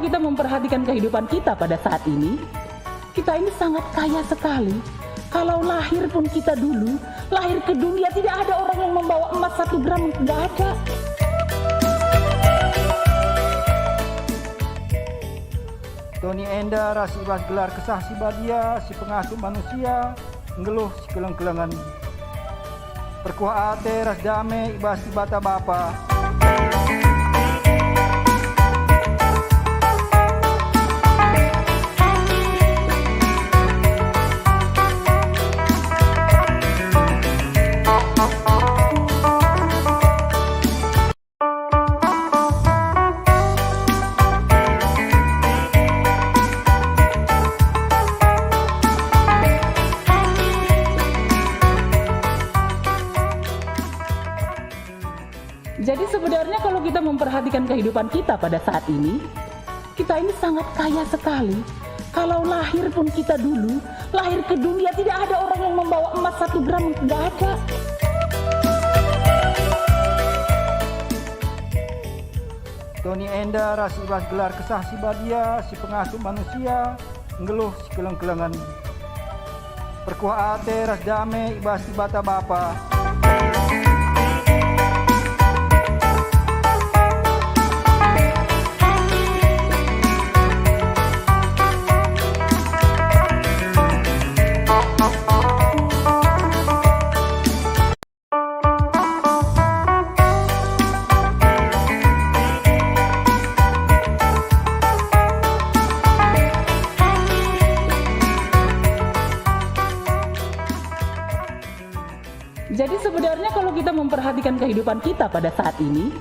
kita memperhatikan kehidupan kita pada saat ini, kita ini sangat kaya sekali. Kalau lahir pun kita dulu, lahir ke dunia tidak ada orang yang membawa emas 1 gram, tidak ada. Tony Endar, si ibas gelar kesah si badia, si pengasuh manusia, ngeluh si keleng-kelengan. Perkuah ate ras dame ibas si bata bapa. Jadi sebenarnya kalau kita memperhatikan kehidupan kita pada saat ini, kita ini sangat kaya sekali. Kalau lahir pun kita dulu, lahir ke dunia tidak ada orang yang membawa emas 1 gram, tidak ada. Tony Endar, si ibas gelar kesah si badia, si pengasuh manusia, ngeluh si keleng-kelengan. Perkuah ate ras dame ibas si bata bapa. Jadi sebenarnya kalau kita memperhatikan kehidupan kita pada saat ini,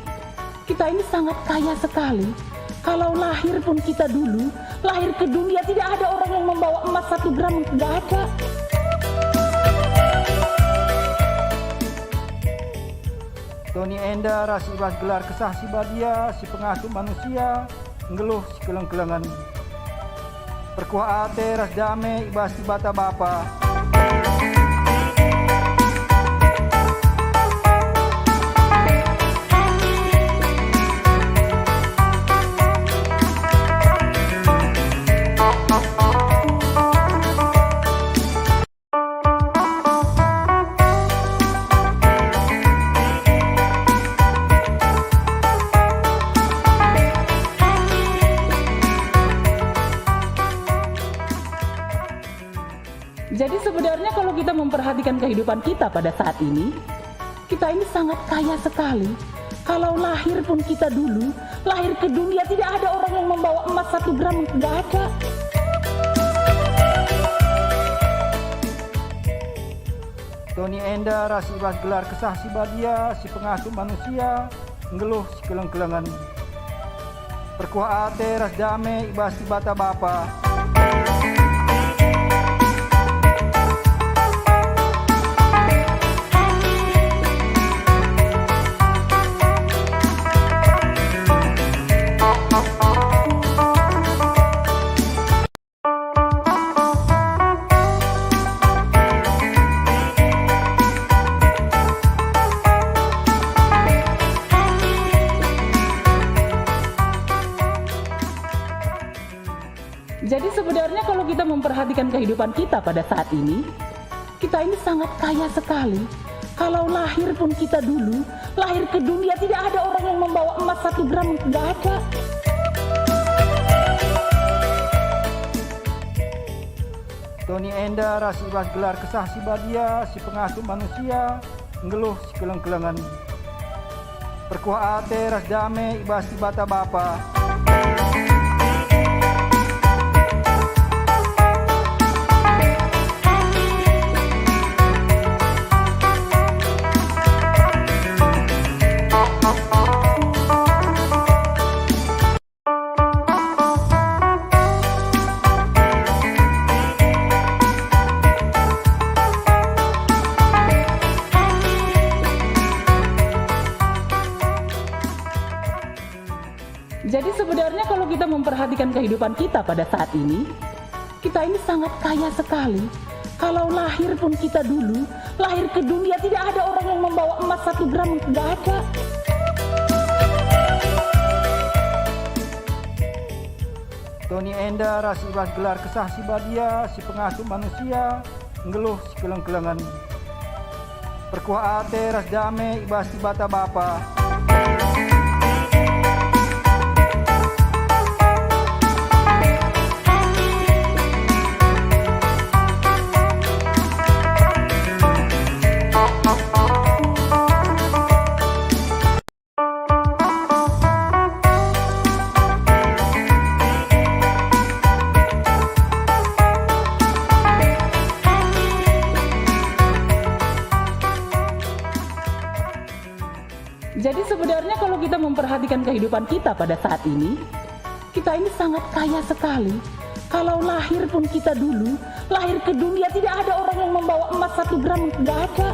kita ini sangat kaya sekali. Kalau lahir pun kita dulu, lahir ke dunia tidak ada orang yang membawa emas 1 gram, tidak ada. Tony Endar, si ibas gelar kesah si badia, si pengasuh manusia, ngeluh si keleng-kelengan. Perkuah ate ras dame ibas si bata bapa. Jadi sebenarnya kalau kita memperhatikan kehidupan kita pada saat ini, kita ini sangat kaya sekali. Kalau lahir pun kita dulu, lahir ke dunia tidak ada orang yang membawa emas 1 gram, tidak ada. Tony Endar, si ibas gelar kesah si badia, si pengasuh manusia, ngeluh si keleng-kelengan. Perkuah ate ras dame ibas si bata bapa. Jadi sebenarnya kalau kita memperhatikan kehidupan kita pada saat ini, kita ini sangat kaya sekali. Kalau lahir pun kita dulu, lahir ke dunia tidak ada orang yang membawa emas 1 gram, tidak ada. Tony Endar, si ibas gelar kesah si badia, si pengasuh manusia, ngeluh si keleng-kelengan. Perkuah ate ras dame ibas si bata bapa. Jadi sebenarnya kalau kita memperhatikan kehidupan kita pada saat ini, kita ini sangat kaya sekali. Kalau lahir pun kita dulu, lahir ke dunia tidak ada orang yang membawa emas 1 gram, tidak ada. Tony Enda rasi ibas gelar kesah si badia, si pengasuh manusia, ngeluh si keleng-kelengan. Perkuah ate ras dame ibas di bata bapa. Jadi sebenarnya kalau kita memperhatikan kehidupan kita pada saat ini, kita ini sangat kaya sekali. Kalau lahir pun kita dulu, lahir ke dunia tidak ada orang yang membawa emas 1 gram, tidak ada.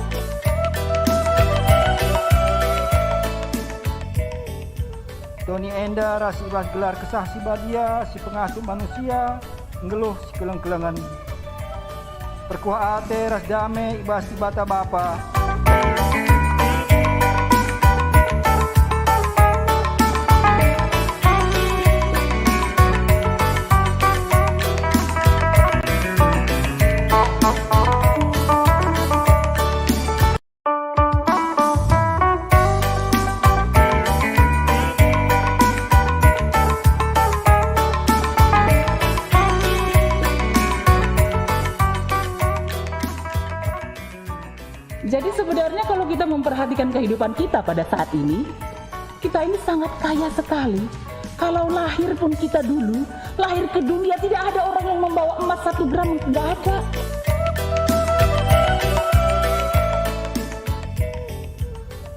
Tony Enda rasi ibas gelar kesah si badia, si pengasuh manusia, ngeluh si keleng-kelengan. Perkuah ate ras dame ibas di bata bapa. Jadi sebenarnya kalau kita memperhatikan kehidupan kita pada saat ini, kita ini sangat kaya sekali. Kalau lahir pun kita dulu, lahir ke dunia tidak ada orang yang membawa emas 1 gram, tidak ada.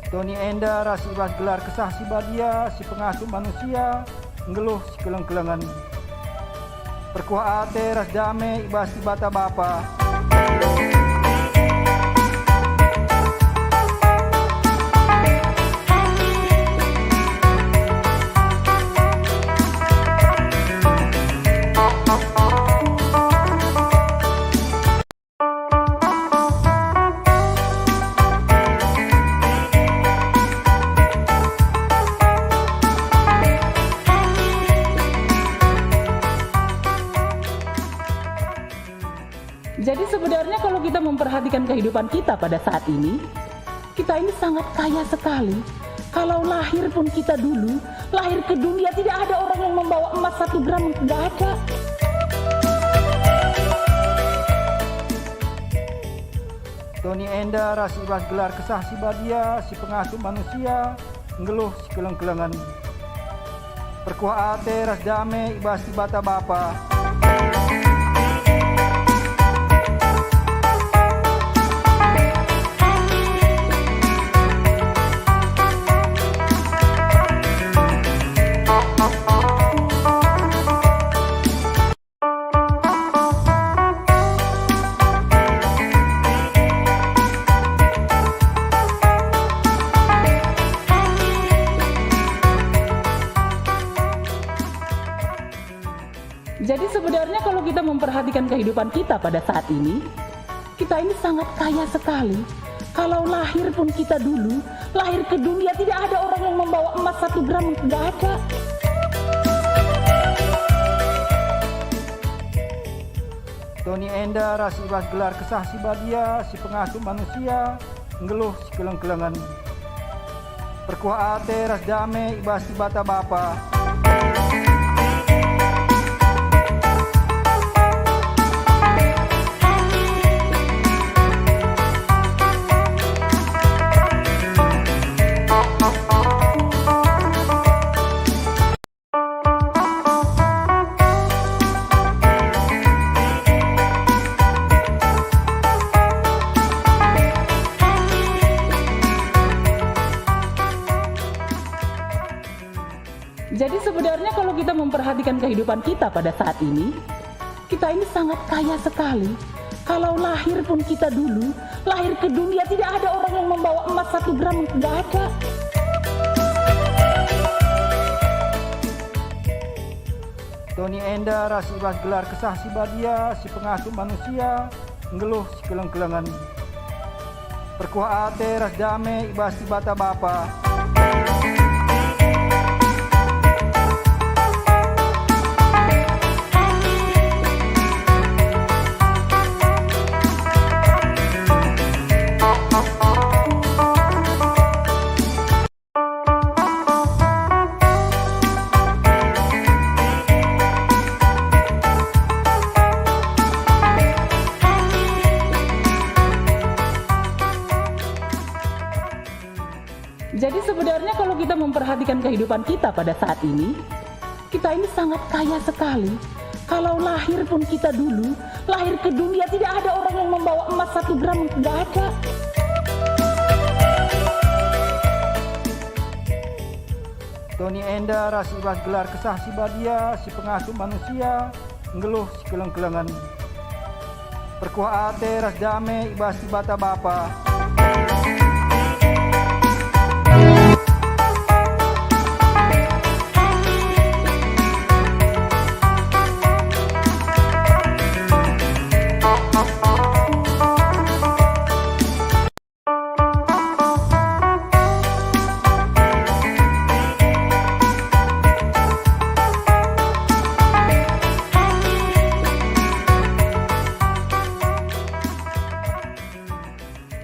Tony Enda rasi ibas gelar kesah si badia, si pengasuh manusia, ngeluh si keleng-kelengan. Perkuah ate ras dame ibas di bata bapa. Jadi sebenarnya kalau kita memperhatikan kehidupan kita pada saat ini, kita ini sangat kaya sekali. Kalau lahir pun kita dulu, lahir ke dunia tidak ada orang yang membawa emas 1 gram, tidak ada. Tony Enda rasi ibas gelar kesah si badia, si pengasuh manusia, ngeluh si keleng-kelengan. Perkuah ate ras dame ibas di bata bapa. Jadi sebenarnya kalau kita memperhatikan kehidupan kita pada saat ini, kita ini sangat kaya sekali. Kalau lahir pun kita dulu, lahir ke dunia tidak ada orang yang membawa emas 1 gram, tidak ada. Tony Enda rasi ibas gelar kesah si badia, si pengasuh manusia, ngeluh si keleng-kelengan. Perkuah ate ras dame ibas di bata bapa. Jadi sebenarnya kalau kita memperhatikan kehidupan kita pada saat ini, kita ini sangat kaya sekali. Kalau lahir pun kita dulu, lahir ke dunia tidak ada orang yang membawa emas 1 gram, tidak ada. Tony Enda rasi ibas gelar kesah si badia, si pengasuh manusia, ngeluh si keleng-kelengan. Perkuah ate ras dame ibas di bata bapa. Jadi sebenarnya kalau kita memperhatikan kehidupan kita pada saat ini, kita ini sangat kaya sekali. Kalau lahir pun kita dulu, lahir ke dunia tidak ada orang yang membawa emas 1 gram, tidak ada. Tony Enda rasi ibas gelar kesah si badia, si pengasuh manusia, ngeluh si keleng-kelengan. Perkuah ate ras dame ibas si bata bapa.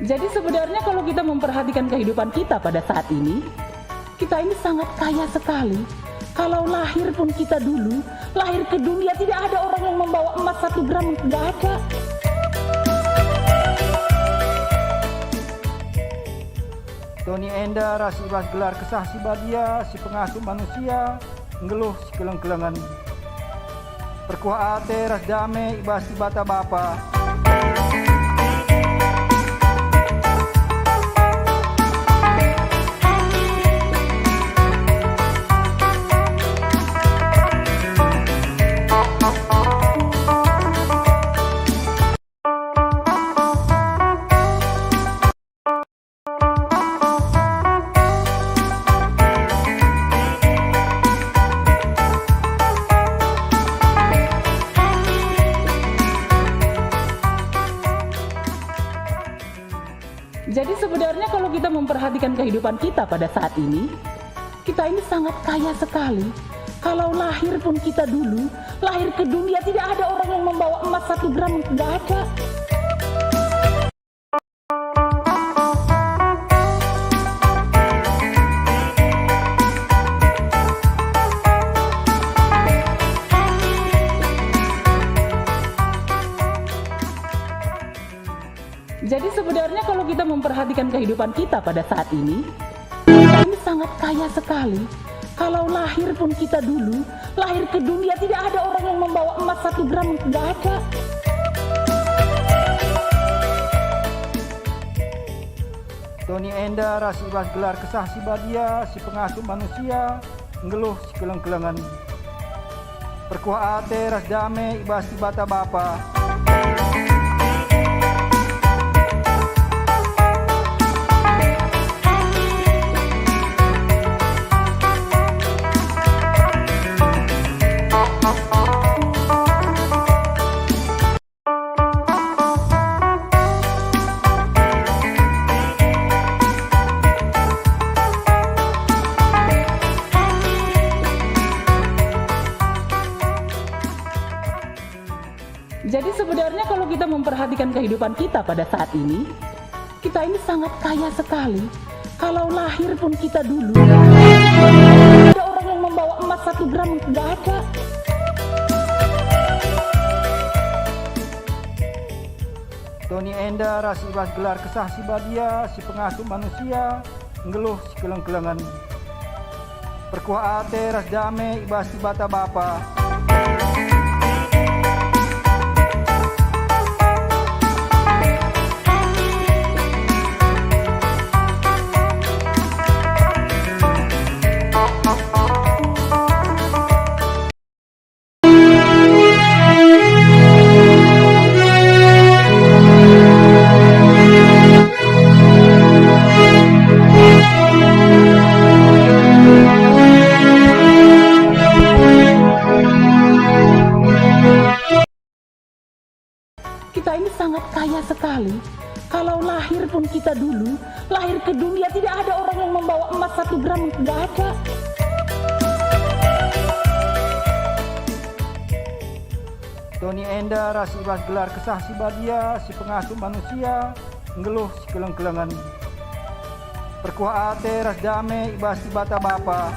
Jadi sebenarnya kalau kita memperhatikan kehidupan kita pada saat ini, kita ini sangat kaya sekali. Kalau lahir pun kita dulu, lahir ke dunia tidak ada orang yang membawa emas 1 gram, tidak ada. Tony Enda rasi ibas gelar kesah si badia, si pengasuh manusia, ngeluh si keleng-kelengan. Perkuah ate ras dame ibas si bata bapa. Jadi sebenarnya kalau kita memperhatikan kehidupan kita pada saat ini, kita ini sangat kaya sekali. Kalau lahir pun kita dulu, lahir ke dunia tidak ada orang yang membawa emas 1 gram, tidak ada. Jadi sebenarnya kalau kita memperhatikan kehidupan kita pada saat ini, kita ini sangat kaya sekali. Kalau lahir pun kita dulu, lahir ke dunia tidak ada orang yang membawa emas 1 gram, tidak ada. Tony Enda rasi ibas gelar kesah si badia, si pengasuh manusia, ngeluh si keleng-kelengan. Perkuah ate ras dame ibas si bata bapa. Jadi sebenarnya kalau kita memperhatikan kehidupan kita pada saat ini, kita ini sangat kaya sekali. Kalau lahir pun kita dulu, tidak ada orang yang membawa emas 1 gram, tidak ada. Tony Enda rasi ibas gelar kesah si badia, si pengasuh manusia, ngeluh si keleng-kelengan. Perkuah ate ras dame ibas si bata bapa. Kita ini sangat kaya sekali. Kalau lahir pun kita dulu, lahir ke dunia tidak ada orang yang membawa emas 1 gram, tidak ada. Tony Enda rasi ibas gelar kesah si badia, si pengasuh manusia, ngeluh si keleng-kelengan. Perkuah ate ras dame ibas si bata bapa.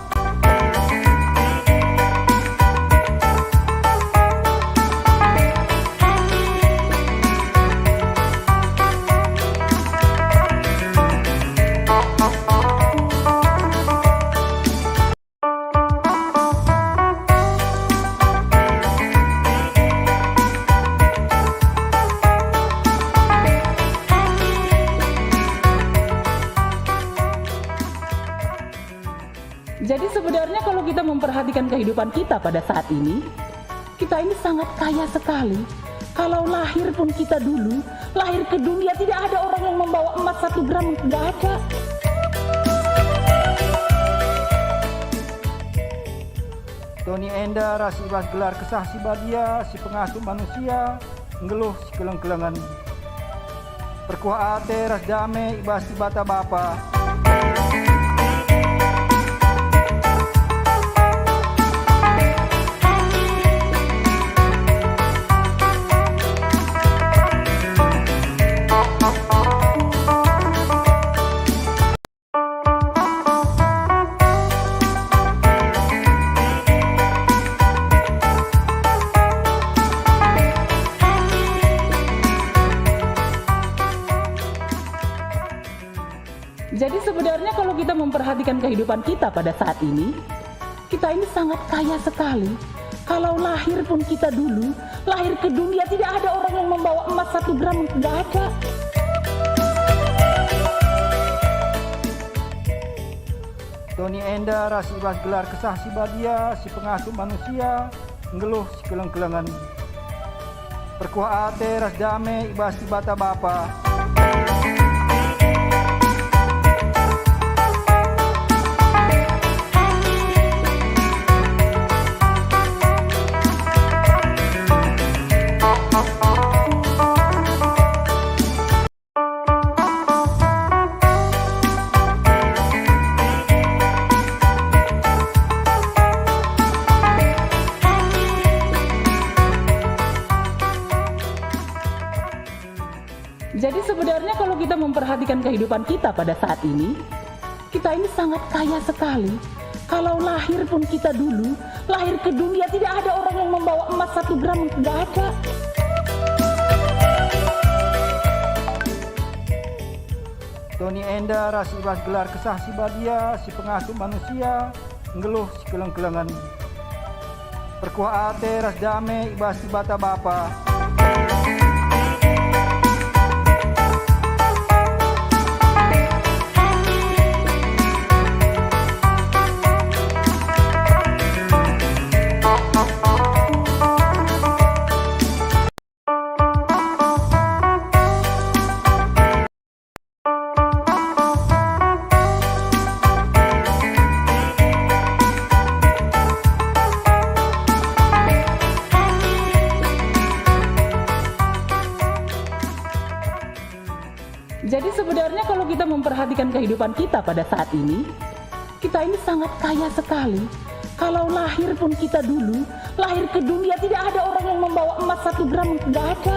Jadi sebenarnya kalau kita memperhatikan kehidupan kita pada saat ini, kita ini sangat kaya sekali. Kalau lahir pun kita dulu, lahir ke dunia tidak ada orang yang membawa emas 1 gram, nggak ada. Tony Enda rasi ibas gelar kesah si badia, si pengasuh manusia, ngeluh si keleng-kelengan. Perkuah ate ras dame ibas si bata bapa. Jadi sebenarnya kalau kita memperhatikan kehidupan kita pada saat ini, kita ini sangat kaya sekali. Kalau lahir pun kita dulu, lahir ke dunia tidak ada orang yang membawa emas 1 gram, nggak ada. Tony Enda rasi ibas gelar kesah si badia, si pengasuh manusia, ngeluh si keleng-kelengan. Perkuah ate ras dame ibas si bata bapa. Jadi sebenarnya kalau kita memperhatikan kehidupan kita pada saat ini, kita ini sangat kaya sekali. Kalau lahir pun kita dulu, lahir ke dunia tidak ada orang yang membawa emas 1 gram, nggak ada. Tony Enda rasi ibas gelar kesah si badia, si pengasuh manusia, ngeluh si keleng-kelengan. Perkuah ate ras dame ibas si bata bapa. Jadi sebenarnya kalau kita memperhatikan kehidupan kita pada saat ini, kita ini sangat kaya sekali. Kalau lahir pun kita dulu, lahir ke dunia tidak ada orang yang membawa emas 1 gram, nggak ada.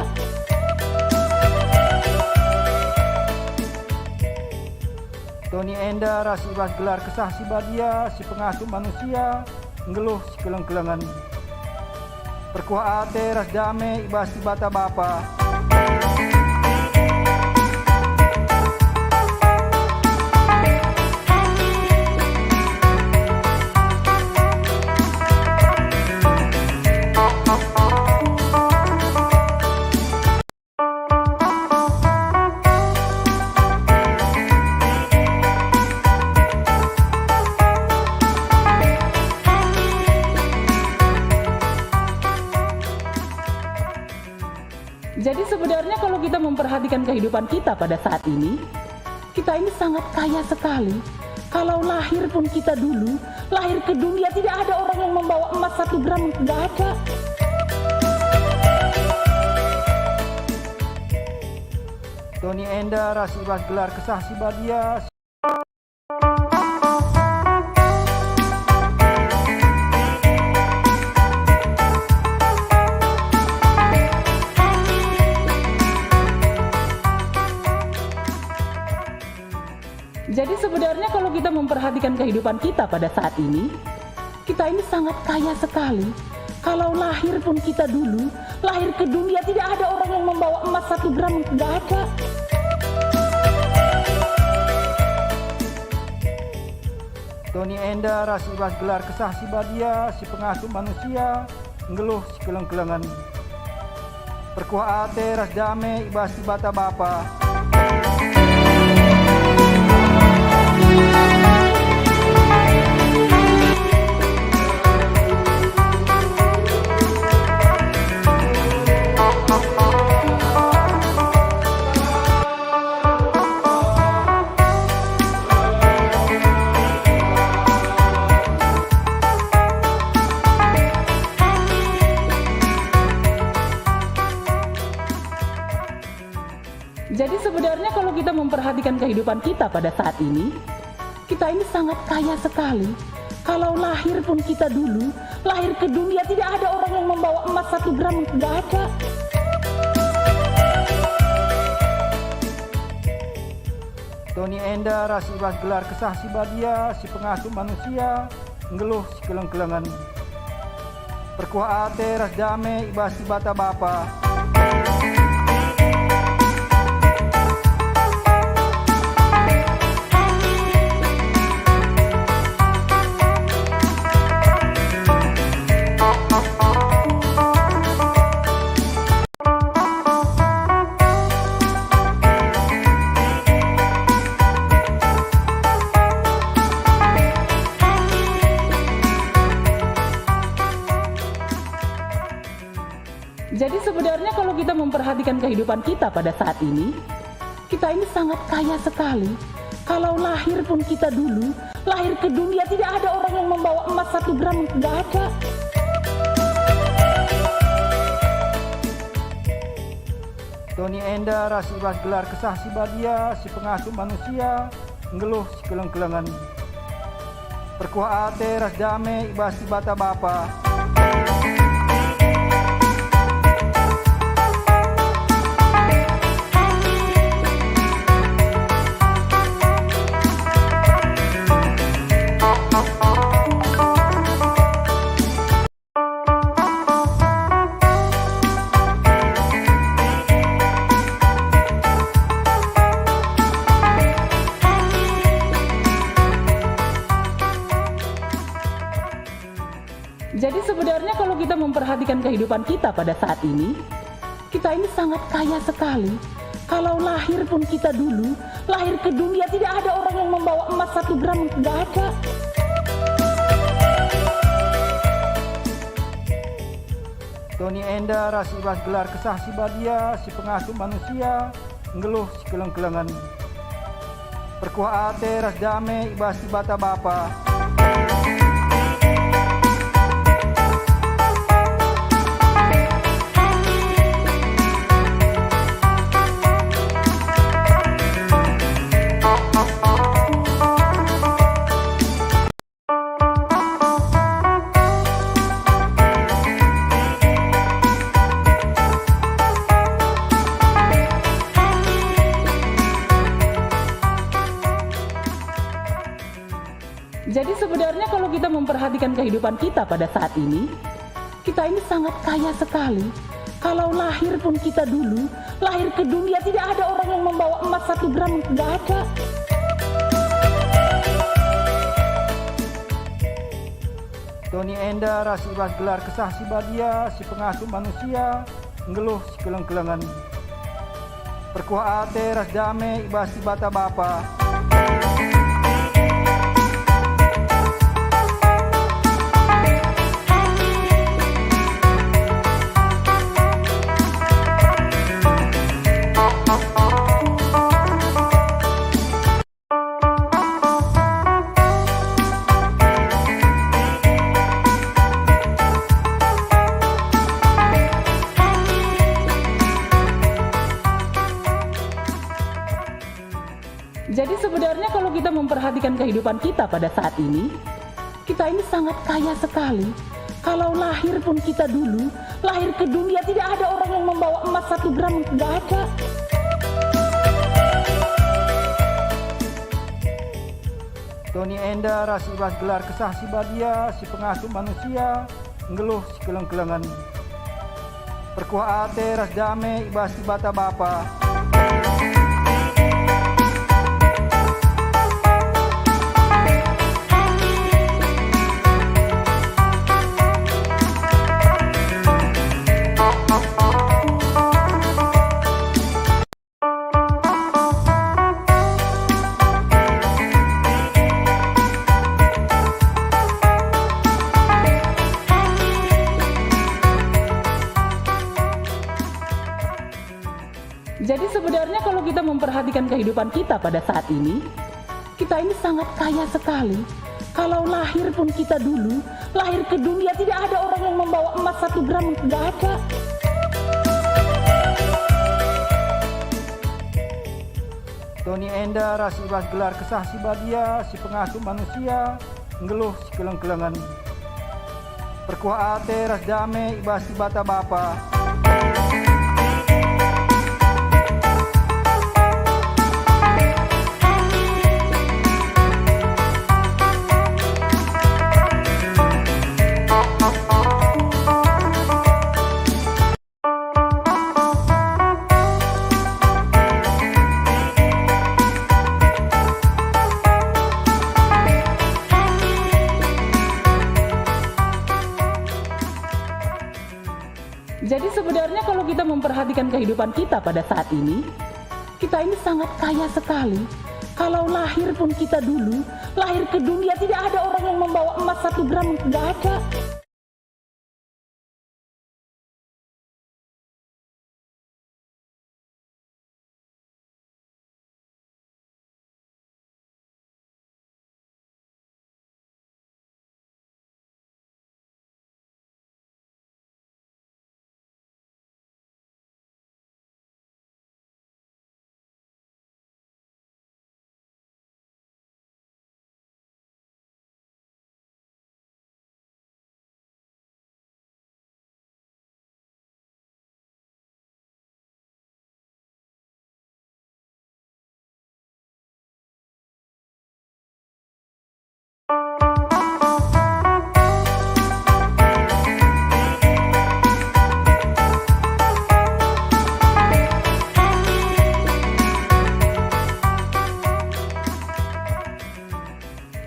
Tony Enda rasi ibas gelar kesah si badia, si pengasuh manusia, ngeluh si keleng-kelengan. Perkuah ate ras dame ibas si bata bapa. Jadi sebenarnya kalau kita memperhatikan kehidupan kita pada saat ini, kita ini sangat kaya sekali. Kalau lahir pun kita dulu, lahir ke dunia tidak ada orang yang membawa emas 1 gram, nggak ada. Tony Enda rasi ibas gelar kesah si badia. Jadi sebenarnya kalau kita memperhatikan kehidupan kita pada saat ini, kita ini sangat kaya sekali. Kalau lahir pun kita dulu, lahir ke dunia tidak ada orang yang membawa emas 1 gram, nggak ada. Tony Enda rasi ibas gelar kesah si badia, si pengasuh manusia, ngeluh si keleng-kelengan. Perkuah ate ras dame ibas si bata bapa. kehidupan kita pada saat ini, kita ini sangat kaya sekali. Kalau lahir pun kita dulu, lahir ke dunia tidak ada orang yang membawa emas 1 gram, tidak ada. Tony Enda rasi ibas gelar kesah si badia, si pengasuh manusia, ngeluh si keleng-kelengan. Perkuah ate ras dame ibas si bata bapa. Jadi sebenarnya kalau kita memperhatikan kehidupan kita pada saat ini, kita ini sangat kaya sekali. Kalau lahir pun kita dulu, lahir ke dunia tidak ada orang yang membawa emas 1 gram, tidak ada. Tony Enda rasi ibas gelar kesah si badia, si pengasuh manusia, ngeluh si keleng-kelengan. Perkuah ate ras dame ibas si bata bapa. Jadi sebenarnya kalau kita memperhatikan kehidupan kita pada saat ini, kita ini sangat kaya sekali. Kalau lahir pun kita dulu, lahir ke dunia tidak ada orang yang membawa emas 1 gram, tidak ada. Tony Enda rasi ibas gelar kesah si badia, si pengasuh manusia, ngeluh si keleng-kelengan. Perkuah ate ras dame ibas si bata bapa. Jadi sebenarnya kalau kita memperhatikan kehidupan kita pada saat ini, kita ini sangat kaya sekali. Kalau lahir pun kita dulu, lahir ke dunia tidak ada orang yang membawa emas 1 gram, tidak ada. Tony Enda rasi ibas gelar kesah si badia, si pengasuh manusia, ngeluh si keleng-kelengan. Perkuah ate ras dame ibas si bata bapa. Jadi sebenarnya kalau kita memperhatikan kehidupan kita pada saat ini, kita ini sangat kaya sekali. Kalau lahir pun kita dulu, lahir ke dunia tidak ada orang yang membawa emas 1 gram, tidak ada. Tony Enda rasi ibas gelar kesah si badia, si pengasuh manusia, ngeluh si keleng-kelengan. Perkuah ate ras dame ibas si bata bapa. Jadi sebenarnya kalau kita memperhatikan kehidupan kita pada saat ini, kita ini sangat kaya sekali. Kalau lahir pun kita dulu, lahir ke dunia tidak ada orang yang membawa emas 1 gram, tidak ada. Tony Enda rasi ibas gelar kesah si badia, si pengasuh manusia, ngeluh si keleng-kelengan. Perkuah ate ras dame ibas si bata bapa. Jadi sebenarnya kalau kita memperhatikan kehidupan kita pada saat ini, kita ini sangat kaya sekali. Kalau lahir pun kita dulu, lahir ke dunia tidak ada orang yang membawa emas 1 gram, tidak ada.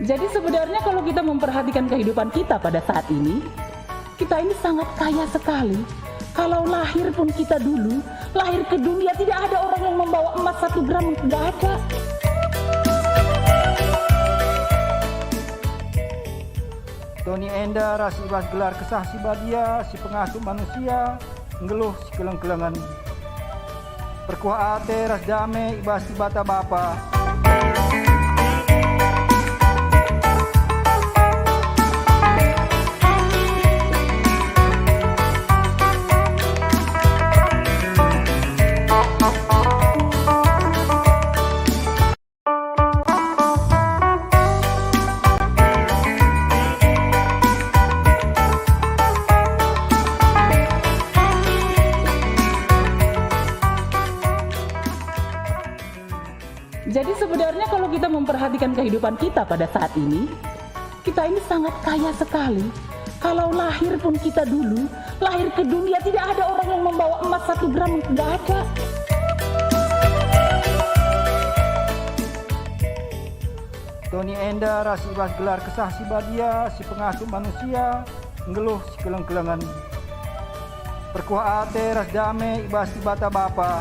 Jadi sebenarnya kalau kita memperhatikan kehidupan kita pada saat ini, kita ini sangat kaya sekali. Kalau lahir pun kita dulu, lahir ke dunia tidak ada orang yang membawa emas 1 gram, tidak ada. Tony Enda rasi ibas gelar kesah si badia, si pengasuh manusia, ngeluh si keleng-kelengan. Perkuah ate ras dame ibas si bata bapa. Jadi sebenarnya kalau kita memperhatikan kehidupan kita pada saat ini, kita ini sangat kaya sekali. Kalau lahir pun kita dulu, lahir ke dunia tidak ada orang yang membawa emas 1 gram, tidak ada. Tony Enda rasi ibas gelar kesah si badia, si pengasuh manusia, ngeluh si keleng-kelengan. Perkuah ate ras dame ibas si bata bapa.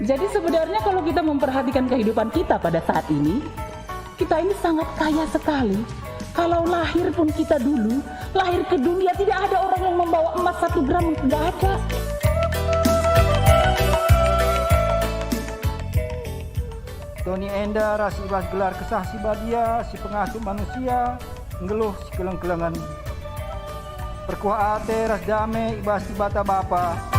Jadi sebenarnya kalau kita memperhatikan kehidupan kita pada saat ini, kita ini sangat kaya sekali. Kalau lahir pun kita dulu, lahir ke dunia tidak ada orang yang membawa emas 1 gram, tidak ada. Tony Enda rasi ibas gelar kesah si badia, si pengasuh manusia, ngeluh si keleng-kelengan. Perkuah ate ras dame ibas si bata bapa.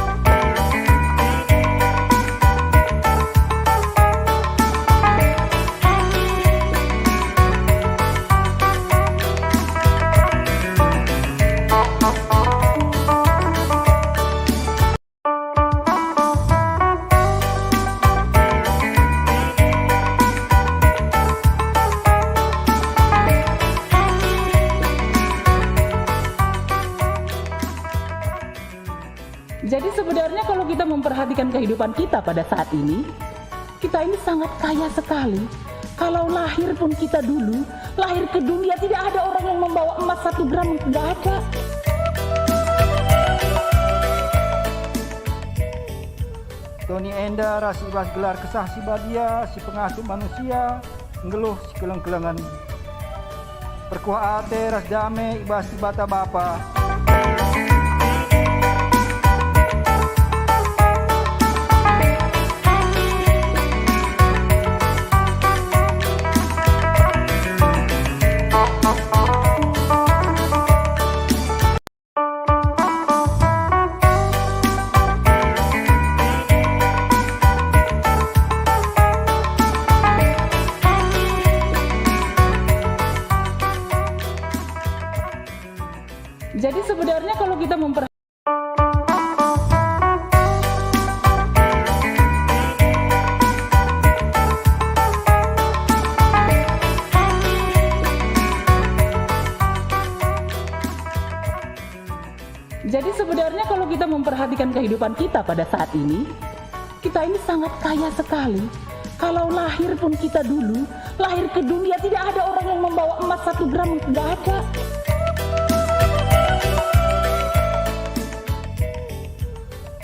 Jadi sebenarnya kalau kita memperhatikan kehidupan kita pada saat ini, kita ini sangat kaya sekali. Kalau lahir pun kita dulu, lahir ke dunia tidak ada orang yang membawa emas 1 gram, tidak ada. Tony Enda rasi ibas gelar kesah si badia, si pengasuh manusia, ngeluh si keleng-kelengan. Perkuah ate ras dame ibas si bata bapa. Jadi sebenarnya kalau kita memperhatikan kehidupan kita pada saat ini, kita ini sangat kaya sekali. Kalau lahir pun kita dulu, lahir ke dunia tidak ada orang yang membawa emas 1 gram, tidak ada.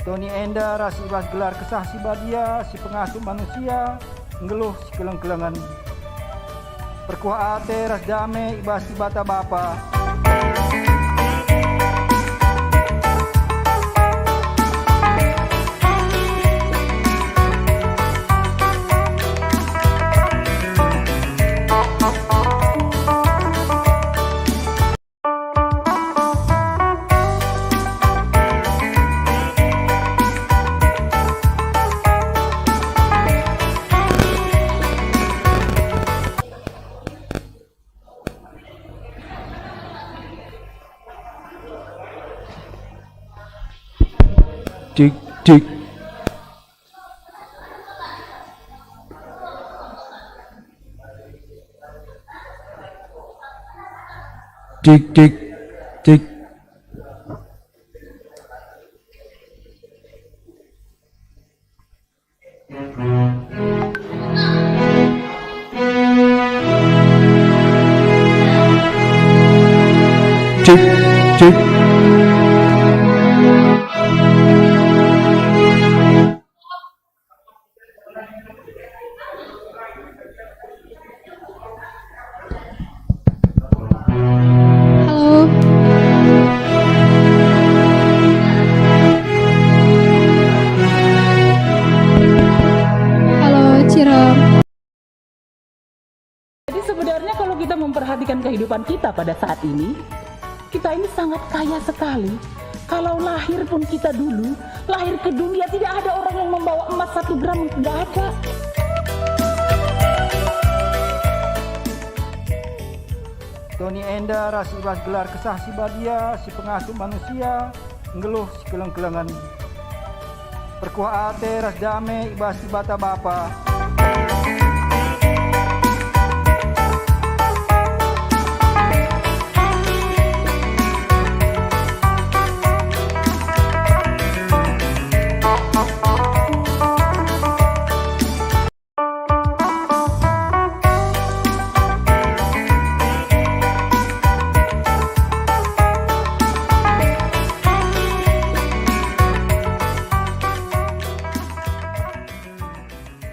Tony Enda rasi ibas gelar kesah si badia, si pengasuh manusia, ngeluh si keleng-kelengan. Perkuah ate ras dame ibas si bata bapa. Cik cik. Cik cik cik. Cik cik. Sebenarnya kalau kita memperhatikan kehidupan kita pada saat ini, kita ini sangat kaya sekali. Kalau lahir pun kita dulu, lahir ke dunia tidak ada orang yang membawa emas 1 gram, tidak ada. Tony Enda rasi ibas gelar kesah si badia, si pengasuh manusia, ngeluh si keleng-kelengan. Perkuah ate ras dame ibas si bata bapa.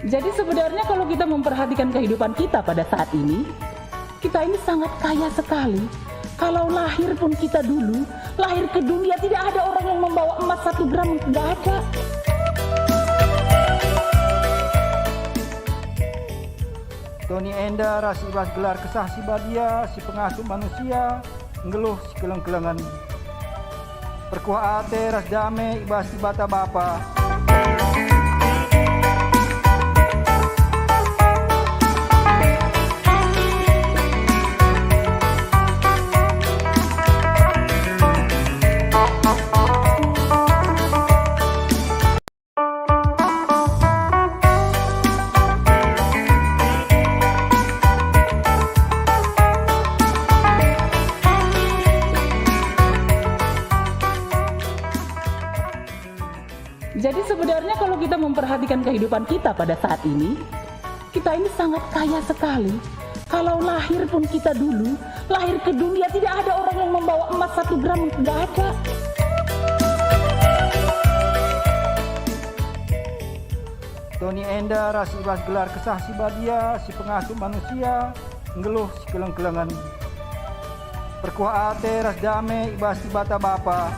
Jadi sebenarnya kalau kita memperhatikan kehidupan kita pada saat ini, kita ini sangat kaya sekali. Kalau lahir pun kita dulu, lahir ke dunia tidak ada orang yang membawa emas 1 gram, tidak ada. Tony Enda rasi ibas gelar kesah si badia, si pengasuh manusia, ngeluh si keleng-kelengan. Perkuah ate ras dame ibas si bata bapa. Jadi sebenarnya kalau kita memperhatikan kehidupan kita pada saat ini, kita ini sangat kaya sekali. Kalau lahir pun kita dulu, lahir ke dunia tidak ada orang yang membawa emas 1 gram, tidak ada. Tony Enda rasi ibas gelar kesah si badia, si pengasuh manusia, ngeluh si keleng-kelengan. Perkuah ate ras dame ibas si bata bapa.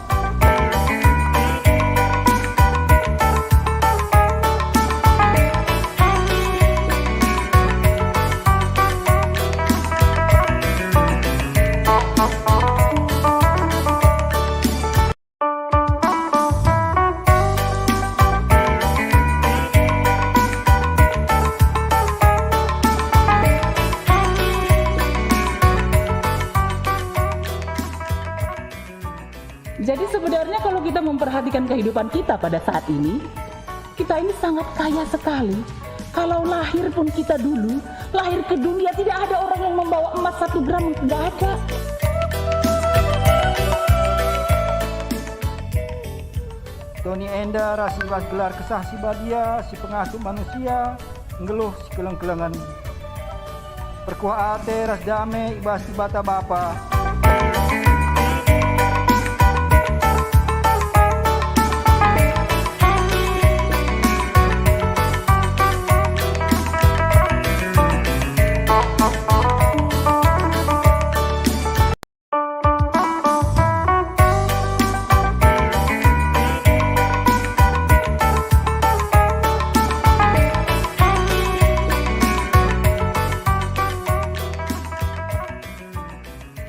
Jadi sebenarnya kalau kita memperhatikan kehidupan kita pada saat ini, kita ini sangat kaya sekali. Kalau lahir pun kita dulu, lahir ke dunia tidak ada orang yang membawa emas 1 gram, tidak ada. Tony Enda rasi ibas gelar kesah si badia, si pengasuh manusia, ngeluh si keleng-kelengan. Perkuah ate ras dame ibas si bata bapa.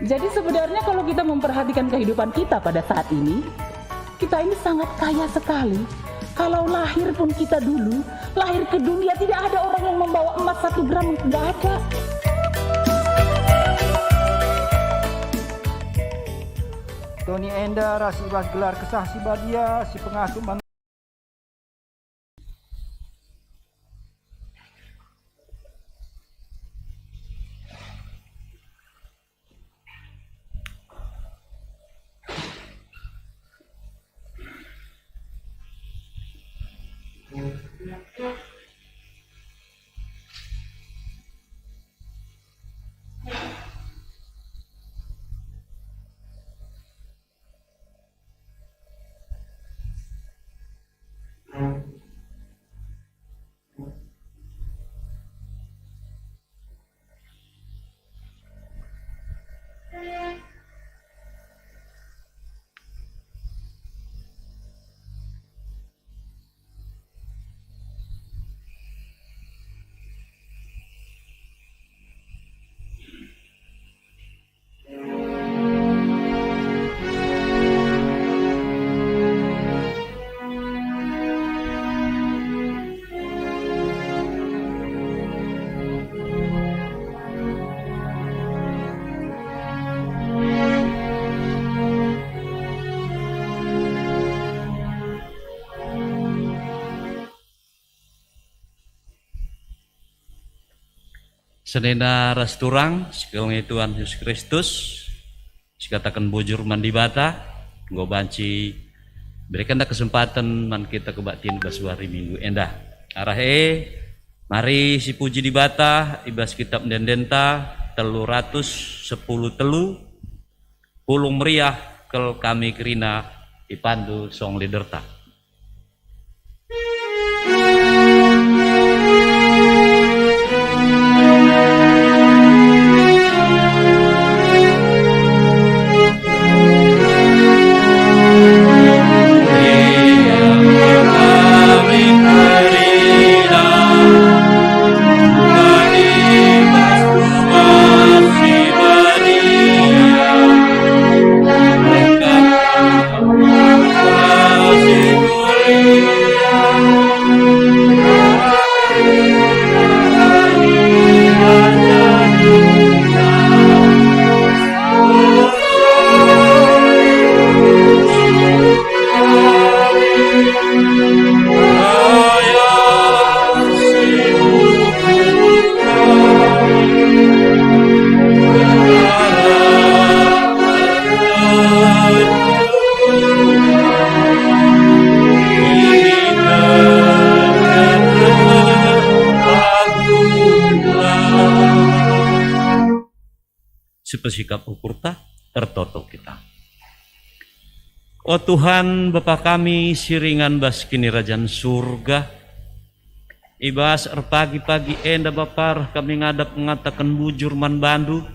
Jadi sebenarnya kalau kita memperhatikan kehidupan kita pada saat ini, kita ini sangat kaya sekali. Kalau lahir pun kita dulu, lahir ke dunia tidak ada orang yang membawa emas 1 gram, tidak ada. Tony Enda rasi ibas gelar kesah si badia, si pengasuh manusia. Senena rasturang sekarang Tuhan Yesus Kristus sikatakan bujur mandi bata nggo banci berikan kesempatan man kita kebatin baswari minggu endah arahe mari si puji di bata ibas kitab dendenta 310 telu pulung meriah kel kami kerina dipandu song liderta. Sepesikap ukurta tertoto kita. Oh Tuhan Bapa kami siringan bas kini rajaan surga ibas pagi-pagi enda Bapa kami ngadap mengatakan bujur man bandu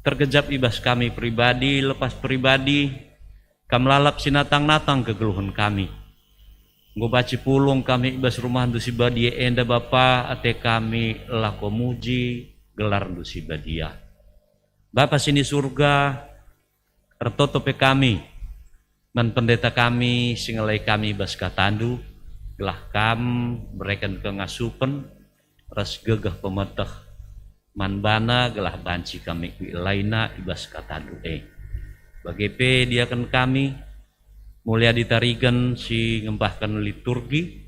terkejap ibas kami pribadi lepas pribadi kam lalap sinatang-natang kegeluhan kami nggo baci pulung kami ibas rumah ndu si badia enda Bapa ate kami lako muji gelar ndu si badia Bapa sini surga ertotope kami man pendeta kami singalai kami ibas katandu gelah kam berikan kengasupen ras gegah pemetah manbana gelah banci kami laina ibas katandu bagepe diakan kami mulia ditarikan si ngembahkan liturgi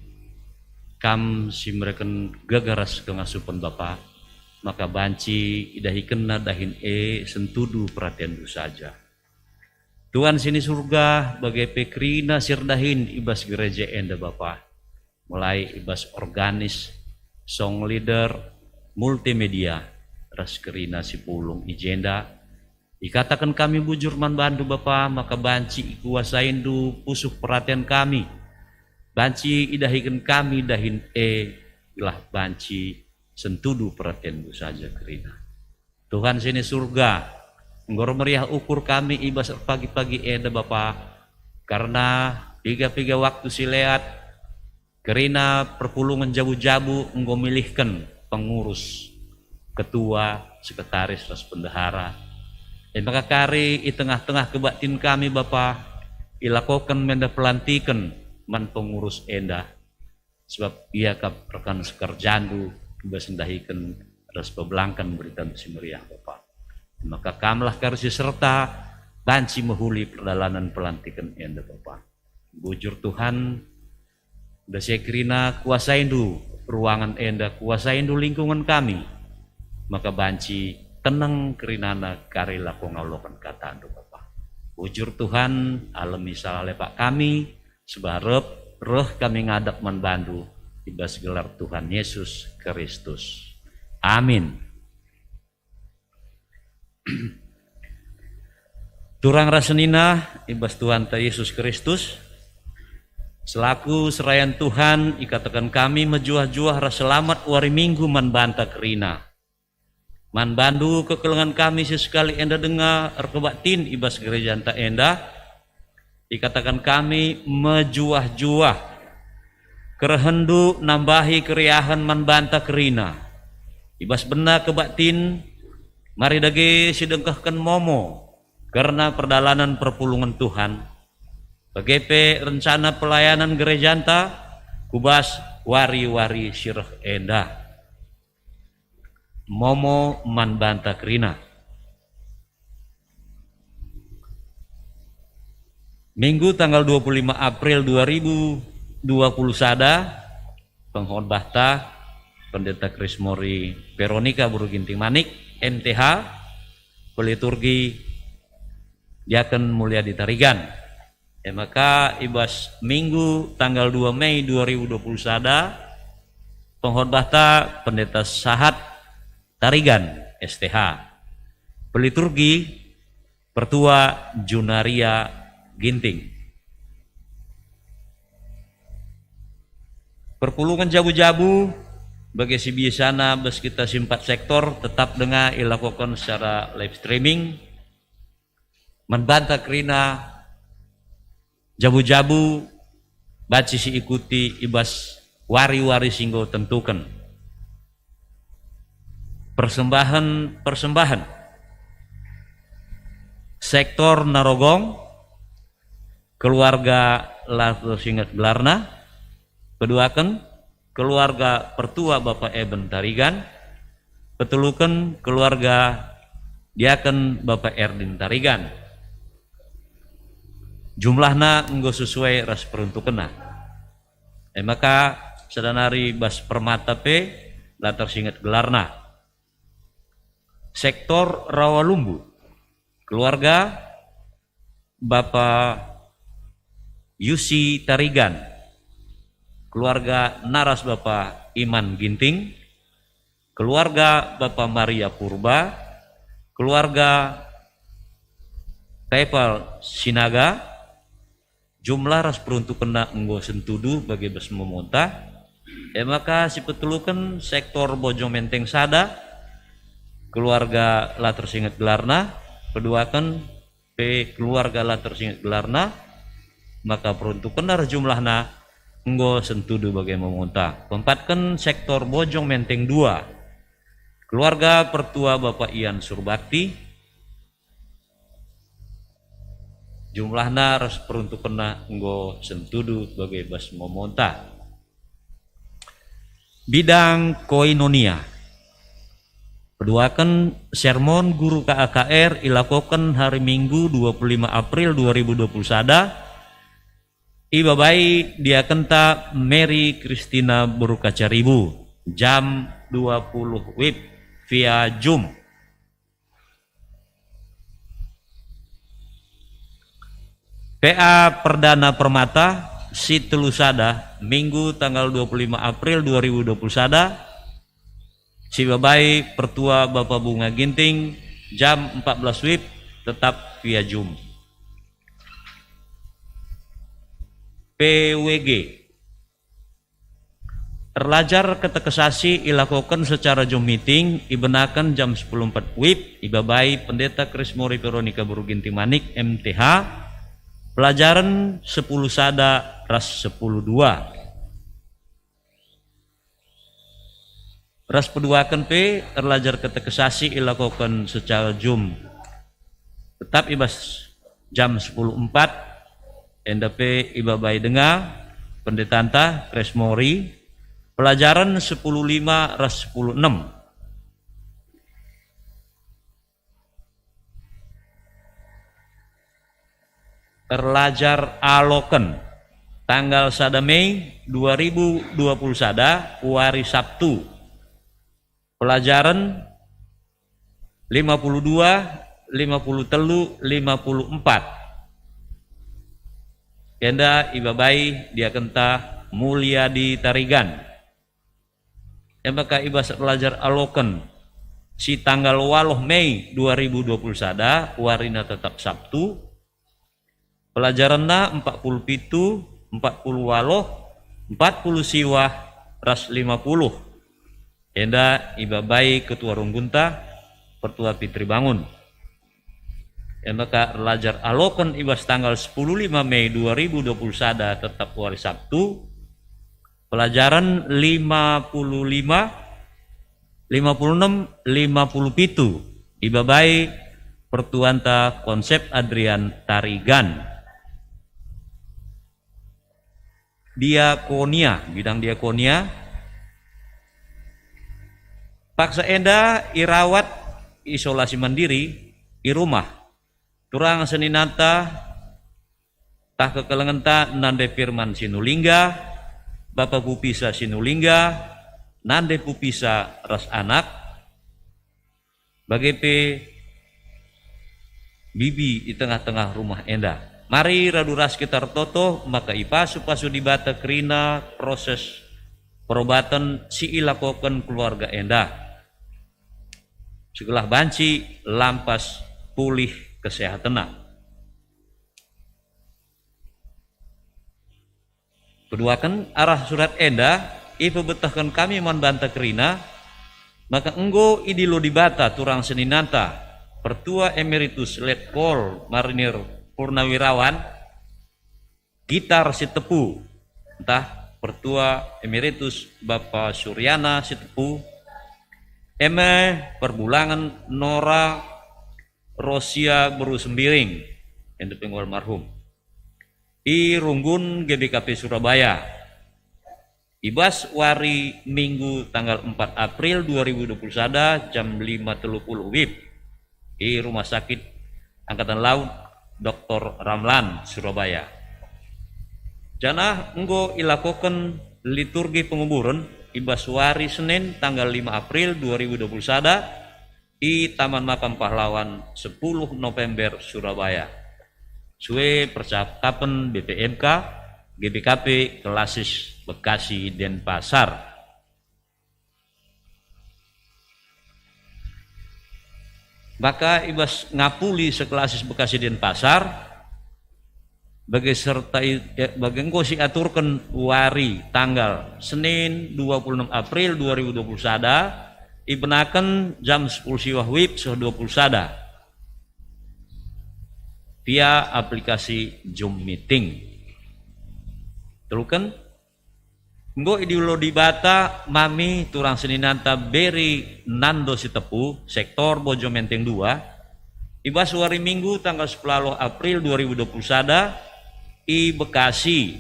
kam si mereka gagaras kengasupan Bapa maka banci idahi kena dahin sentudu perhatian du saja Tuhan sini surga bagepe krina sirdahin ibas gereja enda Bapa mulai ibas organis song leader multimedia ras kerina si pulung ijenda dikatakan kami bujur man bandu Bapa maka banci ikuasain du pusuk perhatian kami banci idahikan kami dahin ilah banci sentudu perhatian du saja kerina Tuhan sini surga nggor meriah ukur kami ibas pagi-pagi eda Bapa karena piga-piga waktu sileat kerina perpulungan jabu-jabu enggo milihkan pengurus ketua sekretaris ras bendahara maka kari di tengah-tengah kebatin kami Bapa ilakokan menda pelantikan man pengurus enda sebab ia kap rekan sekerjandu ibas sendahikan ras pebelangkan berita si meriah Bapa maka kamlah karsi serta banci mahuli perdalanan pelantikan enda Bapa bujur Tuhan udah sekrina kuasain du ruangan enda kuasain du lingkungan kami maka banci tenang kerinana kari lako ngalokan kata ando Bapa bujur Tuhan alami salah lepak kami sebarep roh kami ngadap man bandu ibas gelar Tuhan Yesus Kristus amin. Turang rasenina ibas Tuhan ta Yesus Kristus selaku serayan Tuhan ikatakan kami mejuah-juah rasa selamat wari minggu man banta kerina man bandu kekelengan kami sesekali enda dengar erkebatin ibas gereja anta enda dikatakan kami mejuah-juah kerehendu nambahi keriahan man banta kerina ibas bena kebatin mari dage sidengkahkan momo karena perdalanan perpulungan Tuhan bagepe rencana pelayanan gereja anta kubas wari-wari sirah enda momo man banta kerina Minggu tanggal 25 April 2020 sada pengkhotbah Pendeta Krismori Veronica Buruginting Manik MTH peliturgi diaken mulia ditarigan maka ibas Minggu tanggal 2 Mei 2020 sada pengkhotbah Pendeta Sahat Tarigan STH peliturgi Pertua Junaria Ginting perpulungan jabu-jabu bagi si biasana bes kita simpat sektor tetap dengan ilakukan secara live streaming membantah kerina jabu-jabu baci si ikuti ibas wari-wari singgo tentukan persembahan sektor Narogong keluarga Lato Singat Gelarna keduakan keluarga Pertua Bapak Eben Tarigan petulukan keluarga Diaken Bapak Erdin Tarigan jumlahna enggo sesuai ras peruntukena maka sedanari bas permata P Latar Singat Gelarna sektor Rawalumbu keluarga Bapak Yusi Tarigan keluarga Naras Bapak Iman Ginting keluarga Bapak Maria Purba keluarga Tepal Sinaga jumlah ras peruntukan enggo sentudu bagi bas memonta maka si petulukan sektor Bojong Menteng Sada keluarga latar singet gelarna, kedua kan keluarga latar singet gelarna, maka peruntukan jumlahna enggo sentudu bagai memonta. Keempat kan sektor Bojong Menteng 2 keluarga pertua Bapak Ian Surbakti, jumlahna ras peruntukanna enggo sentudu bagai bas memonta. Bidang koinonia keduakan sermon guru KAKR ilakokan hari Minggu 25 April 2020 sada ibabai dia kenta Mary Christina Berukacaribu jam 20 WIB via Zoom. PA Perdana Permata si telu sada Minggu tanggal 25 April 2020 sada si babai pertua Bapak Bunga Ginting jam 14 WIB tetap via Zoom. PWG terlajar ketekesasi ilakukan secara Zoom meeting ibenakan jam 10.04 WIB ibabai Pendeta Krismori Veronica Buruginti Manik MTH pelajaran 10 sada ras 10.2 ras peduakan P terlajar ketekesasi ilakukan secara Zoom tetap ibas jam 10.04 NDP ibabai dengar pendetanta Krismori pelajaran 10.5 ras 10.6 terlajar aloken tanggal 1 Mei 2020 sada hari Sabtu pelajaran 52, 53, 54 Kenda ibabai dia kenta mulia di Tarigan maka ibas pelajar aloken si tanggal 8 Mei 2020 sada warina tetap Sabtu pelajaranna 47, 40 waloh 40 siwah ras 50 Enda ibabai ketua Runggunta pertua Fitri Bangun maka pelajar aloken ibas tanggal 15 Mei 2020 sada tetap hari Sabtu pelajaran 55, 56, 57 ibabai pertuanta konsep Adrian Tarigan. Diakonia bidang diakonia paksa enda irawat isolasi mandiri di rumah turang seninata tah kekelengenta nande firman sinulingga Bapak Pupisa sinulingga nande pupisa ras anak bagepe bibi di tengah-tengah rumah enda mari raduras kita toto maka ipasu-pasu dibata kerina proses perobatan si ilakokan keluarga enda segelah banci lampas pulih kesehatanna. Keduakan arah surat enda ipa betahkan kami man banta kerina maka enggo idilo dibata turang seninanta pertua emeritus letkol marinir Purnawirawan gitar si tepu entah pertua emeritus Bapak Suryana si tepu perbulangan Nora Rosia Beru Sembiring yang dipenggal marhum i Runggun GBKP Surabaya ibas wari Minggu tanggal 4 April 2020 sada jam 5.30 WIB di Rumah Sakit Angkatan Laut Dr. Ramlan Surabaya jana enggo ilakokan liturgi penguburan ibas wari Senin tanggal 5 April 2020 sada di Taman Makam Pahlawan 10 November Surabaya suwe percakapan BPMK GBKP Kelasis Bekasi Denpasar maka ibas ngapuli sekelasis Bekasi Denpasar bagi engko si aturkan wari tanggal Senin 26 April 2020 sada ibenaken jam 10 siwah wib 20 sada via aplikasi Zoom Meeting. Telukan engko idiulo di bata mami turang seninanta beri nando si tepu sektor Bojo Menteng 2 ibas hari Minggu tanggal 10 April 2020 sada i Bekasi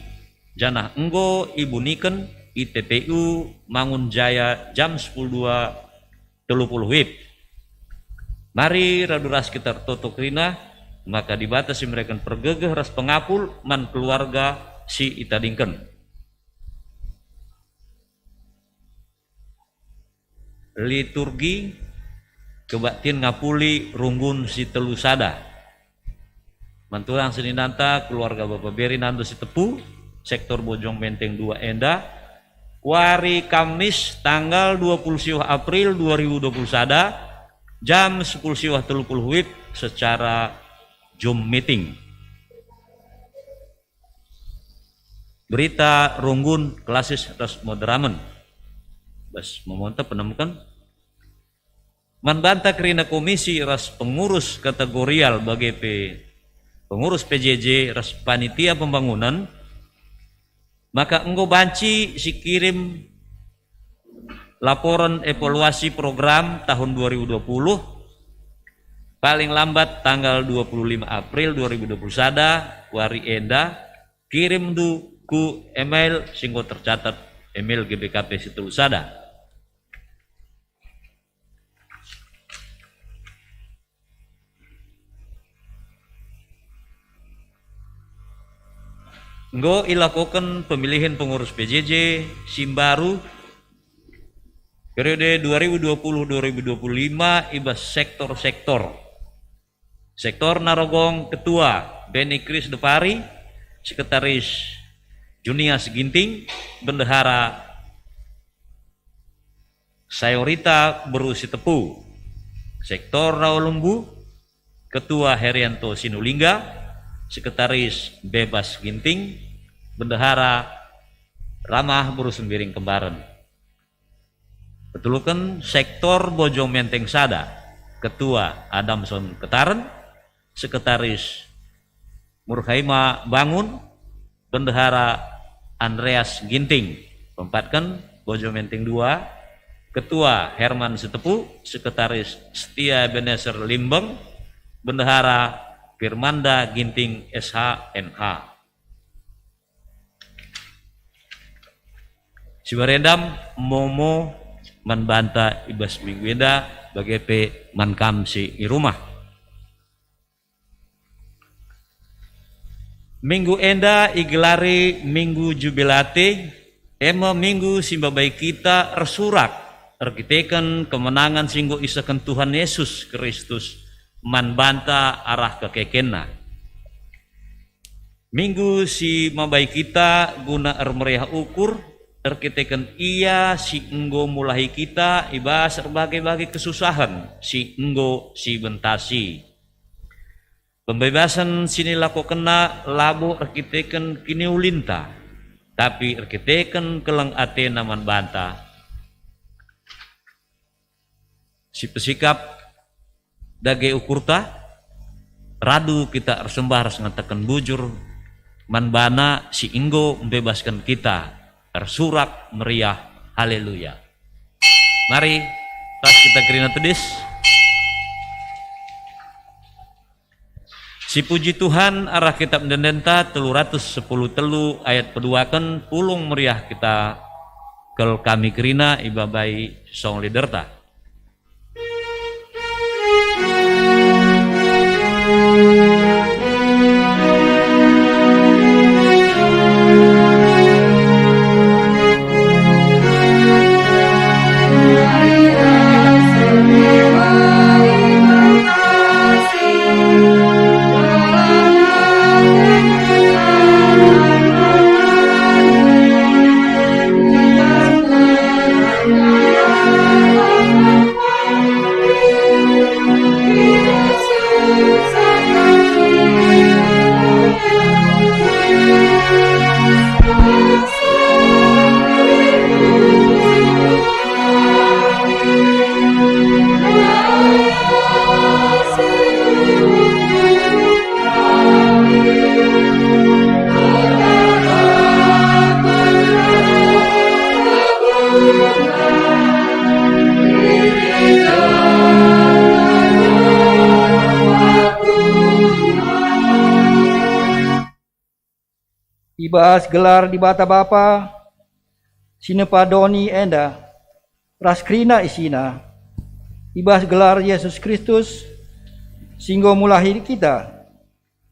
janah enggo ibu niken i TPU Mangun Jaya jam 10.2 30 wib. Mari raduras kita toto krina maka dibatasi mereka pergegeh ras pengapul man keluarga si itadingken. Liturgi kebaktin ngapuli runggun si telu sada. Mantulang seninanta keluarga Bapak Beri Nando si tepu sektor Bojong Menteng 2 Enda wari Kamis tanggal 20 siwah April 2020 sada jam 10 siwah 30 wib secara Zoom Meeting. Berita runggun klasis ras moderamen bas memonta penemukan manbanta kerina komisi ras pengurus kategorial bagi pengurus PJJ ras panitia pembangunan maka enggo banci si kirim laporan evaluasi program tahun 2020 paling lambat tanggal 25 April 2020 sada wari enda kirim ku email singgo tercatat email GBKP situ sada. Enggo ilakukan pemilihan pengurus PJJ Simbaru periode 2020-2025 ibas sektor-sektor. Sektor Narogong Ketua Beni Kris Depari, Sekretaris Junias Ginting, Bendahara Sayorita Berusi Tepu. Sektor Rawalumbu Ketua Herianto Sinulingga, Sekretaris Bebas Ginting, Bendahara Ramah Berusembiring Kembaran. Betulkan sektor Bojong Menteng Sada, Ketua Adamson Ketaren, Sekretaris Murhaima Bangun, Bendahara Andreas Ginting. Tempatkan Bojong Menteng 2, Ketua Herman Setepu, Sekretaris Setia Beneser Limbeng, Bendahara Firmanda Ginting SHNH. Sibarendam Momo manbanta ibas minggu enda bagi mankam si i rumah. Minggu enda igelari minggu jubilate ema minggu simbabai kita ersurak erkiteken kemenangan singgo isakan Tuhan Yesus Kristus manbanta arah kekekenna. Minggu si mabai kita guna meriah ukur terkitekan ia si enggo mulai kita ibas berbagai-bagai kesusahan si enggo si bentasi pembebasan sini laku kena labo erkitekan kini ulinta tapi erkitekan kelang ate naman banta si pesikap dage ukurta radu kita ersembah ras ngatakan bujur manbana si enggo membebaskan kita tersurak meriah, haleluya. Mari tas kita kerina tedis. Si puji Tuhan arah kitab Dendenta 310 telu ayat peduakan pulung meriah kita kel kami kerina ibabai song liderta. Oh ibas gelar di bata bapa, sinepa doni enda, raskrina isina, ibas gelar Yesus Kristus, singgo mulahi kita,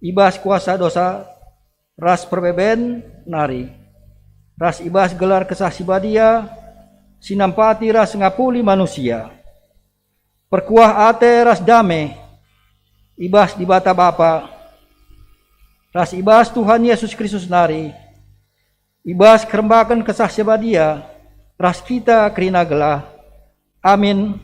ibas kuasa dosa, ras perbeben nari, ras ibas gelar kesah sibadia, sinampati ras ngapuli manusia, perkuah ate ras dame, ibas di bata bapa, ras ibas Tuhan Yesus Kristus nari, ibas kerembakan kesah sibadia, ras kita kerina gelah. Amin.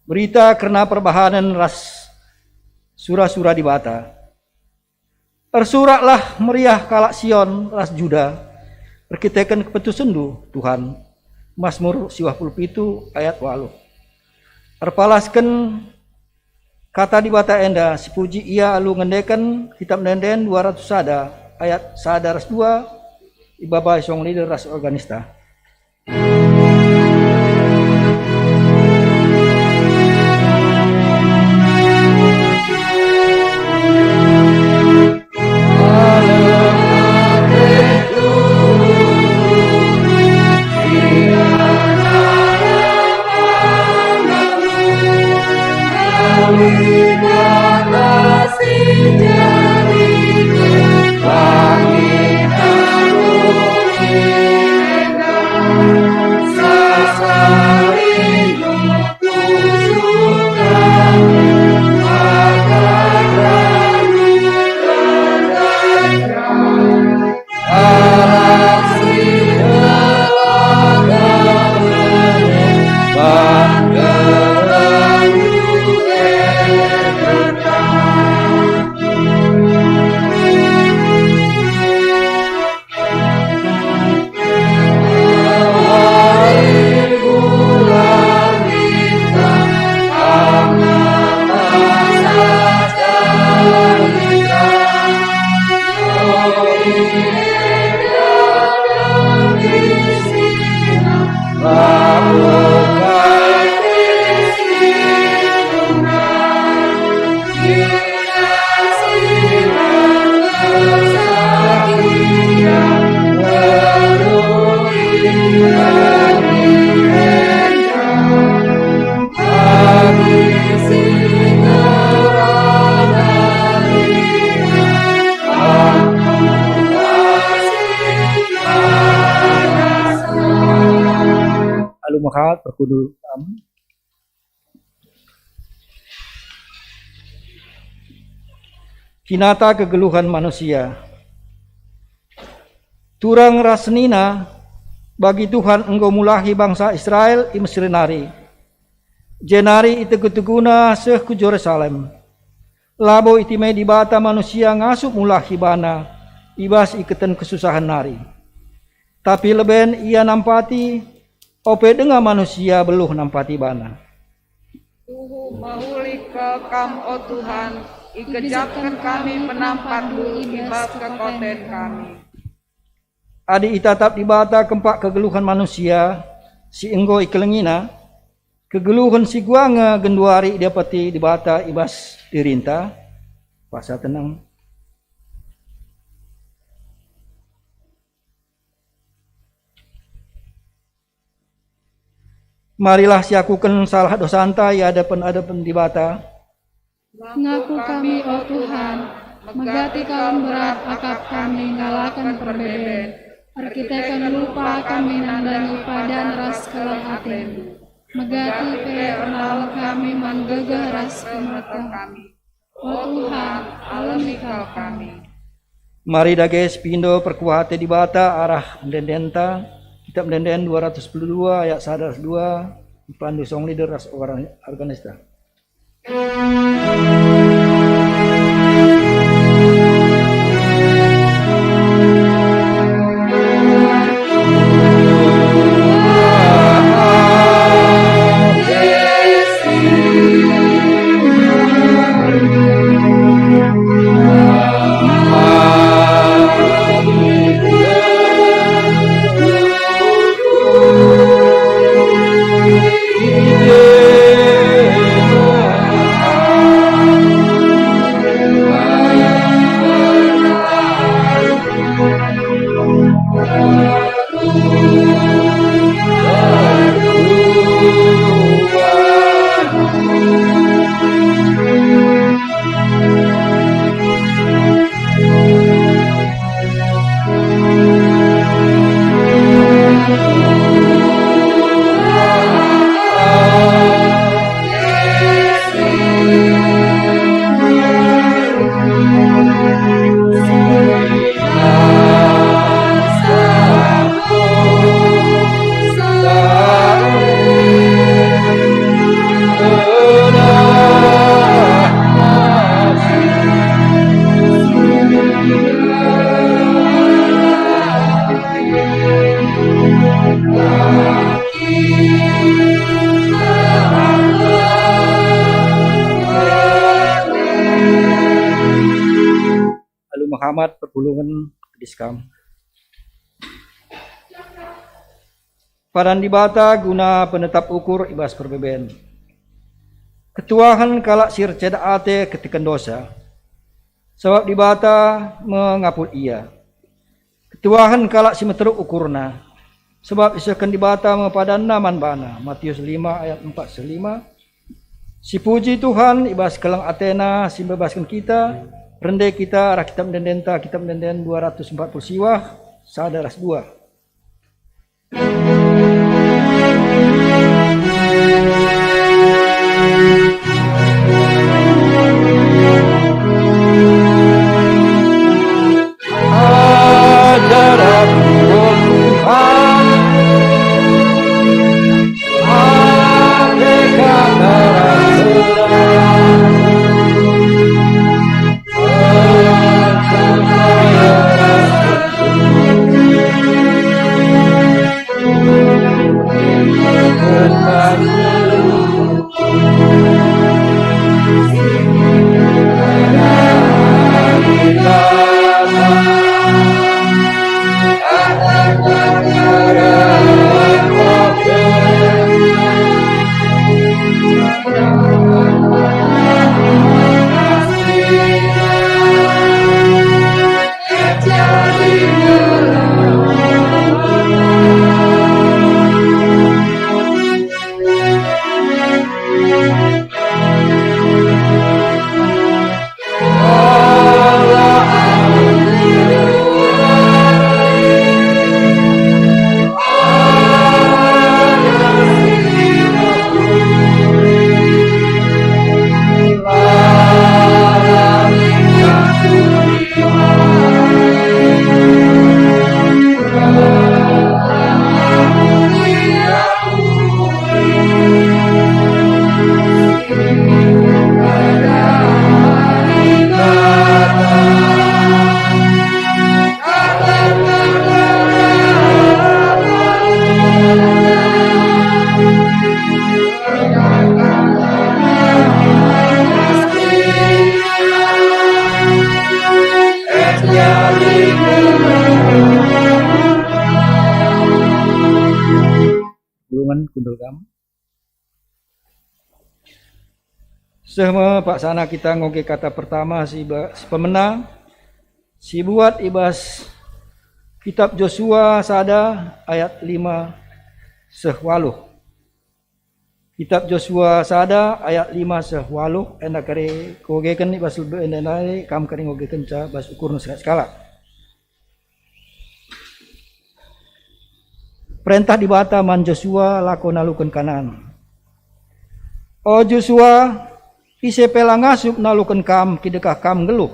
Berita karena perbahanan ras surah-surah di bata. Ersuraklah meriah kalak Sion ras Juda, perkitakan keputusandu Tuhan. Mazmur 57 ayat 8. Erpalaskan kata di bata enda, sipuji ia alu ngendekan kitab nenden 200 sada, ayat sada ras 2, ibaba song leader ras organista. Makat perkudu kinata kegeluhan manusia. Turang rasnina bagi Tuhan engkau mulahi bangsa Israel i Mesir nari. Jenari itu ketuguna seh ku Jerusalem. Labo itime di bata manusia ngasup mulahi bana ibas iketan kesusahan nari. Tapi leben ia nampati ope dengan manusia beluh nampati bana. Tuhu mahuli ke kam o Tuhan, ikejapkan kami menampat dulu ibas ke konten kami. Adi itatap di bata kempak kegeluhan manusia, si enggo ikelengina, kegeluhan si guanga genduari dapati di bata ibas dirinta, pasa tenang. Marilah siakukan salah dosa anta ya adapan di bata. Ngaku kami, oh Tuhan, megati kaum berat akap kami ngalakan perbeben. Perkitakan lupa kami nandani padan ras kelang aten. Megati pernal kami manggegah ras kemerta kami. Oh Tuhan, alemikal kami. Mari dages pindo perkuate di bata arah dendenta. Kitab Denden 212 ayat 1 2 pandu song leader ras orang organista. Camat Perpulungan Diskam. Padan dibata guna penetap ukur ibas perbeben. Ketuahan kalak sir cedak ate ketikan dosa. Sebab dibata mengapul ia. Ketuahan kalak si meteruk ukurna. Sebab isakan dibata mepadan naman bana. Matius 5 ayat 4-5. Si puji Tuhan ibas kelang Athena si bebaskan kita. Rendai kita arah kitab dendenta kitab denden 240 siwah. Sadaras 2. Ajaran Tuhan, hakikat Sehma Pak Sana kita ngoge kata pertama si pemenang si buat ibas kitab Joshua sada ayat 5 sehwaluh. Kitab Joshua sada ayat 5 sehwaluh enda kare kogekan ibas lebe enda nai kam kare ngogekan ca bas ukur nusa skala. Perintah dibata man Joshua lakon nalukan kanan. O Joshua ise pelang asup nalukan kam kidekah kam geluh.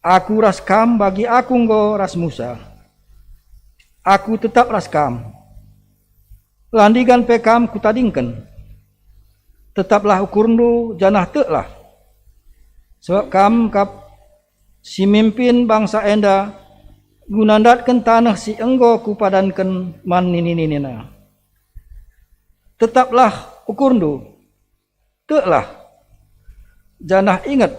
Aku ras kam bagi aku nggo ras Musa. Aku tetap ras kam. Landigan pe kam kutadingken. Tetaplah ukurndu janah teklah. Sebab kam kap si mimpin bangsa enda gunandatkan tanah si enggo kupadankan man nini-nina. Tetaplah ukurndu. Teklah. Janah ingat,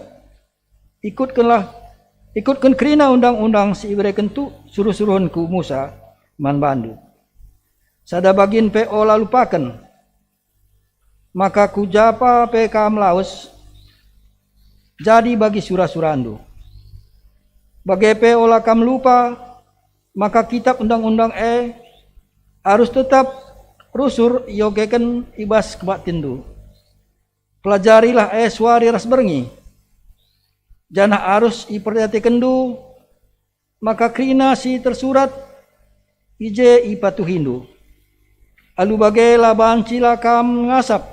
ikutkan kerina undang-undang si Ibrahim tu suruh-suruhan ku Musa man bandu. Sada bagin pe ola lupakan, maka ku japa pe kam laus jadi bagi surah-surandu. Bagi pe ola kam lupa, maka kitab undang-undang harus tetap rusur yogeken ibas kebatindu. Pelajarilah suari ras berngi. Janah arus iperhatikan du. Maka krina si tersurat. Ije ipatu hindu. Alu bagela bancila kam ngasap.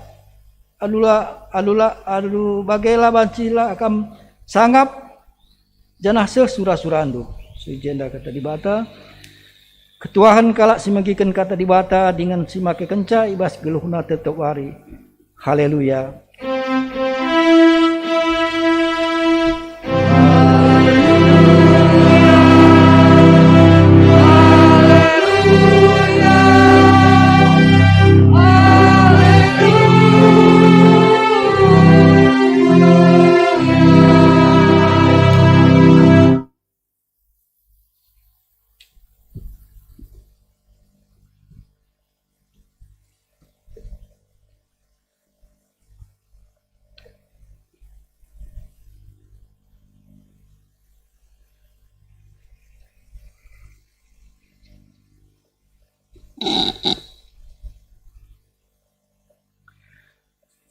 Alu bagela bancila kam sangap. Janah surah-surandu. Sujenda kata dibata. Ketuahan kalak simagikan kata dibata. Dengan simake kenca ibas geluhna tetap wari. Haleluya.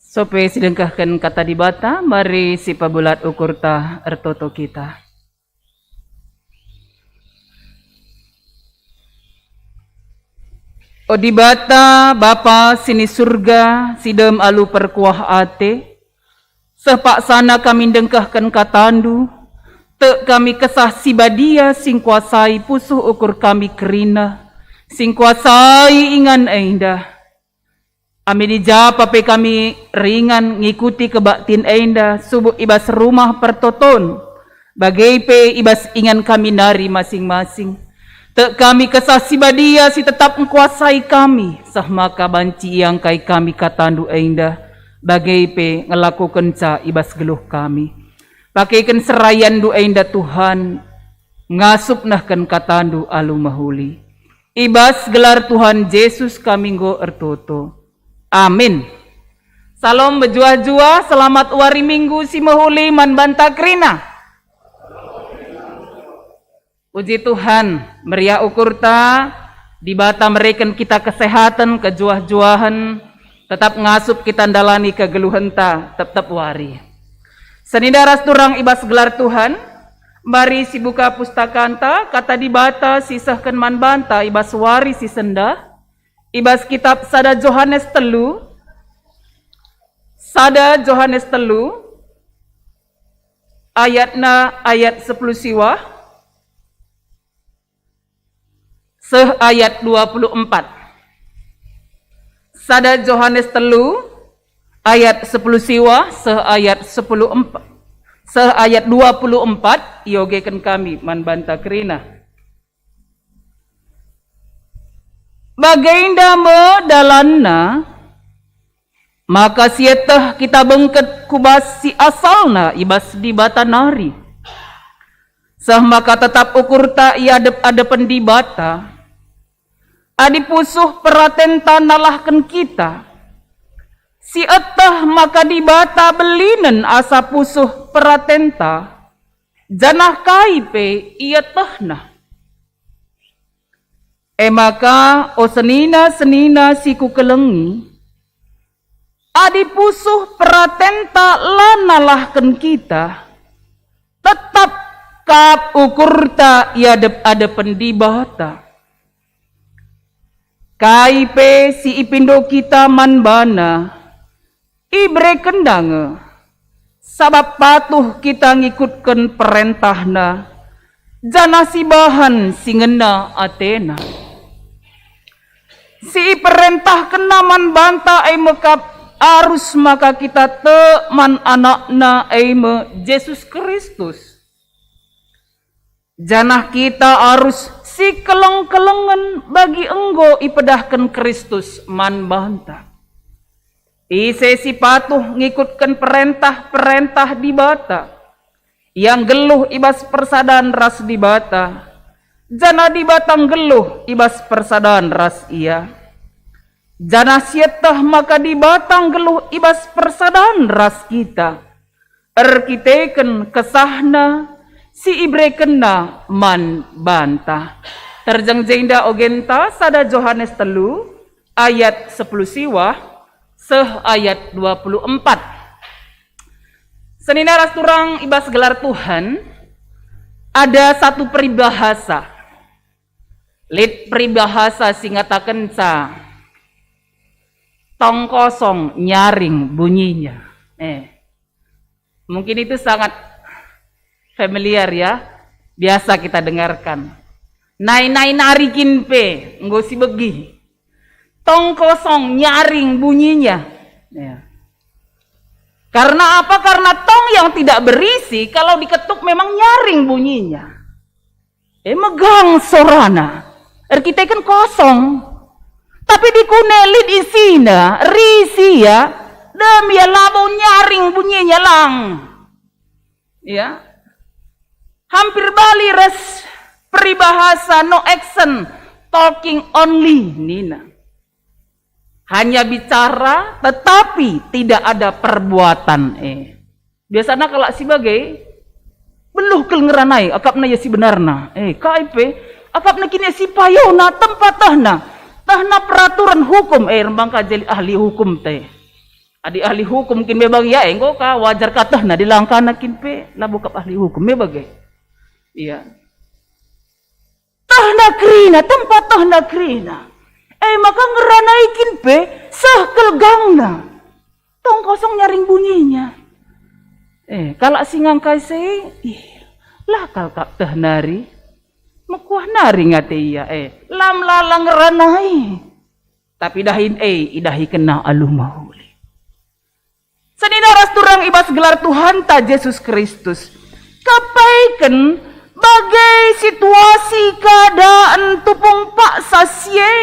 Sope sidengkahkan kata di bata, mari si pabulat ukur ta ertoto kita. O di bata Bapa sini surga, sidem alu perkuah ate, sepak sana kami dengkahkan katandu, te kami kesah si badia sing kuasai pusuh ukur kami kerina, sing kuasai ingan eindah. Amin dijapa pe kami ringan ngikuti kebaktin eindah, subuh ibas rumah pertoton, bagai pe ibas ingan kami nari masing-masing. Te kami kesah si badia si tetap mengkuasai kami, sah maka banci yang kai kami katandu eindah, bagai pe ngelakukan ca ibas geluh kami. Pakaikan serayan du eindah Tuhan, ngasup nahkan katandu alu mahuli. Ibas gelar Tuhan Yesus kami go ertoto. Amin. Salam berjua-jua, selamat wari minggu si mahuli man banta krina. Puji Tuhan, meriah ukur ta, di bata mereken kita kesehatan, kejuah-juahan, tetap ngasup kita dalani kegeluhan ta, tetap wari. Senidaras turang ibas gelar Tuhan, mari si buka pustaka anta, kata di bata sisahkan man banta, ibas wari si senda, ibas kitab Sada Johannes telu, ayatna ayat 10 siwa, ayat 24. Sada Johannes telu ayat 10 siwa ayat 24 iogekan kami man banta kerina. Bagainda me dalanna maka sietah kita bengket kubas si asalna ibas di bata nari. Sah maka tetap ukur ta iadep-adepen di bata. Adi pusuh peraten tanalahkan kita. Si etah maka di bata belinen asa pusuh peratenta. Janah kaipe ia tehna. Maka o senina siku kelengi. Adi pusuh peratenta lanalahkan kita. Tetap kap ukurta iadep-adepen di bata. Kaipe si ipindo kita manbana ibre kendange sabab patuh kita ngikutkan perintahna jana si bahan singena atena si perintah kena manbanta ai mekap arus maka kita te man anakna ai me Yesus Kristus janah kita arus si keleng-kelengan bagi enggo ipedahkan Kristus man banta. Ise si patuh ngikutkan perintah di bata. Yang geluh ibas persadaan ras di bata. Jana di batang geluh ibas persadaan ras ia. Jana sietah maka di batang geluh ibas persadaan ras kita. Erkiteken kesahna si ibre kena man bantah. Terjang jenda ogenta Sada Johannes telu ayat 10 siwa ayat 24. Seninaras turang ibas gelar Tuhan ada satu peribahasa. Lid peribahasa singataken sa tong kosong nyaring bunyinya. Mungkin itu sangat familiar ya, biasa kita dengarkan. Nai narikin pe, nggo si begi. Tong kosong nyaring bunyinya. Ya. Karena apa? Karena tong yang tidak berisi kalau diketuk memang nyaring bunyinya. Megang sorana. Kita kan kosong. Tapi dikunelit isina, risi ya, demi labau nyaring bunyinya lang. Ya. Hampir bali res peribahasa no action, talking only nina. Hanya bicara tetapi tidak ada perbuatan. Biasanya kalau sebagai beluh kelengeranai akapna ya si benarna. KIP akapna kini si payona tempat tahna peraturan hukum rembangka jadi ahli hukum teh. Adi ahli hukum kin bebag ya engko ka wajar katah na dilangkana kin pe labu ka ahli hukum bebag. Iya. Tah nakrina tempat tah nakrina. Maka ngeranaikin pe sah kelgangna. Tong kosong nyaring bunyinya. Kalau singang kaise lah kal kap tah nari. Mekuah nari ngate iya lam lalang ngeranai. Tapi dahin idahi kena aluh mahuli. Sanina ras turang ibas gelar Tuhan ta Yesus Kristus. Kapaiken bagai situasi keadaan tupung pak sasye.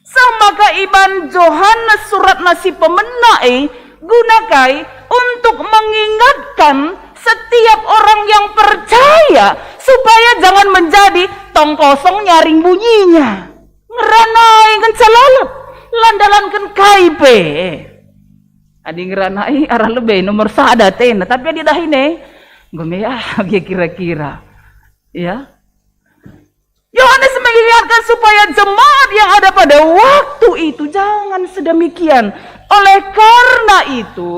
Sama ka iban Yohanes surat nasi pemenai gunakai untuk mengingatkan setiap orang yang percaya supaya jangan menjadi tong kosong nyaring bunyinya. Ngeranai kan salalap landalankan kaipe. Adi ngeranai arah lebih nomor sada tena tapi adi dahine gomea kira-kira ya. Yohanes mengingatkan supaya jemaat yang ada pada waktu itu jangan sedemikian. Oleh karena itu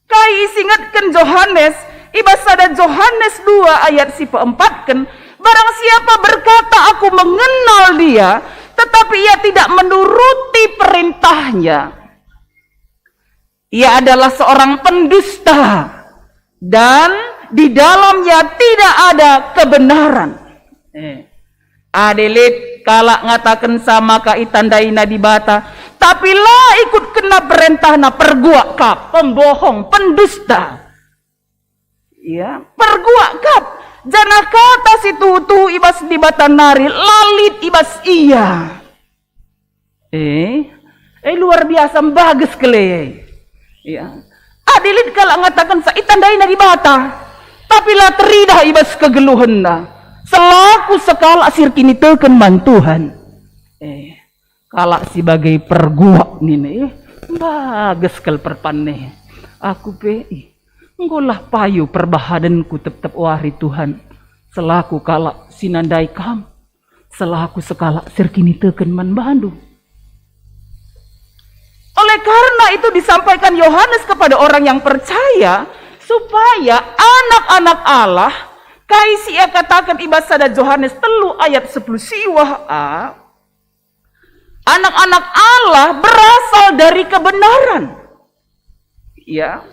kai singatkan Yohanes ibas ada Yohanes 2 ayat si 4 kan barang siapa berkata aku mengenal dia tetapi ia tidak menuruti perintahnya, ia adalah seorang pendusta dan di dalamnya tidak ada kebenaran. Adelit kalak ngatakan sama ka itandaina di bata tapi lah ikut kena perintah na perguak kap pembohong pendusta. Ya, perguak kap janah kata si tutu ibas di bata nari lalit ibas iya. Luar biasa bagus kele. Ya. Adilit kalau ngatakan sa itandai na di bata tapi lah teridah ibas kegeluhan na selaku sekala asir kini teken man Tuhan. Kalak sebagai perguak nini bagus kal perpanne aku pe ngolah payu perbahadanku tetap wari Tuhan selaku kalak sinandai kam selaku sekala asir kini teken man Bandung. Oleh karena itu disampaikan Yohanes kepada orang yang percaya supaya anak-anak Allah kaisi ia katakan ibas sada Yohanes 3 ayat 10 siwah anak-anak Allah berasal dari kebenaran. Ya.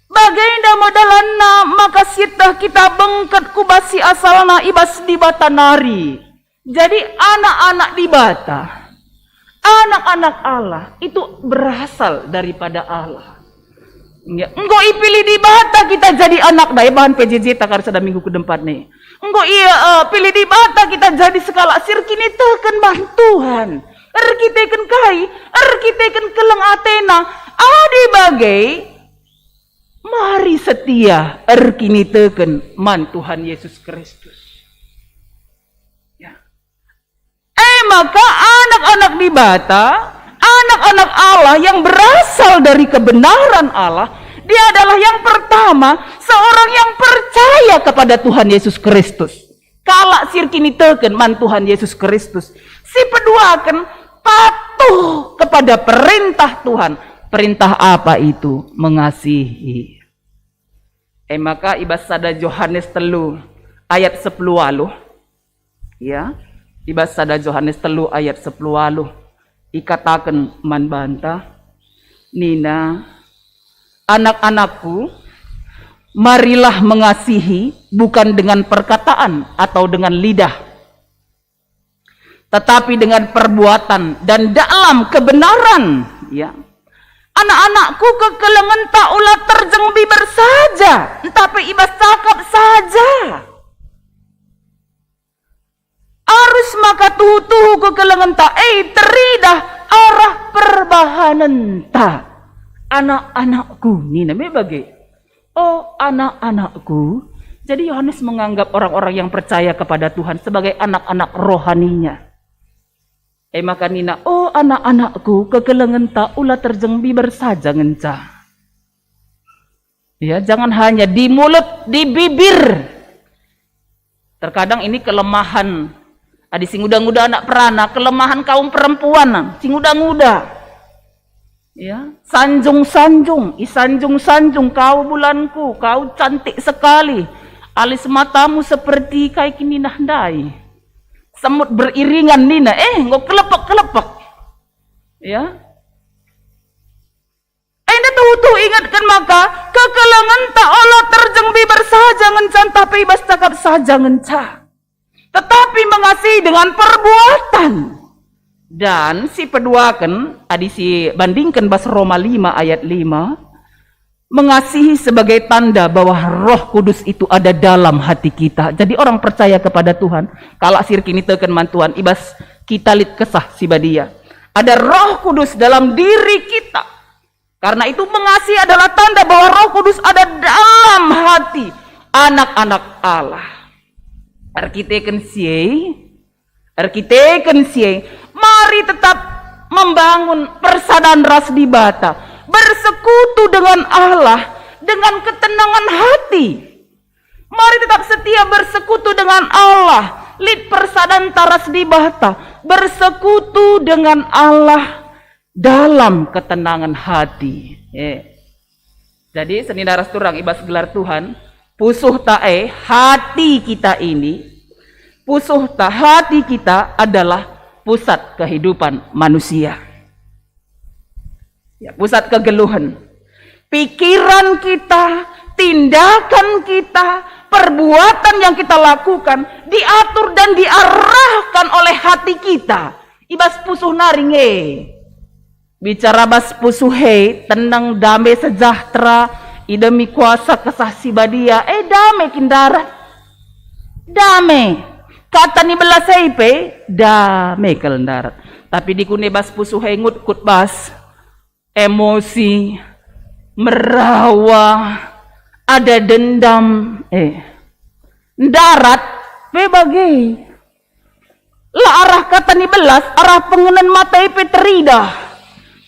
Bagaimana modalanna maka sitah kita bengket kubasi asalna ibas di bata nari. Jadi anak-anak di bata anak-anak Allah itu berasal daripada Allah. Ya, engko ipilih di bata kita jadi anak dai bahan PJJ takar sada minggu ke depan nih. Engko pilih di bata kita jadi sekala sir kini teken bah Tuhan. Arkiteken kai, arkiteken keleng Athena, adi bagai mari setia arkini teken man Tuhan Yesus Kristus. Maka anak-anak di bata, anak-anak Allah yang berasal dari kebenaran Allah, dia adalah yang pertama seorang yang percaya kepada Tuhan Yesus Kristus. Kalak sirkini teken man Tuhan Yesus Kristus. Si kedua akan patuh kepada perintah Tuhan. Perintah apa itu? Mengasihi. Maka ibas sada Yohanes 3 ayat 10 waluh. Ya. Ibas sada Yohanes 3 ayat 10 waluh ikatakan man banta nina anak-anakku marilah mengasihi bukan dengan perkataan atau dengan lidah tetapi dengan perbuatan dan dalam kebenaran ya. Anak-anakku kekelengan tak ulah terjeng biber saja tapi ibas cakap saja. Arus maka tuhu kekelengan ta teridah arah perbahanan ta anak-anakku ni namanya bagai anak-anakku. Jadi Yohanes menganggap orang-orang yang percaya kepada Tuhan sebagai anak-anak rohaninya. Maka nina anak-anakku kekelengan ta ulah terjeng biber saja ngenca. Ya, jangan hanya di mulut, di bibir. Terkadang ini kelemahan adi sing udah-udah anak perana, kelemahan kaum perempuan, sing udah-udah. Ya, sanjung-sanjung, isanjung-sanjung kau bulanku, kau cantik sekali. Alis matamu seperti kai kini nahdai. Semut beriringan nina, ngok kelepek-kelepek. Ya. Enda tuh ingatkan maka kekelengan tak Allah terjeng bibar saja ngencan tapi ibas cakap saja ngenca. Tetapi mengasihi dengan perbuatan. Dan si peduakan, si bandingkan bahasa Roma 5 ayat 5, mengasihi sebagai tanda bahwa Roh Kudus itu ada dalam hati kita. Jadi orang percaya kepada Tuhan, kalau sir kini teken mantuan, ibas kita lit kesah si badia. Ada Roh Kudus dalam diri kita. Karena itu mengasihi adalah tanda bahwa Roh Kudus ada dalam hati anak-anak Allah. Arkiteken siye, mari tetap membangun persaudaraan ras di Bata, bersekutu dengan Allah dengan ketenangan hati. Mari tetap setia bersekutu dengan Allah, lid persaudaraan taras di Bata, bersekutu dengan Allah dalam ketenangan hati. Jadi seni daras turang ibas gelar Tuhan, pusuh tae hati kita ini. Pusuh tak hati kita adalah pusat kehidupan manusia. Ya, pusat kegeluhan. Pikiran kita, tindakan kita, perbuatan yang kita lakukan diatur dan diarahkan oleh hati kita. Ibas pusuh naringe. Bicara bas pusuh tenang damai sejahtera, idemi kuasa kesah badia, damai kindarat. Damai. Kata ni belas IP, damai kelendarat. Tapi di kune bas pusuh ngut bas, emosi, merawa, ada dendam, darat, bagi. Lah arah kata ni belas, arah pengenan mata IP teridah.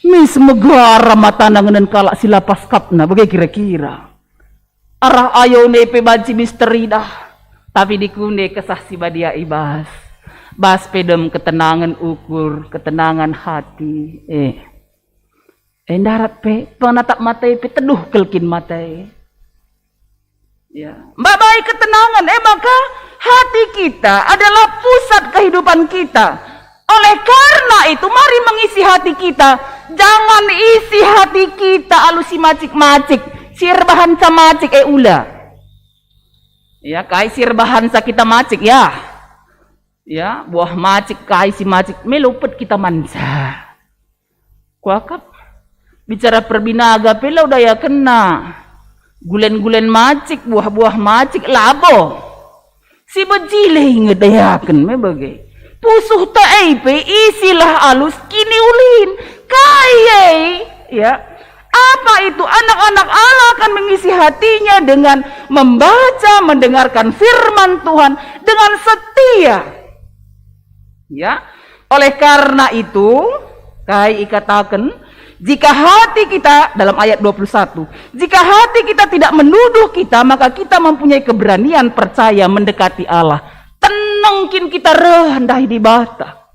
Mi semoga arah mata nangenan kalak sila paskapna, bagi kira-kira. Arah ayo nepe banci misteri dah. Tapi dikune kesah si badia ibas. Bas pedem ketenangan ukur, ketenangan hati. Darat pe, penatap matai pe teduh kelkin matai. Ya. Mbak baik ketenangan, maka hati kita adalah pusat kehidupan kita. Oleh karena itu, mari mengisi hati kita. Jangan isi hati kita alusi macik-macik. Sirbahan camacik ula. Ya, kai sirbahan sa kita macik ya. Ya, buah macik kai si macik melupet kita mansa. Kuakap bicara perbinaga pela udah ya kena. Gulen-gulen macik, buah-buah macik labo. Si bejile ngedayakan me bagai. Pusuh ta pe isilah alus kini ulin. Kai ya. Apa itu? Anak-anak Allah akan mengisi hatinya dengan membaca, mendengarkan firman Tuhan dengan setia. Ya. Oleh karena itu, kai katakan, jika hati kita dalam ayat 21, jika hati kita tidak menuduh kita, maka kita mempunyai keberanian percaya mendekati Allah. Tenangkin kita rendah di bata.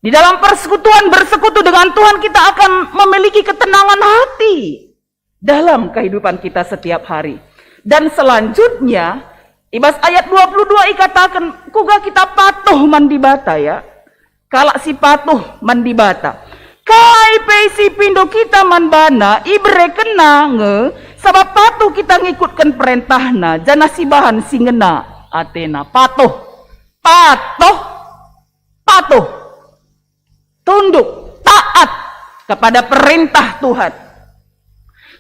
Di dalam persekutuan bersekutu dengan Tuhan kita akan memiliki ketenangan hati dalam kehidupan kita setiap hari. Dan selanjutnya, ibas ayat 22 ikatakan, kuga kita patuh mandi bata ya. Kalak si patuh mandi bata. Kai si pindo kita manbana ibre kena nge sebab patuh kita ngikutkan perintahna jana si bahan si ngena atena patuh. Tunduk, taat kepada perintah Tuhan.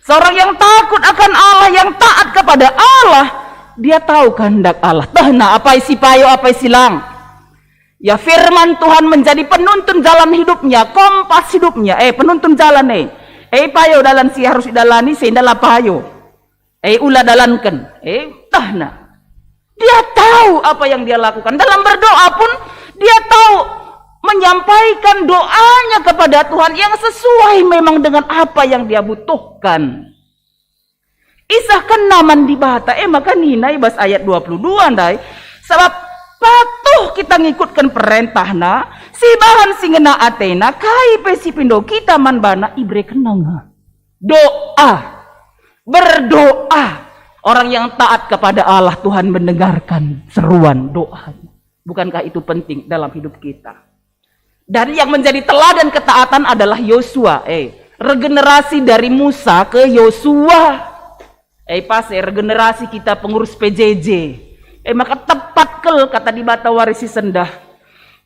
Seorang yang takut akan Allah, yang taat kepada Allah, dia tahu kehendak Allah. Nah, apa isi payo, apa isi lang. Ya firman Tuhan menjadi penuntun jalan hidupnya, kompas hidupnya. Penuntun jalan payo dalan si harus dalani sehingga payo. Ula dalankan. Nah. Dia tahu apa yang dia lakukan. Dalam berdoa pun dia tahu menyampaikan doanya kepada Tuhan yang sesuai memang dengan apa yang dia butuhkan. Isahkan naman di bata. Maka nina ibas ayat 22 andai. Sebab patuh kita ngikutkan perintah na, si bahan singena atena, kai pesi pindo kita manbana ibre kenang. Doa, berdoa. Orang yang taat kepada Allah, Tuhan mendengarkan seruan doanya. Bukankah itu penting dalam hidup kita? Dan yang menjadi teladan ketaatan adalah Yosua. Regenerasi dari Musa ke Yosua. Regenerasi kita pengurus PJJ. Maka tepat kel kata di Bata Warisi Sendah.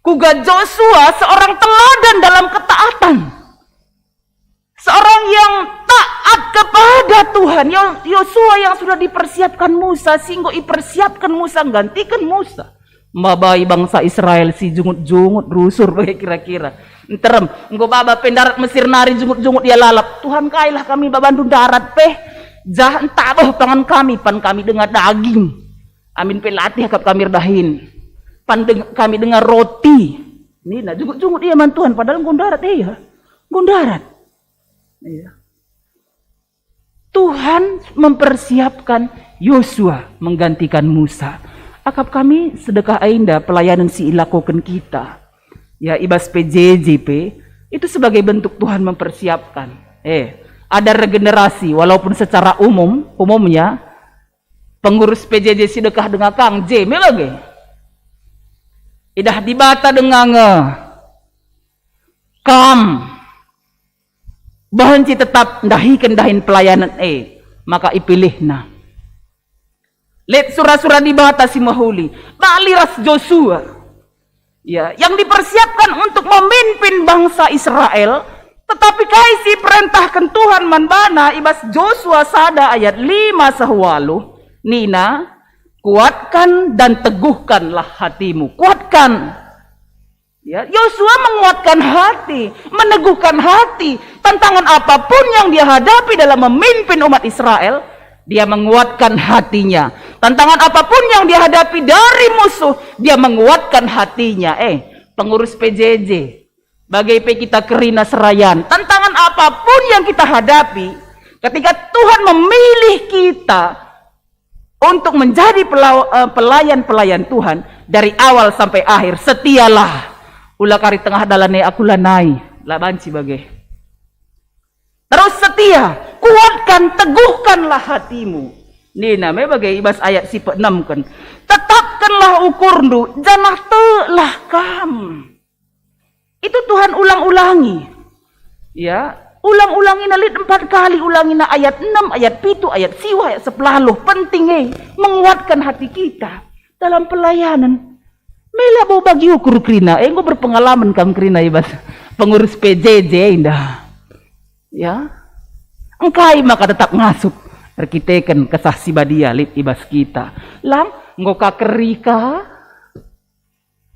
Kuga Joshua seorang teladan dalam ketaatan. Seorang yang taat kepada Tuhan. Yosua yang sudah dipersiapkan Musa, sehingga dipersiapkan Musa gantikan Musa. Mabai bangsa Israel si jungut-jungut rusur bagai kira-kira. Enterem, engko baba pendarat Mesir nari jungut-jungut dia lalap. Tuhan kailah kami babandu darat peh. Jahan taboh pangan kami, pan kami dengar daging. Amin pelatih hakap kami dahin. Pan kami dengar roti. Ini nah jungut-jungut dia man Tuhan padahal gondarat ya. Gondarat. Iya. Tuhan mempersiapkan Yosua menggantikan Musa. Akap kami sedekah ainda pelayanan si ilakokan kita. Ya ibas PJJP itu sebagai bentuk Tuhan mempersiapkan. Ada regenerasi walaupun secara umumnya pengurus PJJ sedekah dengan Kang J melage. Idah dibata dengan kam bahan tetap dahin pelayanan maka ipilih nah. Let surah-surah dibata si mahuli. Baliras Joshua. Ya, yang dipersiapkan untuk memimpin bangsa Israel, tetapi kaisi perintahkan Tuhan manbana ibas Joshua sada ayat 5 sahwalu. Nina, kuatkan dan teguhkanlah hatimu. Kuatkan. Ya, Yosua menguatkan hati, meneguhkan hati. Tantangan apapun yang dia hadapi dalam memimpin umat Israel, dia menguatkan hatinya. Tantangan apapun yang dia hadapi dari musuh, dia menguatkan hatinya. Pengurus PJJ, bagai kita Kerina Serayan, tantangan apapun yang kita hadapi, ketika Tuhan memilih kita untuk menjadi pelayan-pelayan Tuhan dari awal sampai akhir, setialah. Ulah kari tengah dalane aku lanai, lah banci bagai. Terus setia, kuatkan, teguhkanlah hatimu. Nina me bagai ibas ayat si 6 kan. Tetapkanlah ukurnu, janah telah kam. Itu Tuhan ulang-ulangi. Ya, ulang-ulangi nalit 4 kali, ulangi na ayat 6, ayat 7, ayat siwa, ayat 10. Penting menguatkan hati kita dalam pelayanan. Mela bau bagi ukur Krina, gue berpengalaman kam Krina ibas pengurus PJJ indah. Ya, engkai maka tetap ngasup arkiteken kesaksi badia lit ibas kita. Lang ngoka kerika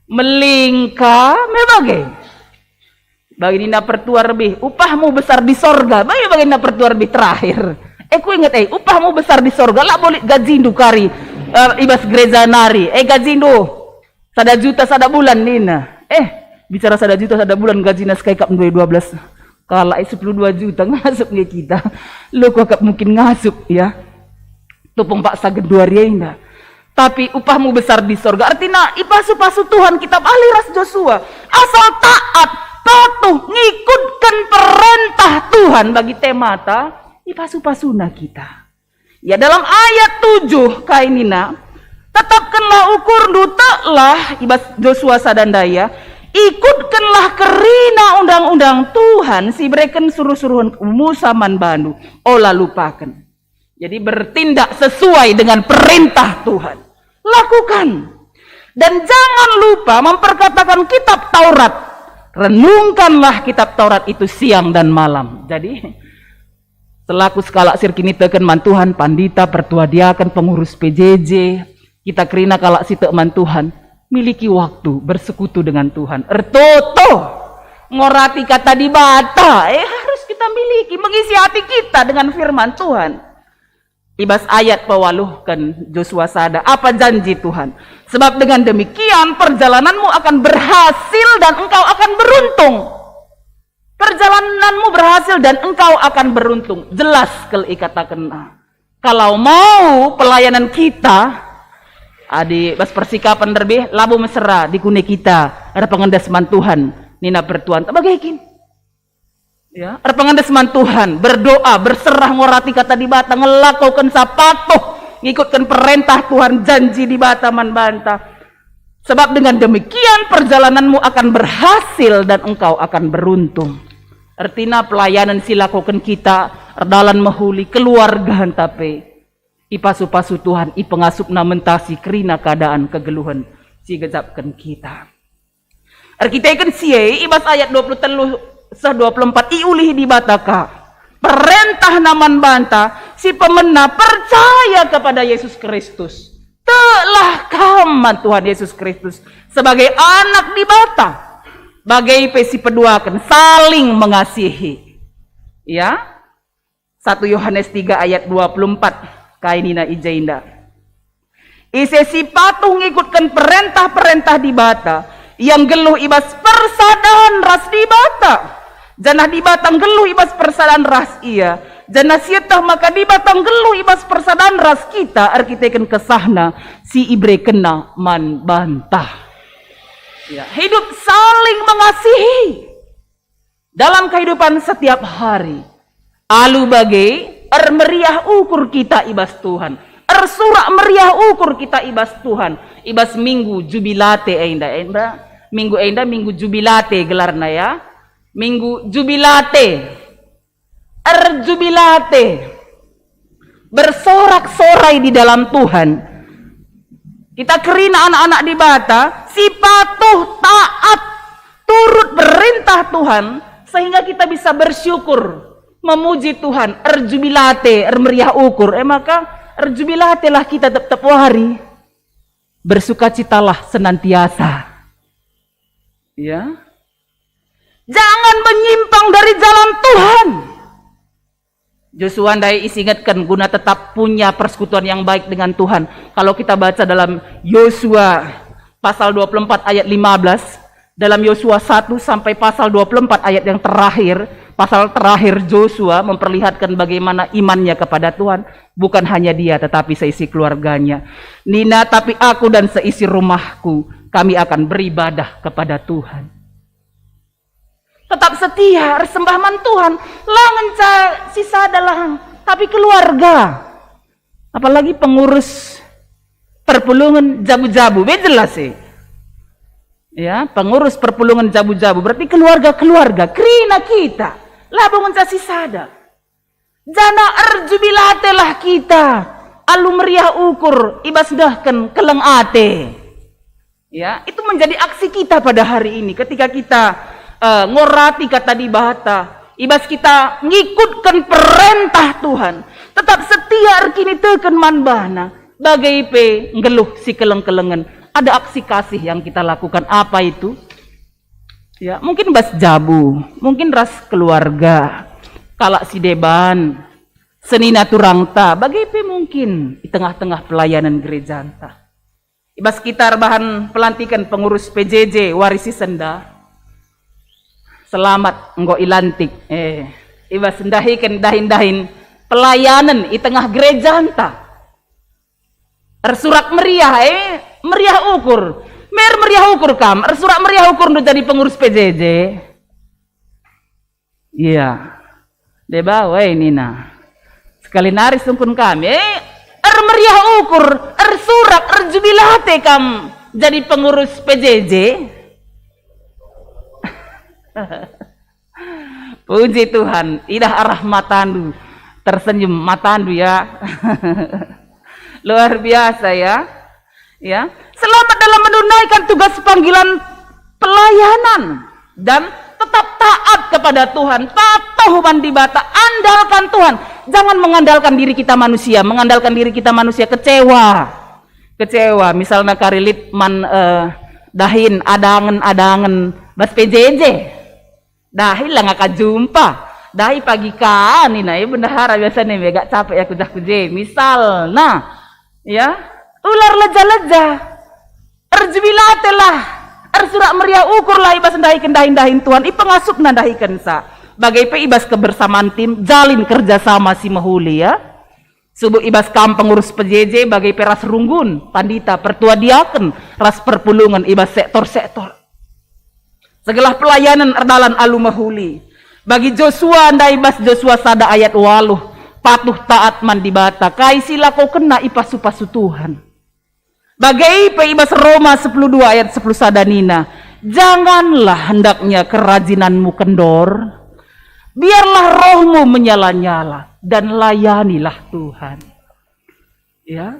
melingka mebagai. Bagi nina pertua lebih, upahmu besar di sorga. Bagi nina pertua lebih terakhir. Ku ingat upahmu besar di sorga. Lah boleh gaji kari ibas gereja nari. Gaji sada juta sada bulan nina. Bicara sada juta sada bulan gajinya sekali kap 12. Kalau 12 juta ngasup nge kita. Lo kok mungkin ngasup ya. Tupung pak saged 2 rienda. Tapi upahmu besar di sorga. Artinya ipasu-pasu Tuhan kitab aliras Joshua. Asal taat, patuh, ngikutkan perintah Tuhan bagi temata. Ipasu-pasuna kita. Ya dalam ayat 7 kainina. Tetapkanlah ukur dutaklah ibas Joshua sadandaya. Ikutkanlah kerina undang-undang Tuhan si berikan suruh-suruhan Musa manbandu. Olah lupakan. Jadi bertindak sesuai dengan perintah Tuhan. Lakukan. Dan jangan lupa memperkatakan kitab Taurat. Renungkanlah kitab Taurat itu siang dan malam. Jadi selaku skala sirkini teken mantuhan pandita pertua diakan pengurus PJJ. Kita kerina kalak si teman Tuhan miliki waktu bersekutu dengan Tuhan. Ertoto ngorati kata di bata harus kita miliki mengisi hati kita dengan firman Tuhan. Ibas ayat pewaluhkan Joshua sada apa janji Tuhan. Sebab dengan demikian perjalananmu akan berhasil dan engkau akan beruntung. Perjalananmu berhasil dan engkau akan beruntung. Jelas kalau ikatakan kalau mau pelayanan kita Adi bas persikapan derbe labu mesra di kune kita ada pengendasman Tuhan nina bertuan tabagaikin. Ya, ada pengendasman Tuhan berdoa berserah ngorati kata di bata ngelakaukan sapatuh ngikutkan perintah Tuhan janji di bata man banta. Sebab dengan demikian perjalananmu akan berhasil dan engkau akan beruntung. Artinya pelayanan silakukan kita dalan mahuli keluarga hantape. Ipasu-pasu Tuhan, ipengasupna mentasi kerina keadaan kegeluhan si gejapkan kita. Kita ikan siye, ibas ayat 23 24 iulih di bataka. Perintah naman banta, si pemena percaya kepada Yesus Kristus. Telah kaman Tuhan Yesus Kristus sebagai anak di bata. Bagai pesi peduakan, saling mengasihi. Ya, 1 Yohanes 3 ayat 24. Kainina ijainda. Isesi patuh ngikutkan perintah-perintah di bata. Yang geluh ibas persadaan ras di bata. Janah di batang geluh ibas persadaan ras iya. Janah sietah maka di batang geluh ibas persadaan ras kita. Arkiteken kesahna si ibre kena man bantah. Ya, hidup saling mengasihi. Dalam kehidupan setiap hari. Alu bagai meriah ukur kita ibas Tuhan. Surak meriah ukur kita ibas Tuhan. Ibas minggu jubilate enda. Minggu enda minggu jubilate gelarna ya. Minggu jubilate. Jubilate. Bersorak-sorai di dalam Tuhan. Kita kerina anak-anak di bata. Si patuh taat. Turut perintah Tuhan. Sehingga kita bisa bersyukur. Memuji Tuhan, jubilate, meriah ukur. Maka jubilate lah kita tetap hari. Bersukacitalah senantiasa. Ya. Jangan menyimpang dari jalan Tuhan. Joshua andai isingatkan guna tetap punya persekutuan yang baik dengan Tuhan. Kalau kita baca dalam Yosua pasal 24 ayat 15, dalam Yosua 1 sampai pasal 24 ayat yang terakhir, pasal terakhir Joshua memperlihatkan bagaimana imannya kepada Tuhan. Bukan hanya dia tetapi seisi keluarganya. Nina tapi aku dan seisi rumahku kami akan beribadah kepada Tuhan. Tetap setia sembahman Tuhan. Langen sisa adalah tapi keluarga. Apalagi pengurus perpulungan jabu-jabu. Jelas sih. Ya, pengurus perpulungan jabu-jabu berarti keluarga-keluarga kerina kita. Labung mencasi sada. Jana jubilatelah kita. Alu meriah ukur ibas dahkan keleng ate. Ya, itu menjadi aksi kita pada hari ini ketika kita ngorati kata di bahata. Ibas kita ngikutkan perintah Tuhan. Tetap setia kini teken manbana. Bagai pe ngeluh si keleng-kelengan. Ada aksi kasih yang kita lakukan. Apa itu? Ya, mungkin bas jabu, mungkin ras keluarga, kalak si deban, senina turangta, bagai pe mungkin di tengah-tengah pelayanan gereja anta. Ibas kita bahan pelantikan pengurus PJJ warisi senda. Selamat enggo ilantik. Ibas ndahikan dahin-dahin pelayanan di tengah gereja anta. Surak meriah meriah ukur. Meriah ukur kam. Surak meriah ukur untuk jadi pengurus PJJ. Iya. Deba weh Nina. Sekali naris tungkun kami. Meriah ukur. Surak jubilate kam jadi pengurus PJJ. Puji Tuhan. Idah arah matandu. Tersenyum matandu ya. Luar biasa ya. Ya, selamat dalam menunaikan tugas panggilan pelayanan dan tetap taat kepada Tuhan. Patuh mandibata, andalkan Tuhan. Jangan mengandalkan diri kita manusia, mengandalkan diri kita manusia kecewa. Misalnya karilit man dahin adangan bas PJJ. Dahin lah ngaka jumpa. Dahi pagi kan ini ya bendahara biasanya gak capek ya kujah-kujah. Misal, ya ular leja-leja, jubilatelah, surak meriah ukurlah ibas dahin Tuhan, ipengasup nandahikan sa. Bagai pe ibas kebersamaan tim, jalin kerjasama si mahuli ya. Subuh ibas kam pengurus PJJ bagai peras runggun, pandita, pertua diaken, ras perpulungan ibas sektor-sektor. Segala pelayanan erdalan alu mahuli. Bagi Joshua anda ibas Joshua sada ayat waluh, patuh taat mandibata, kai sila kau kena ipasu-pasu Tuhan. Bagai ibas Roma 10:2 ayat 10 sadanina, janganlah hendaknya kerajinanmu kendor, biarlah rohmu menyala-nyala dan layanilah Tuhan. Ya,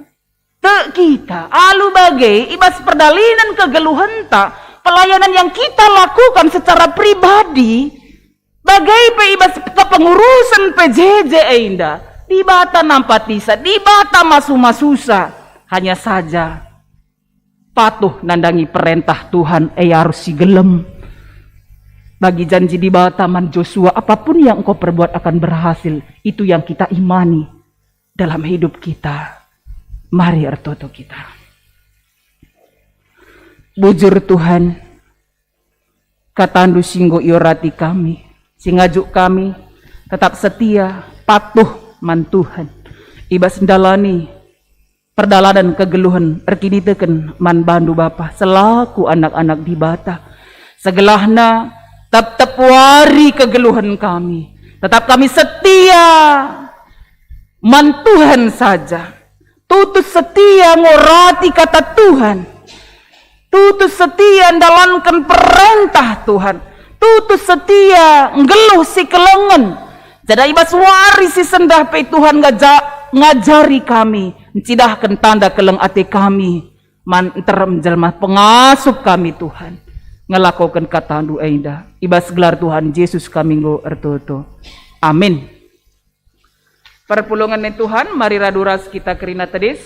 kita alu bagai ibas perdalinan kegeluhan tak pelayanan yang kita lakukan secara pribadi bagai ibas kepengurusan PJJ indah di bata nampatisa di bata masu-masusa hanya saja patuh nandangi perintah Tuhan harus si gelem. Bagi janji di bataman Joshua, apapun yang engkau perbuat akan berhasil. Itu yang kita imani dalam hidup kita. Mari ertoto kita. Bujur Tuhan, katandu singgo iorati kami, singajuk kami, tetap setia, patuh man Tuhan. Ibas ndalani, perdalanan kegeluhan, erkini teken man bandu Bapa, selaku anak-anak di bata. Segelahna, tetap wari kegeluhan kami. Tetap kami setia man Tuhan saja. Tutus setia ngorati kata Tuhan. Tutus setia ndalankan perintah Tuhan. Tutus setia ngeluh si kelengen. Jadi ibas wari si sendah pe Tuhan ngajari kami. Ncidahkan tanda keleng ate kami. Man terjelmah pengasup kami Tuhan. Ngelakukan kata andu ainda ibas gelar Tuhan Yesus kami go ertoto. Amin. Perpulungan Tuhan, mari raduras kita kerina tedis.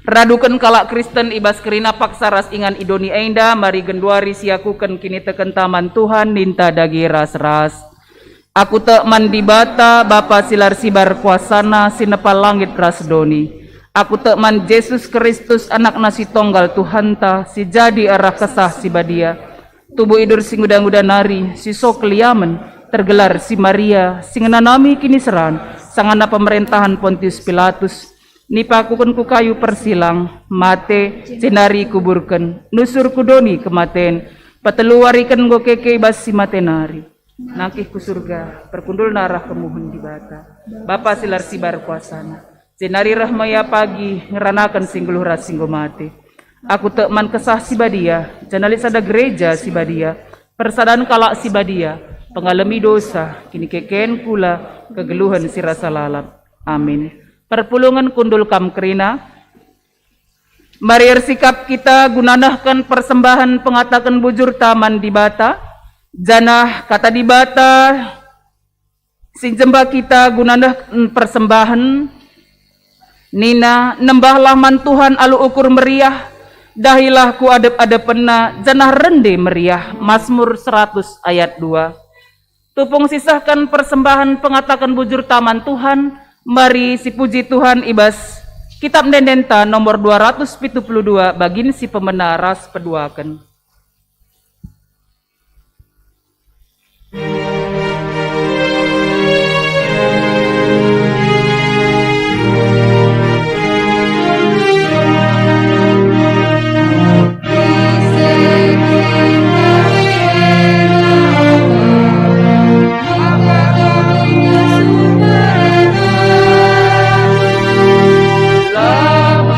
Radukan kalak Kristen ibas kerina paksa ras ingan idoni ainda, mari genduari siakukan kini teken taman Tuhan ninta dagi ras-ras. Aku tak mandi bata, Bapa silar sibar kuasana, sinepal langit ras doni. Aku tekman Yesus Kristus anak nasi tonggal Tuhan ta, si jadi arah kesah si badia. Tubuh idur si nguda-nguda nari, si sok liamen, tergelar si Maria, si ngenanami kini seran, sangana pemerintahan Pontius Pilatus. Nipakukan ku kayu persilang, mate, cenari kuburkan, nusur kudoni kematen, pateluarikan go keke bas si matenari. Nakih ku surga, perkundul narah kemuhun di bata. Bapa silar sibar kuasana. Senari rahmaya pagi ngeranakan singguluh ras singgo mati. Aku tekman kesah si badia, janalit sada gereja si badia, persadaan kalak si badia, pengalami dosa, kini keken kula kegeluhan si rasa lalap. Amin. Perpulungan kundul kam kerina. Mari sikap kita gunanahkan persembahan pengatakan bujur taman di bata. Janah kata di bata, sinjemba kita gunanah persembahan. Nina, nembahlah man Tuhan alu ukur meriah, dahilah ku adep-adepena, janah rende meriah, Mazmur 100 ayat 2. Tupung sisahkan persembahan pengatakan bujur taman Tuhan, mari si puji Tuhan ibas, kitab Dendenta nomor 272, bagin si pemena ras peduaken. Lama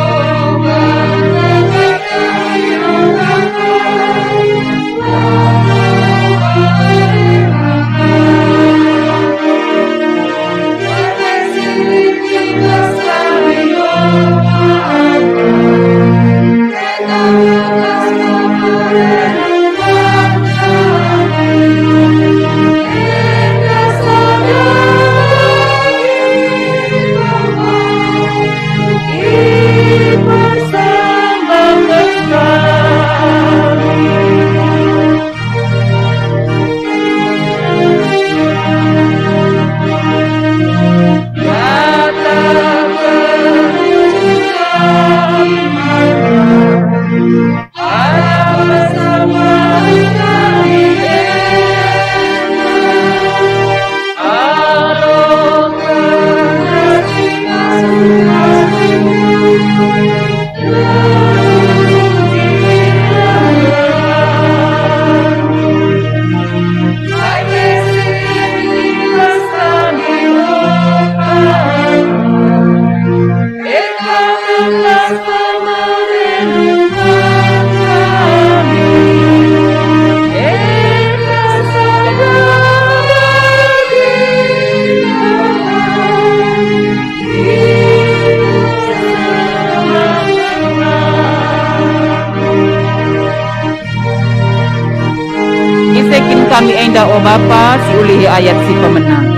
isekin kami enda o Bapa si ulihi ayat si pemenang.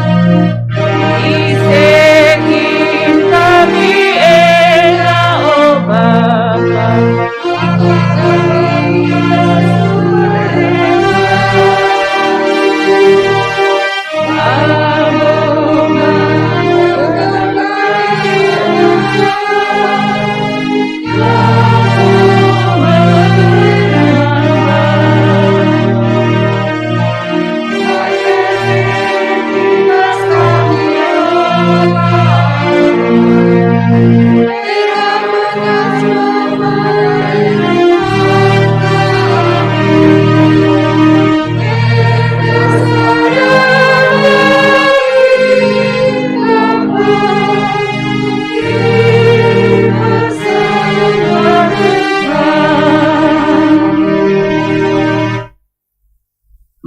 Isekin kami enda o Bapa.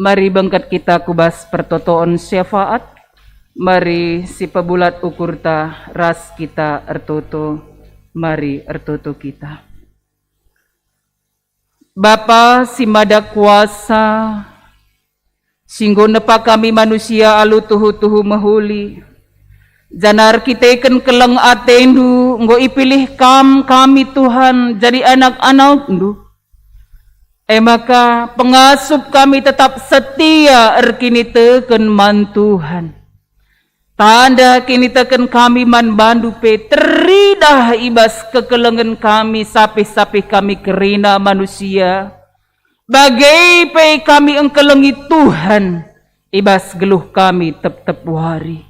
Mari bangkat kita kubas pertotoon syafaat. Mari si pebulat ukur ta ras kita ertoto. Mari ertoto kita. Bapa si mada kuasa, singgo nepa kami manusia alu tuhu-tuhu mahuli. Janar kita ikan keleng atendu, nggo ipilih kami Tuhan jadi anak-anak ndu. Maka pengasup kami tetap setia erkini teken man Tuhan. Tanda kini teken kami man bandu pe teridah ibas kekelengan kami sapih-sapih kami kerina manusia. Bagai pe kami engkelengi Tuhan ibas geluh kami tep-tep wari.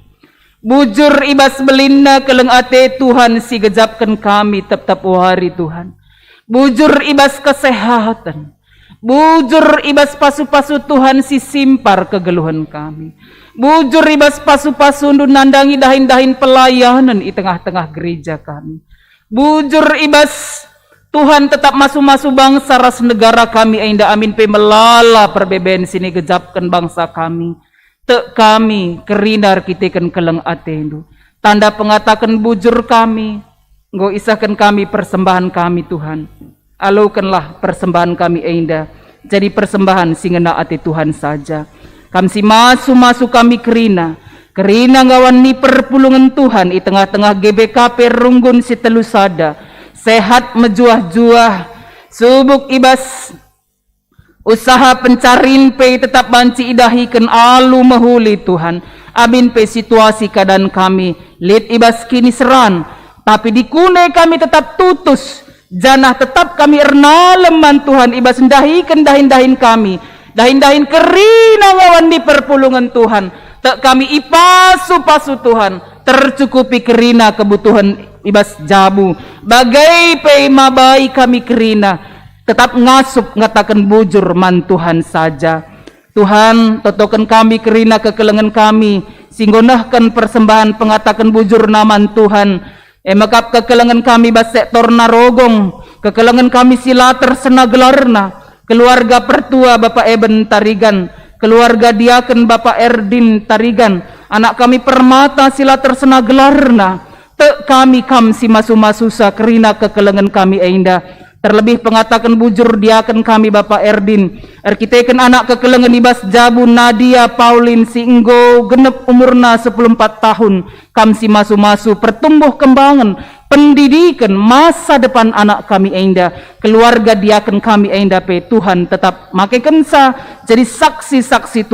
Bujur ibas belina keleng ate Tuhan si gejapkan kami tep-tep wari Tuhan. Bujur ibas kesehatan. Bujur ibas pasu-pasu Tuhan si simpar kegeluhan kami. Bujur ibas pasu-pasu nandangi dahin-dahin pelayanan di tengah-tengah gereja kami. Bujur ibas Tuhan tetap masu-masu bangsa ras negara kami ainda amin pe melala perbeben sini gejapkan bangsa kami. Tek kami kerinar kitekan keleng atendu. Tanda pengatakan bujur kami. Nggo isahkan kami persembahan kami Tuhan. Alaukanlah persembahan kami ainda jadi persembahan singena ati Tuhan saja. Kami si masu kami kerina ngawan ni perpulungan Tuhan di tengah-tengah GBKP runggun si telusada sehat mejuah-juah subuk ibas usaha pencarin pe tetap banci idahikan alu mahuli Tuhan. Amin pe situasi keadaan kami lid ibas kini seran tapi dikune kami tetap tutus. Janah tetap kami ernaleman Tuhan ibas dahikan dahin-dahin kami. Dahin-dahin kerina ngawan di perpulungan Tuhan. Tak kami ipasu-pasu Tuhan. Tercukupi kerina kebutuhan ibas jabu. Bagai pe mabai kami kerina. Tetap ngasup ngatakan bujur man Tuhan saja. Tuhan totokan kami kerina kekelengan kami. Singgonahkan persembahan pengatakan bujur naman Tuhan. Maka kekelengan kami bas sektor narogong, kekelengan kami sila tersena gelarna, keluarga pertua Bapak Eben Tarigan, keluarga diaken Bapak Erdin Tarigan, anak kami permata sila tersena gelarna, tek kami si masu-masu sakrina kekelengan kami ainda. Terlebih pengatakan bujur diaken kami Bapak Erdin, arkiteken anak kekelengan ibas jabu Nadia Paulin si enggo genep umurna 14 tahun. Kam si masu-masu pertumbuh kembangan pendidikan masa depan anak kami ainda. Keluarga diaken kami ainda pe Tuhan tetap make kensa jadi saksi-saksi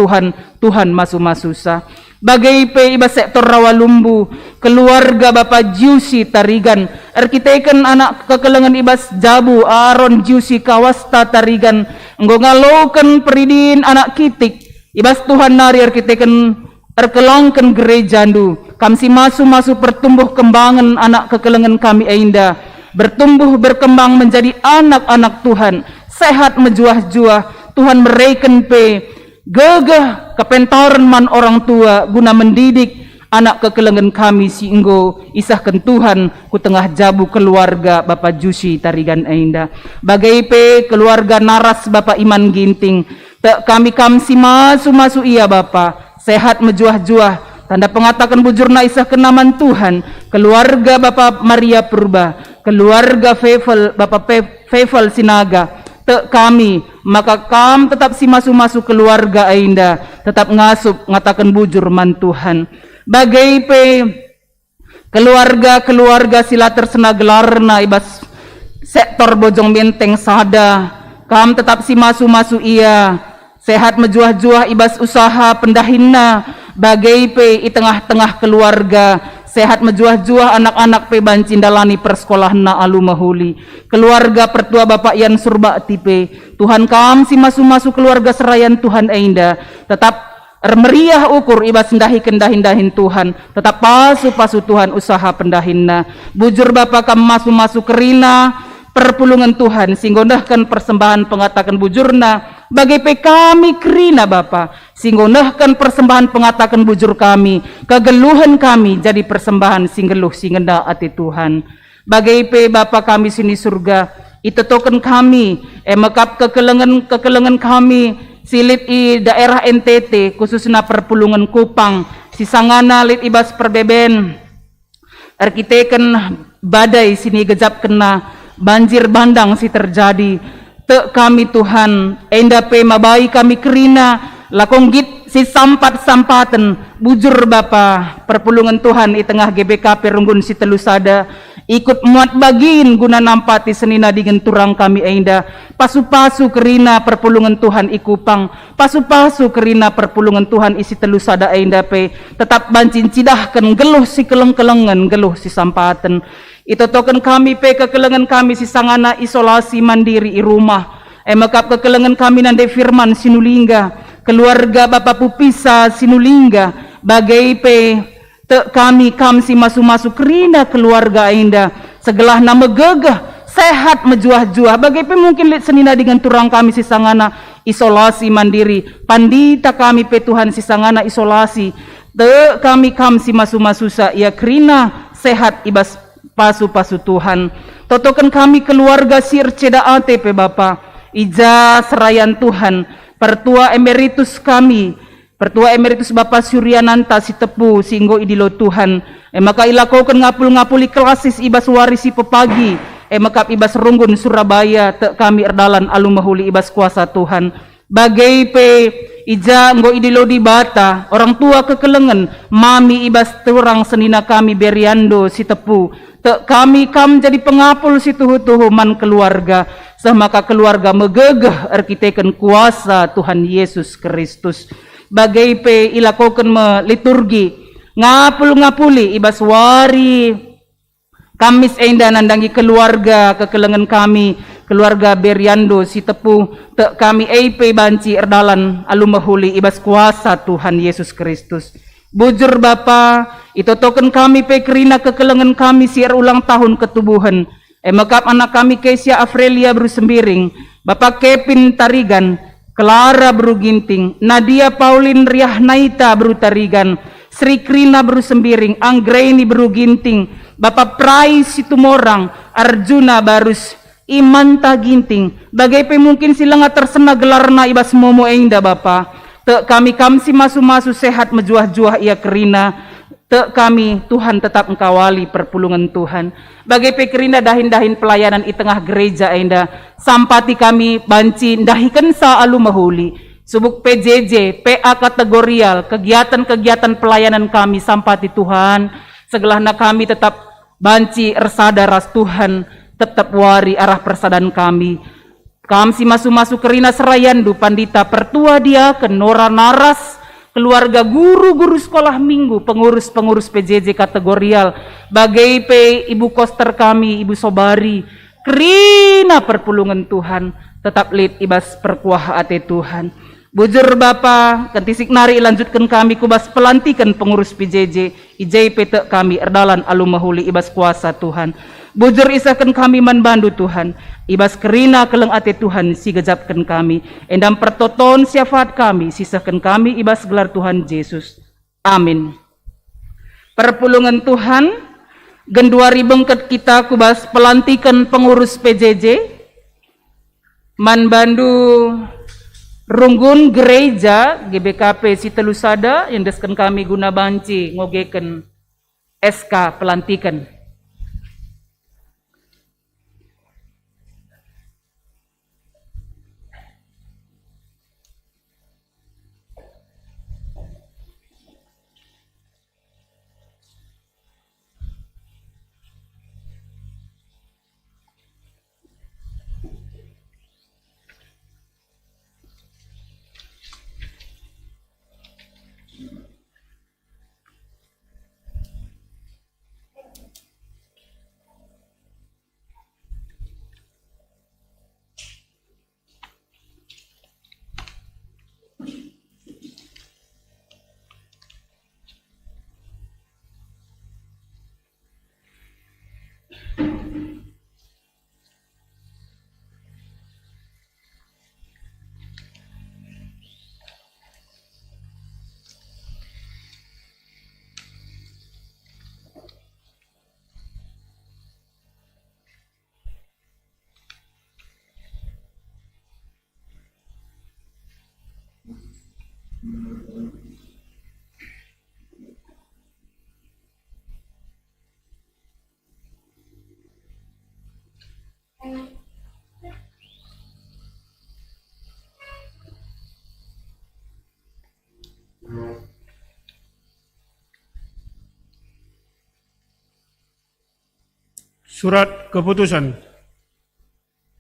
Tuhan masu-masu sa. Bagai pe iba sektor Rawalumbu, keluarga Bapak Jusi Tarigan, arkiteken anak kekelengan ibas jabu Aaron Jusi Kawasta Tarigan, enggo ngaloken peridin anak kitik, ibas Tuhan nari arkiteken erkelangken gerejandu, kamsi masu pertumbuh kembangan anak kekelengan kami ainda, bertumbuh berkembang menjadi anak-anak Tuhan, sehat mejuah-juah, Tuhan mereken pe gegah kepentaran man orang tua guna mendidik anak kekelengan kami si enggo isahkan Tuhan ku tengah jabu keluarga Bapak Jusi Tarigan ainda. Bagai pe keluarga naras Bapak Iman Ginting, tak kami si masu iya Bapak sehat mejuah-juah. Tanda pengatakan bujurna isahkan naman Tuhan. Keluarga Bapak Maria Purba, keluarga Fevel Bapak Fevel Sinaga, te kami, maka kam tetap si masu-masu keluarga ainda, tetap ngasup ngatakan bujur man Tuhan. Bagai pe keluarga sila tersena gelarna ibas sektor Bojong Menteng sada, kam tetap si masu-masu ia, sehat mejuah-juah ibas usaha pendahinna, bagai pe i tengah-tengah keluarga, sehat mejuah-juah anak-anak pe bancindalani persekolahna alu mahuli. Keluarga pertua Bapak Yan Surba tipe, Tuhan kam si masu-masu keluarga serayan Tuhan ainda, tetap meriah ukur ibas ndahin Tuhan, tetap pasu Tuhan usaha pendahinna. Bujur Bapak kam masu-masu kerina perpulungan Tuhan, singgondahkan persembahan pengatakan bujurna, bagai pe kami kerina Bapa, singgondahkan persembahan pengatakan bujur kami, kegeluhan kami jadi persembahan singgeluh singgenda ati Tuhan. Bagai pe Bapa kami sini surga, itu token kami, mekap kekelengan kami, silit i daerah NTT, khususnya perpulungan Kupang, sisangana lit ibas perbeben, arkiteken badai sini gejap kena, banjir bandang si terjadi, te kami Tuhan, enda pe mabai kami kerina, lakong git si sampaten, bujur Bapa, perpulungan Tuhan i tengah GBKP runggun si telusada, ikut muat bagin guna nampati senina dengan turang kami enda, pasu-pasu kerina perpulungan Tuhan ikupang, pasu-pasu kerina perpulungan Tuhan isi telusada enda pe, tetap bancin cidahkan geluh si keleng-kelengan, geluh si sampaten. Itu token kami pe kekelengan kami si sangana isolasi mandiri i rumah, mekap kekelengan kami nande firman sinulingga, keluarga Bapak Pupisa sinulingga, bagai pe te kami kam si masu-masu kerina keluarga ainda, segelah nama gegah sehat mejuah-juah, bagai pe mungkin lit senina dengan turang kami si sangana isolasi mandiri, pandita kami pe Tuhan si sangana isolasi, te kami kam si masu-masu sa ia kerina sehat ibas pasu Tuhan. Totokan kami keluarga sir ceda ate pe Bapa, ija serayan Tuhan, pertua emeritus kami, pertua emeritus Bapak Suryananta si tepu singgo idilo Tuhan, maka ilakokan ngapul-ngapuli klasis ibas warisi pepagi, maka ibas runggun Surabaya te kami erdalan alu mahuli ibas kuasa Tuhan. Bagai pe ija nggo idilo di Bata, orang tua kekelengan, mami ibas turang senina kami Beriando si tepu, te kami kam jadi pengapul si tuhu-tuhu man keluarga, semaka keluarga megegah arkiteken kuasa Tuhan Yesus Kristus. Bagai pe ilakokan me liturgi, ngapul-ngapuli ibas wari Kamis enda nandangi keluarga kekelengan kami, keluarga Beriando si tepu, te kami eipe banci erdalan alu mahuli ibas kuasa Tuhan Yesus Kristus. Bujur Bapa, itu token kami pe kerina kekelengan kami siar ulang tahun ketubuhan, mekap anak kami Kesia Afrelia Bru Sembiring, Bapak Kevin Tarigan, Clara Bru Ginting, Nadia Pauline Riahnaita Bru Tarigan, Sri Krina Bru Sembiring, Anggraini Bru Ginting, Bapak Prai Situmorang, Arjuna Barus, Imanta Ginting, bagai pe mungkin sila nga tersena gelarna ibas momo engda Bapa, te kami si masu-masu sehat mejuah-juah ia kerina, te kami Tuhan tetap engkawali perpulungan Tuhan, bagai pe kerina dahin-dahin pelayanan i tengah gereja enda, sampati kami banci dahikan sa alu mahuli, subuk PJJ, PA kategorial, kegiatan-kegiatan pelayanan kami sampati Tuhan, segelahna kami tetap banci ersada ras Tuhan, tetap wari arah persadan kami. Kam si masu-masu kerina serayandu pandita pertua dia kenora naras, keluarga guru-guru sekolah minggu, pengurus-pengurus PJJ kategorial, bagai pe ibu koster kami, ibu Sobari, kerina perpulungan Tuhan, tetap lit ibas perkuah ate Tuhan. Bujur Bapa, kentisik nari lanjutkan kami kubas pelantikan pengurus PJJ, IJP te kami erdalan alu mahuli ibas kuasa Tuhan. Bujur isahkan kami manbandu Tuhan, ibas kerina keleng ate Tuhan si gejapkan kami, endam pertoton syafaat kami, sisahkan kami ibas gelar Tuhan Yesus. Amin. Perpulungan Tuhan, genduari bengket kita kubas pelantikan pengurus PJJ, manbandu runggun gereja GBKP si telusada yang desken kami guna banci ngogeken SK pelantikan. Surat keputusan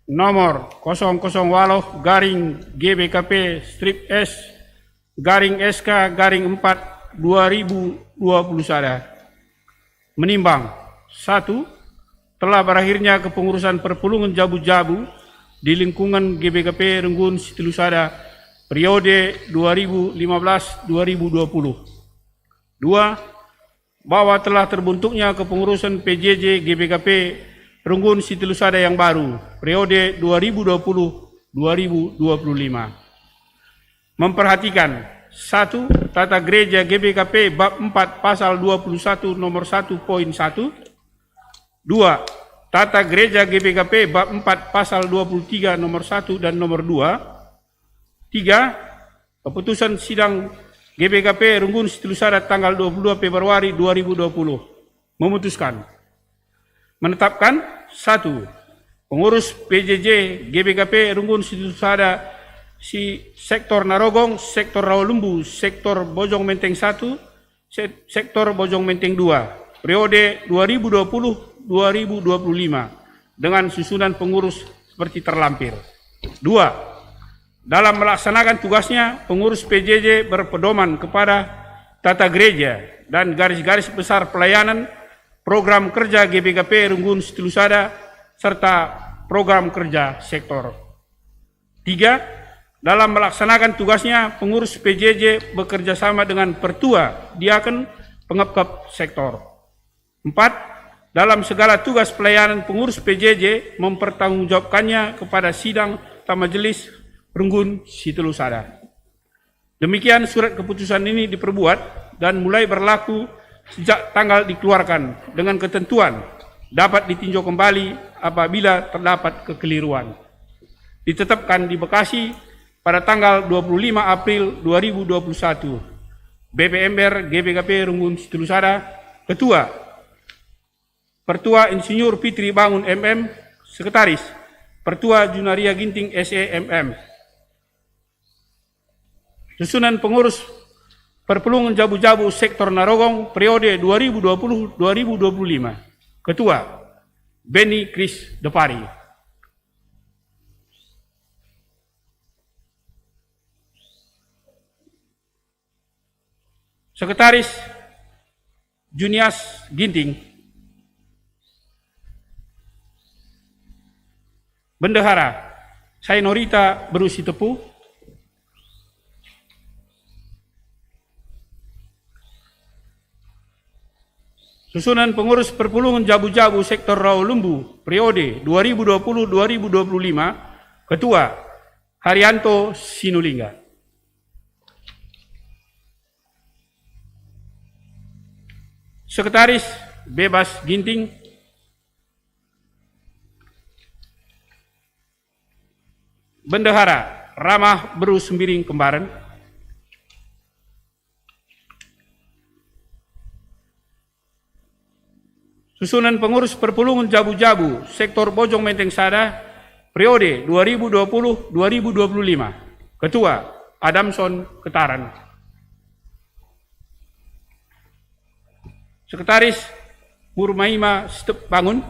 nomor 008 garing GBKP strip S garing SK garing 4 2021 menimbang 1. Telah berakhirnya kepengurusan perpulungan jabu-jabu di lingkungan GBKP Renggun Siti Lusada periode 2015-2020. 2. Bahwa telah terbentuknya kepengurusan PJJ GBKP Renggun Siti Lusada yang baru periode 2020-2025. Memperhatikan 1. Tata Gereja GBKP bab 4 pasal 21 nomor 1 poin 1. 2. Tata Gereja GBKP bab 4 pasal 23 nomor 1 dan nomor 2. 3. Keputusan sidang GBKP Renggun Siti Lusada tanggal 22 Februari 2020 memutuskan menetapkan 1. Pengurus PJJ GBKP Renggun Siti Lusada sektor Narogong, sektor Rawalumbu, sektor Bojong Menteng 1, sektor Bojong Menteng 2 periode 2020-2025 dengan susunan pengurus seperti terlampir. 2. Dalam melaksanakan tugasnya, pengurus PJJ berpedoman kepada tata gereja dan garis-garis besar pelayanan program kerja GBKP Renggun Siti Lusada serta program kerja sektor. 3. Dalam melaksanakan tugasnya, pengurus PJJ bekerja sama dengan pertua, diaken, pengepkep sektor. 4. Dalam segala tugas pelayanan pengurus PJJ mempertanggungjawabkannya kepada sidang atau majelis Renggun Siti Lusada. Demikian surat keputusan ini diperbuat dan mulai berlaku sejak tanggal dikeluarkan dengan ketentuan dapat ditinjau kembali apabila terdapat kekeliruan. Ditetapkan di Bekasi pada tanggal 25 April 2021. BPMR GBKP Renggun Siti Lusada, Ketua Pertua Insinyur Fitri Bangun MM, Sekretaris Pertua Junaria Ginting SEMM. Susunan pengurus perpulungan jabu-jabu sektor Narogong periode 2020-2025. Ketua Benny Chris Depari. Sekretaris Junias Ginting. Bendahara Sainorita Berusi Tepu. Susunan pengurus perpulungan jabu-jabu sektor Rawalumbu periode 2020-2025. Ketua Haryanto Sinulinga. Sekretaris Bebas Ginting. Bendahara Ramah Beru Sembiring Kembaran. Susunan pengurus perpulungan jabu-jabu sektor Bojong Menteng Sada periode 2020-2025. Ketua Adamson Ketaran. Sekretaris Murmaima Step Bangun.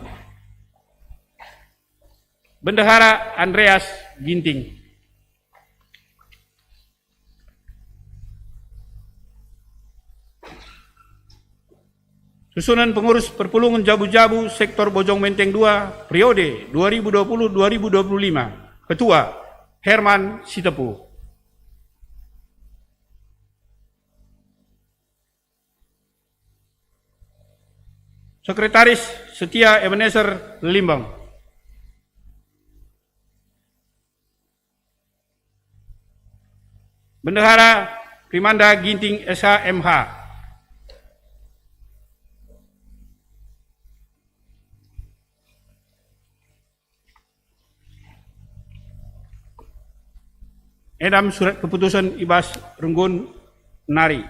Bendahara Andreas Ginting. Susunan pengurus perpulungan jabu-jabu sektor Bojong Menteng 2 periode 2020-2025. Ketua Herman Sitepu. Sekretaris Setia Ebenezer Limbang. Bendahara Primanda Ginting SHMH. Edam surat keputusan Ibas Runggun Nari.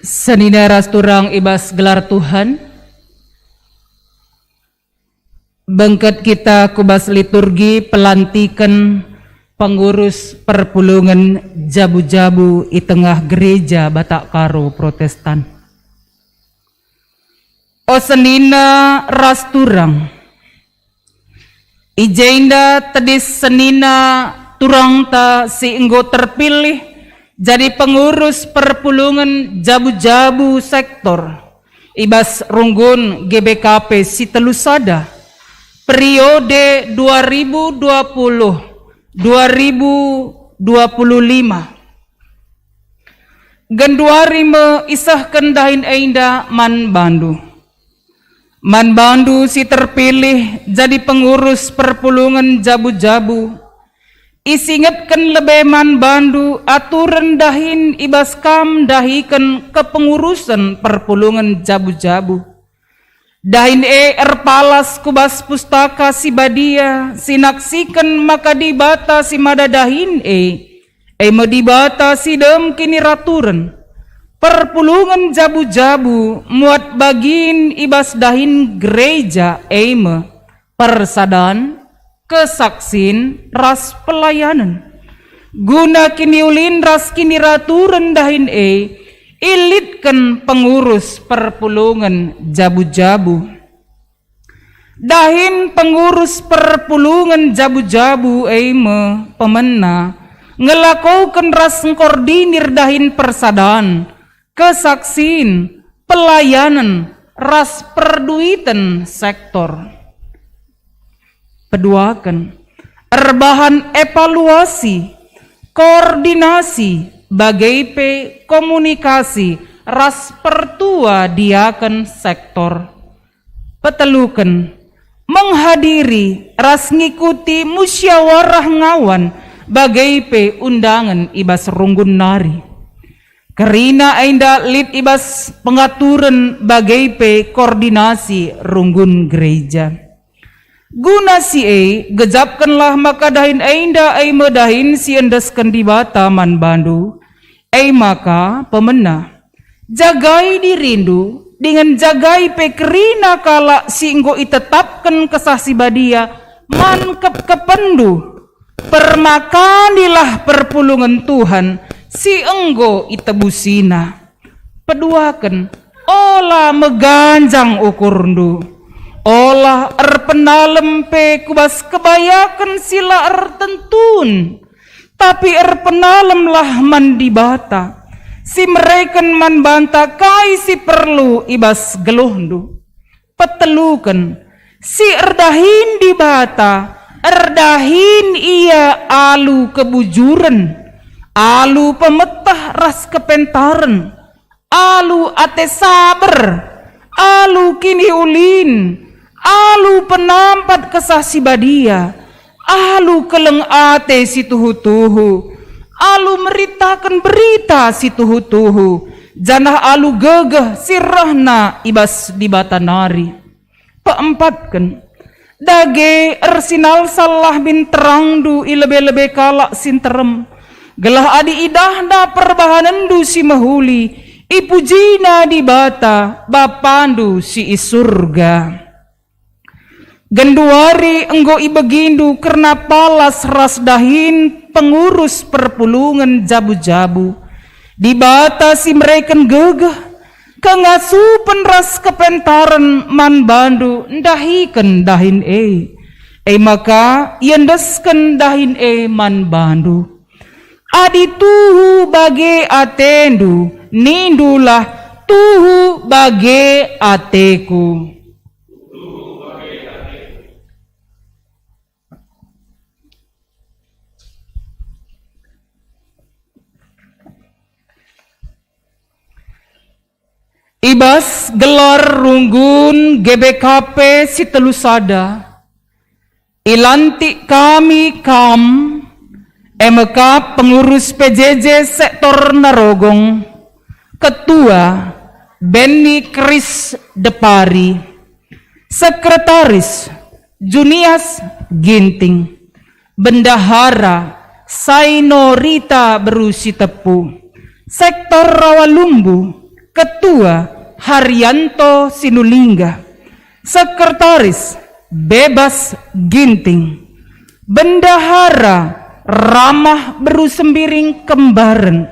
Senina rasturang ibas gelar Tuhan, bengket kita kubas liturgi pelantikan pengurus perpulungan jabu-jabu di tengah gereja Batak Karo Protestan. O senina rasturang, ijenda tedis senina turang ta si enggo terpilih jadi pengurus perpulungan jabu-jabu sektor Ibas Runggun GBKP Sitelusada periode 2020-2025. Genduari me isah kendahin einda Man Bandu si terpilih jadi pengurus perpulungan jabu-jabu. Isingatkan lebih Man Bandu aturan dahin ibas kam dahikan kepengurusan perpulungan jabu-jabu. Dahin erpalas kubas pustaka si badia sinaksikan maka dibata si madadahin medibata si dem kini raturan. Perpulungan jabu-jabu muat bagin ibas dahin gereja persadan kesaksin ras pelayanan guna kini ulin ras kini raturan dahin ilitkan pengurus perpulungan jabu-jabu dahin pengurus perpulungan jabu-jabu pemena ngelakaukan ras koordinir dahin persadan kesaksin pelayanan ras perduitan sektor. Peduakan erbahan evaluasi koordinasi bagai komunikasi ras pertua diakan sektor. Petelukan menghadiri ras ngikuti musyawarah ngawan bagai undangan Ibas Runggun Nari. Kerina ainda lid ibas pengaturan bagai koordinasi Runggun gereja. Guna si gejapkanlah maka dahin ainda medahin si endaskan di bata Man Bandu. Maka pemena jagai dirindu dengan jagai kerina kala si enggo itetapkan kesasi badia man kependu permakanilah perpulungan Tuhan si enggo itebusina. Peduakan olah meganjang ukurndu olah penalem kubas kebayakan sila tentun tapi penalem lah Man dibata si mereka Man banta kai si perlu ibas geluhndu. Petelukan si erdahin dibata erdahin ia alu kebujuran alu pemetah ras kepentaran alu ate sabar alu kini ulin alu penampat kesah si badia alu keleng ate si tuhu-tuhu alu meritakan berita si tuhu-tuhu janah alu gegeh sirahna ibas di batanari. Peempatkan dage ersinal salah bin terangdu ilebe-lebe kalak sinterem gelah adi idahna perbahanan du si mahuli ipujina di bata bapandu si isurga. Genduari enggo ibegindu karena palas ras dahin pengurus perpulungan jabu-jabu di bata si mereken gegeh kengasupen ras kepentaran Man Bandu ndahiken dahin maka yendesken dahin Man Bandu adi tuhu bage atendu nindulah tuhu bage ateku. Ibas gelar runggun GBKP Sitelusada, ilantik kami MK pengurus PJJ sektor Narogong, Ketua Benny Kris Depari, Sekretaris Junias Ginting, Bendahara Sainorita Berusi Tepu, Sektor Rawalumbu Ketua Haryanto Sinulingga, Sekretaris Bebas Ginting, Bendahara Ramah Berusembiring Kembaren,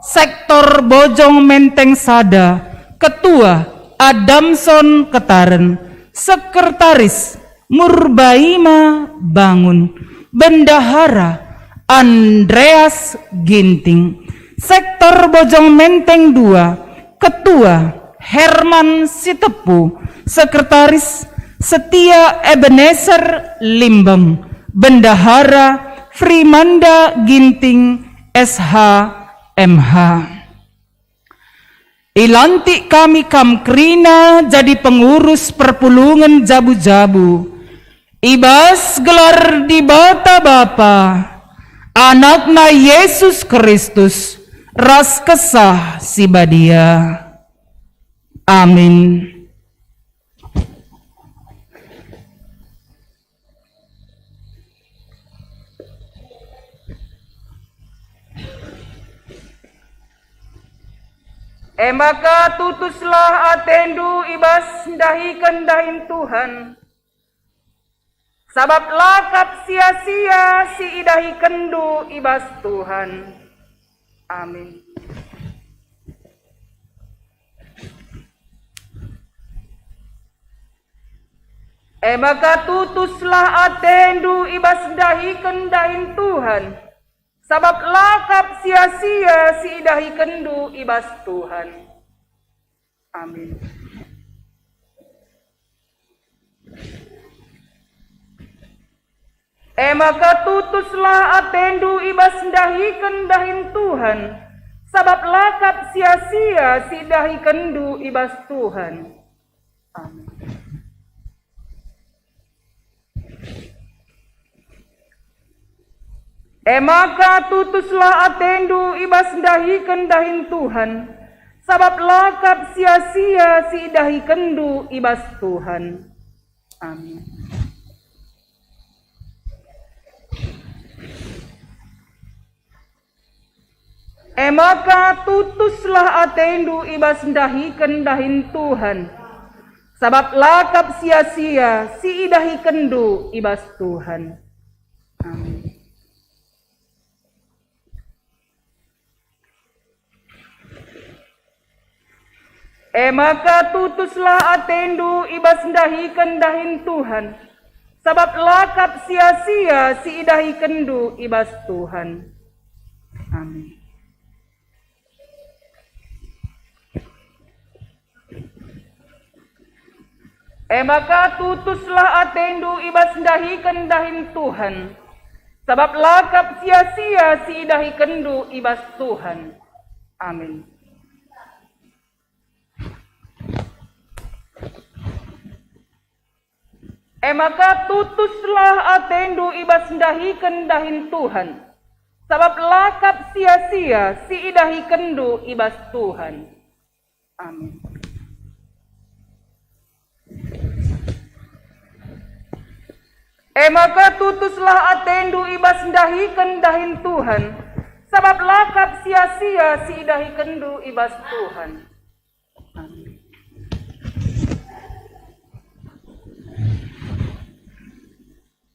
Sektor Bojong Menteng Sada Ketua Adamson Ketaren, Sekretaris Murbaima Bangun, Bendahara Andreas Ginting, Sektor Bojong Menteng 2 Ketua Herman Sitepu, Sekretaris Setia Ebenezer Limbang, Bendahara Frimanda Ginting SH MH. Ilantik kami Kamkrina jadi pengurus perpulungan jabu-jabu. Ibas gelar di bata Bapa, anakna Yesus Kristus, ras kesah si badia. Amin. Maka tutuslah atendu ibas dahikan dahin Tuhan, sabab lakap sia-sia si idahi kendu ibas Tuhan. Amin. Maka tutuslah atendu ibas dahikan dahin Tuhan, sabab lakap sia-sia si idahi kendu ibas Tuhan. Amin. Maka tutuslah atendu ibas dahikan dahin Tuhan, sabab lakap sia-sia si idahi kendu ibas Tuhan. Amin. Maka tutuslah atendu ibas dahikan dahin Tuhan, sabab lakap sia-sia si dahi kendu ibas Tuhan. Amin. Maka tutuslah atendu ibas dahikan dahin Tuhan, sabab lakap sia-sia si dahi kendu ibas Tuhan. Amin. Maka tutuslah atendu ibas dahikan dahin Tuhan, sabab lakap sia-sia si idahi kendu ibas Tuhan. Amin. Maka tutuslah atendu ibas dahikan dahin Tuhan, sabab lakap sia-sia si idahi kendu ibas Tuhan. Amin. Maka tutuslah atendu ibas dahikan dahin Tuhan, sabab lakap sia-sia si idahi kendu ibas Tuhan. Amin. Maka tutuslah atendu ibas dahikan dahin Tuhan, sabab lakap sia-sia si idahi kendu ibas Tuhan. Amin.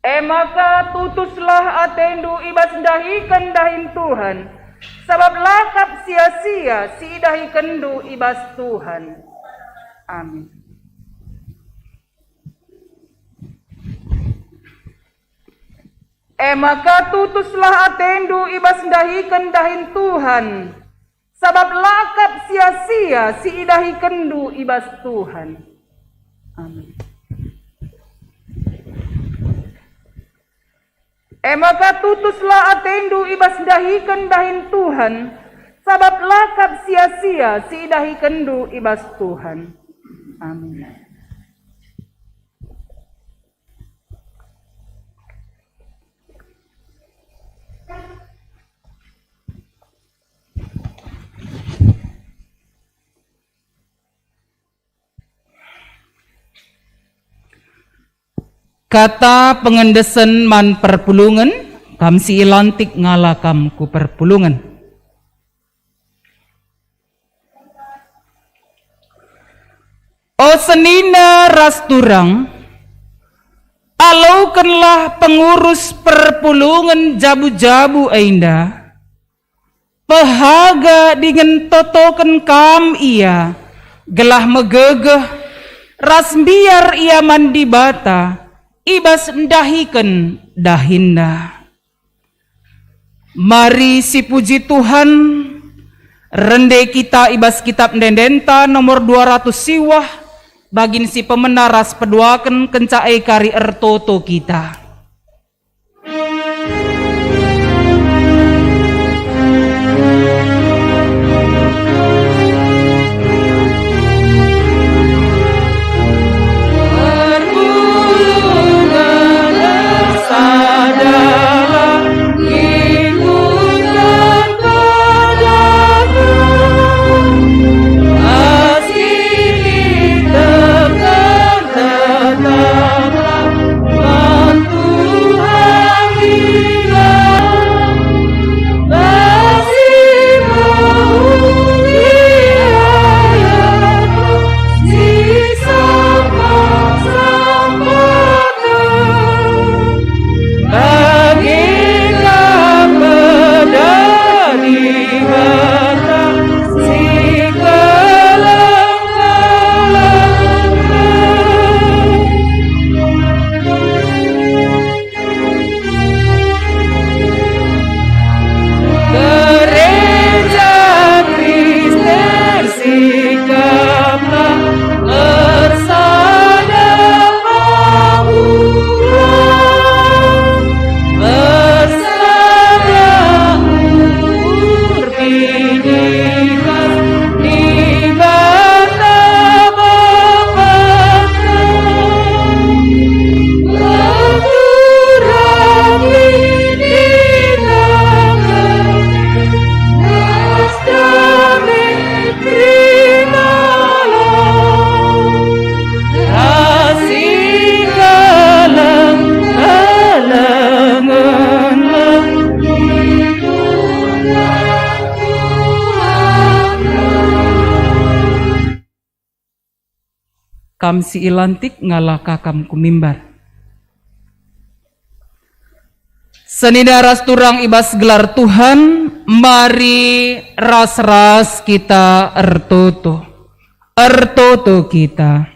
Maka tutuslah atendu ibas dahikan dahin Tuhan, sabab lakap sia-sia si idahi kendu ibas Tuhan. Amin. Maka tutuslah atendu ibas dahikan dahin Tuhan, sabab lakap sia-sia si idahi kendu ibas Tuhan. Amin. Maka tutuslah atendu ibas dahikan dahin Tuhan, Sabab lakap sia-sia si idahi kendu ibas Tuhan. Amin. Kata pengendesen man perpulungan, kam si ilantik ngalakam ku perpulungan. O senina rasturang, alaukanlah pengurus perpulungan jabu-jabu ainda, pehaga dengan totokan kam ia, gelah megegeh, ras biar ia mandi bata, ibas ndahiken dahinda. Mari si puji Tuhan, rende kita ibas kitab Ndendenta nomor 200 siwah, bagin si pemenaras peduaken kencai kari ertoto kita. Kam si ilantik ngalaka kam kumimbar. Senida ras turang ibas gelar Tuhan, mari ras-ras kita ertoto kita.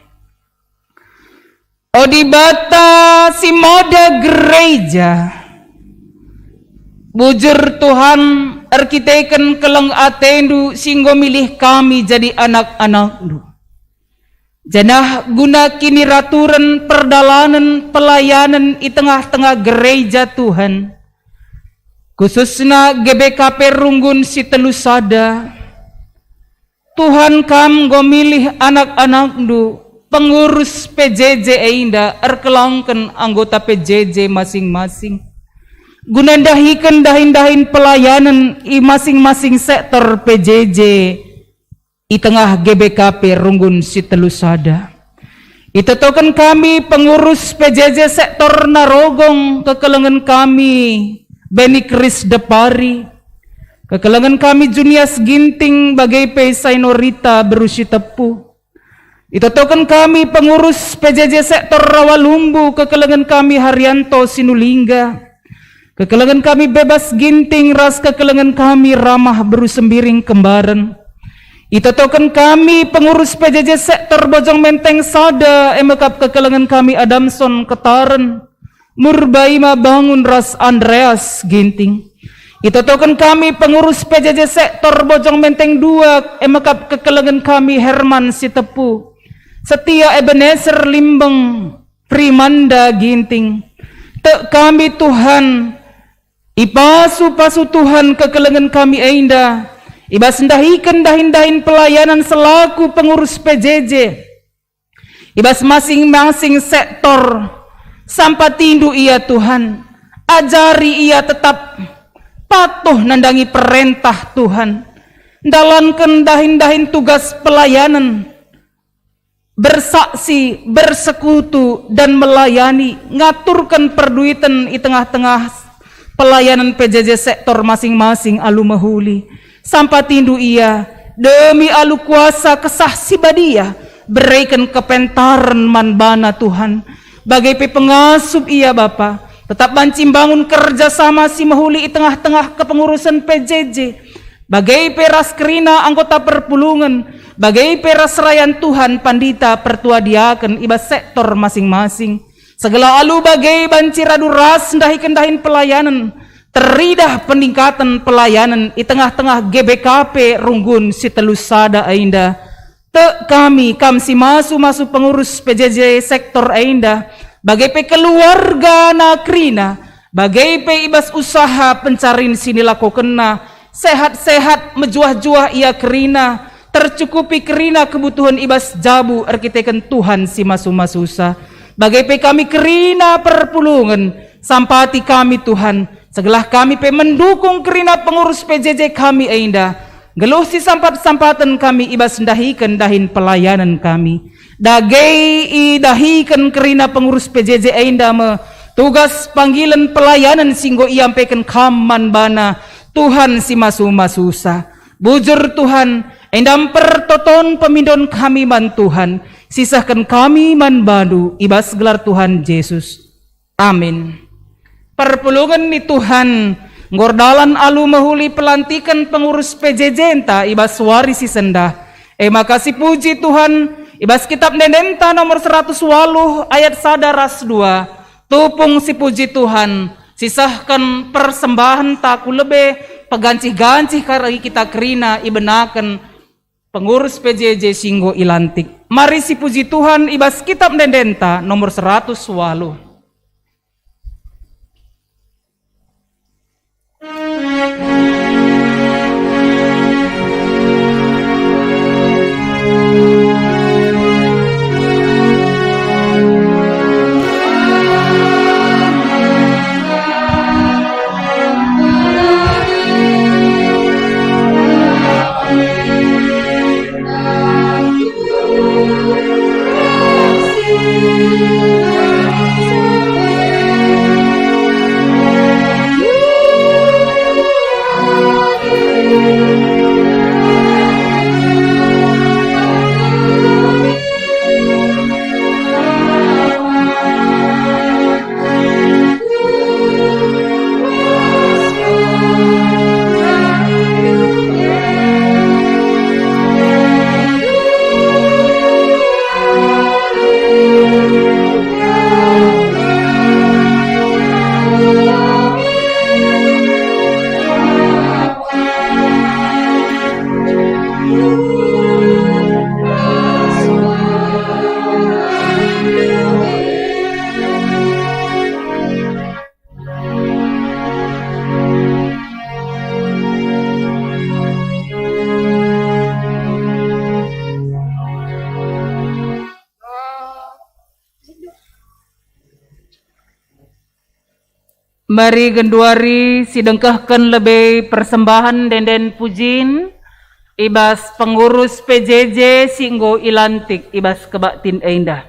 Odibata si moda gereja, bujur Tuhan arkiteken keleng atendu singgo milih kami jadi anak-anak. Janah guna kini raturan perdalanan pelayanan di tengah-tengah gereja Tuhan, khususnya GBKP Runggun si Telusada. Tuhan kam go milih anak-anak du pengurus PJJ einda erkelangken anggota PJJ masing-masing. Guna dahikan dahin-dahin pelayanan i masing-masing sektor PJJ di tengah GBKP Runggun si Telusada. Itu token kami pengurus PJJ sektor Narogong, kekelengan kami Beni Kris Depari, kekelengan kami Junias Ginting bagai Pesai Norita berusi tepu. Itu token kami pengurus PJJ sektor Rawalumbu, kekelengan kami Haryanto Sinulingga, kekelengan kami Bebas Ginting, ras kekelengan kami Ramah Berusembiring Kembaran. Itu token kami pengurus PJJ sektor Bojong Menteng Sada, emekap kekelengan kami Adamson Ketaren, Murbaima Bangun ras Andreas Ginting. Itu token kami pengurus PJJ sektor Bojong Menteng 2, emekap kekelengan kami Herman Sitepu, Setia Ebenezer Limbeng, Primanda Ginting. Tek kami Tuhan, ipasu-pasu Tuhan kekelengan kami ainda, Ibas ndahikan dahin-dahin pelayanan selaku pengurus PJJ. Ibas masing-masing sektor sampai tindu ia Tuhan. Ajari ia tetap patuh nandangi perintah Tuhan. Dalankan dahin-dahin tugas pelayanan. Bersaksi, bersekutu, dan melayani. Ngaturkan perduitan di tengah-tengah pelayanan PJJ sektor masing-masing alu mahuli. Sampai tindu ia demi alu kuasa kesah sibadia berikan kepentaran manbana Tuhan. Bagai pengasup ia Bapa tetap banci bangun kerjasama si mahuli di tengah-tengah kepengurusan PJJ. Bagai peras kerina anggota perpulungan, bagai peras rayan Tuhan pandita pertua diaken ibas sektor masing-masing. Segala alu bagai banci radu ras dahin pelayanan. Teridah peningkatan pelayanan di tengah-tengah GBKP Runggun si Telusada ainda. Kami si masu pengurus PJJ sektor ainda. Bagai pe keluarga nakrina. Bagai pe ibas usaha pencarin sini lako kena. Sehat-sehat mejuah-juah ia kerina. Tercukupi kerina kebutuhan ibas jabu arkiteken Tuhan si masu-masusa. Bagai pe kami kerina perpulungan. Sampati kami Tuhan. Segelah kami pe mendukung kerina pengurus PJJ kami ainda. Geluh si sampat-sampatan kami ibas dahikan dahin pelayanan kami. Dagai idahikan kerina pengurus PJJ ainda me tugas panggilan pelayanan singgo iampaikan kaman bana Tuhan si masu-masusa. Bujur Tuhan, endam pertoton pemindon kami man Tuhan. Sisahkan kami man badu ibas gelar Tuhan Yesus. Amin. Perpulungan ni Tuhan ngordalan alu mahuli pelantikan pengurus PJJ enta ibas warisi sendah. Makasih puji Tuhan ibas kitab Nendenta nomor 108 ayat sadaras 2. Tupung si puji Tuhan sisahkan persembahan taku lebe pegancih-gancih karagi kita kerina ibenakan pengurus PJJ singgo ilantik. Mari si puji Tuhan ibas kitab Nendenta nomor 108. Mari genduari sidengkahkan lebih persembahan denden pujin ibas pengurus PJJ singgo ilantik ibas kebaktin eindah.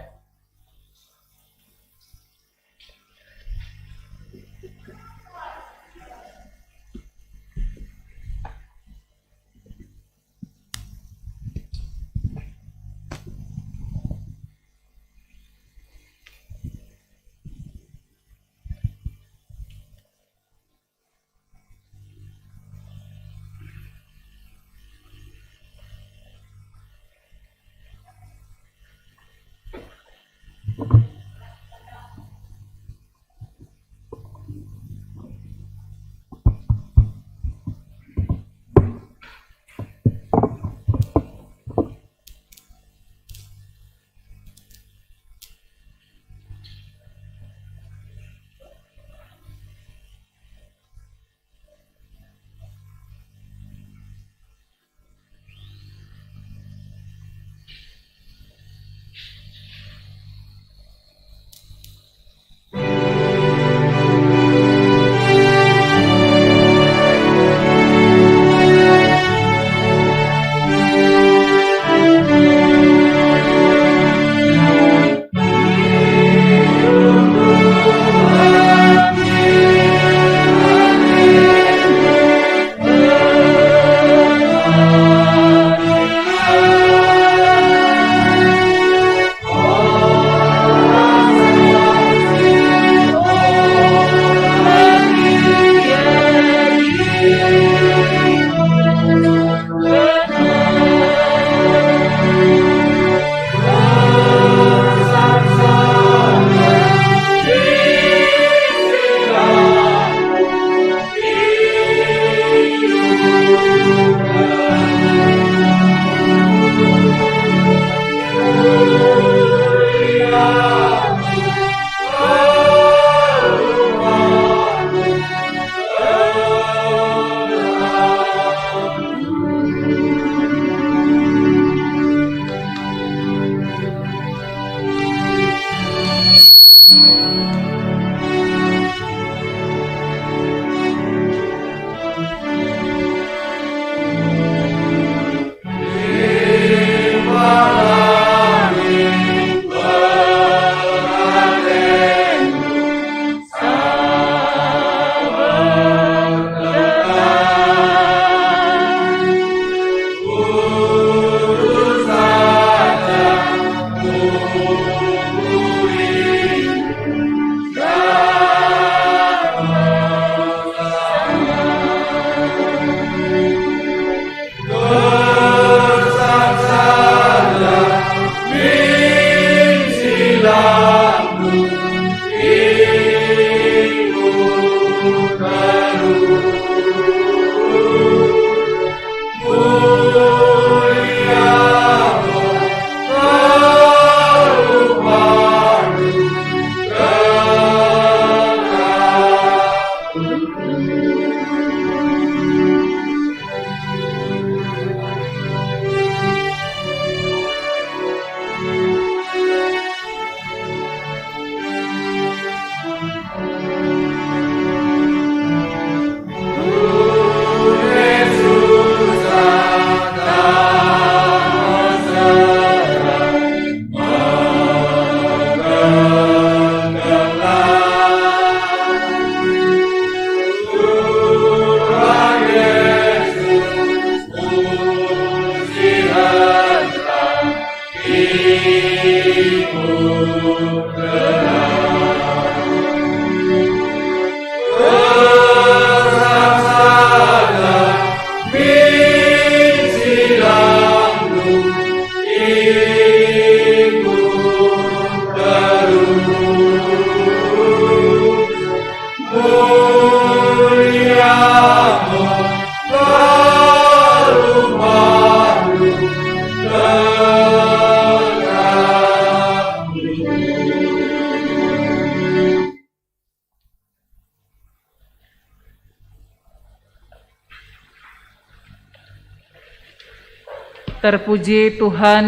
Terpuji Tuhan,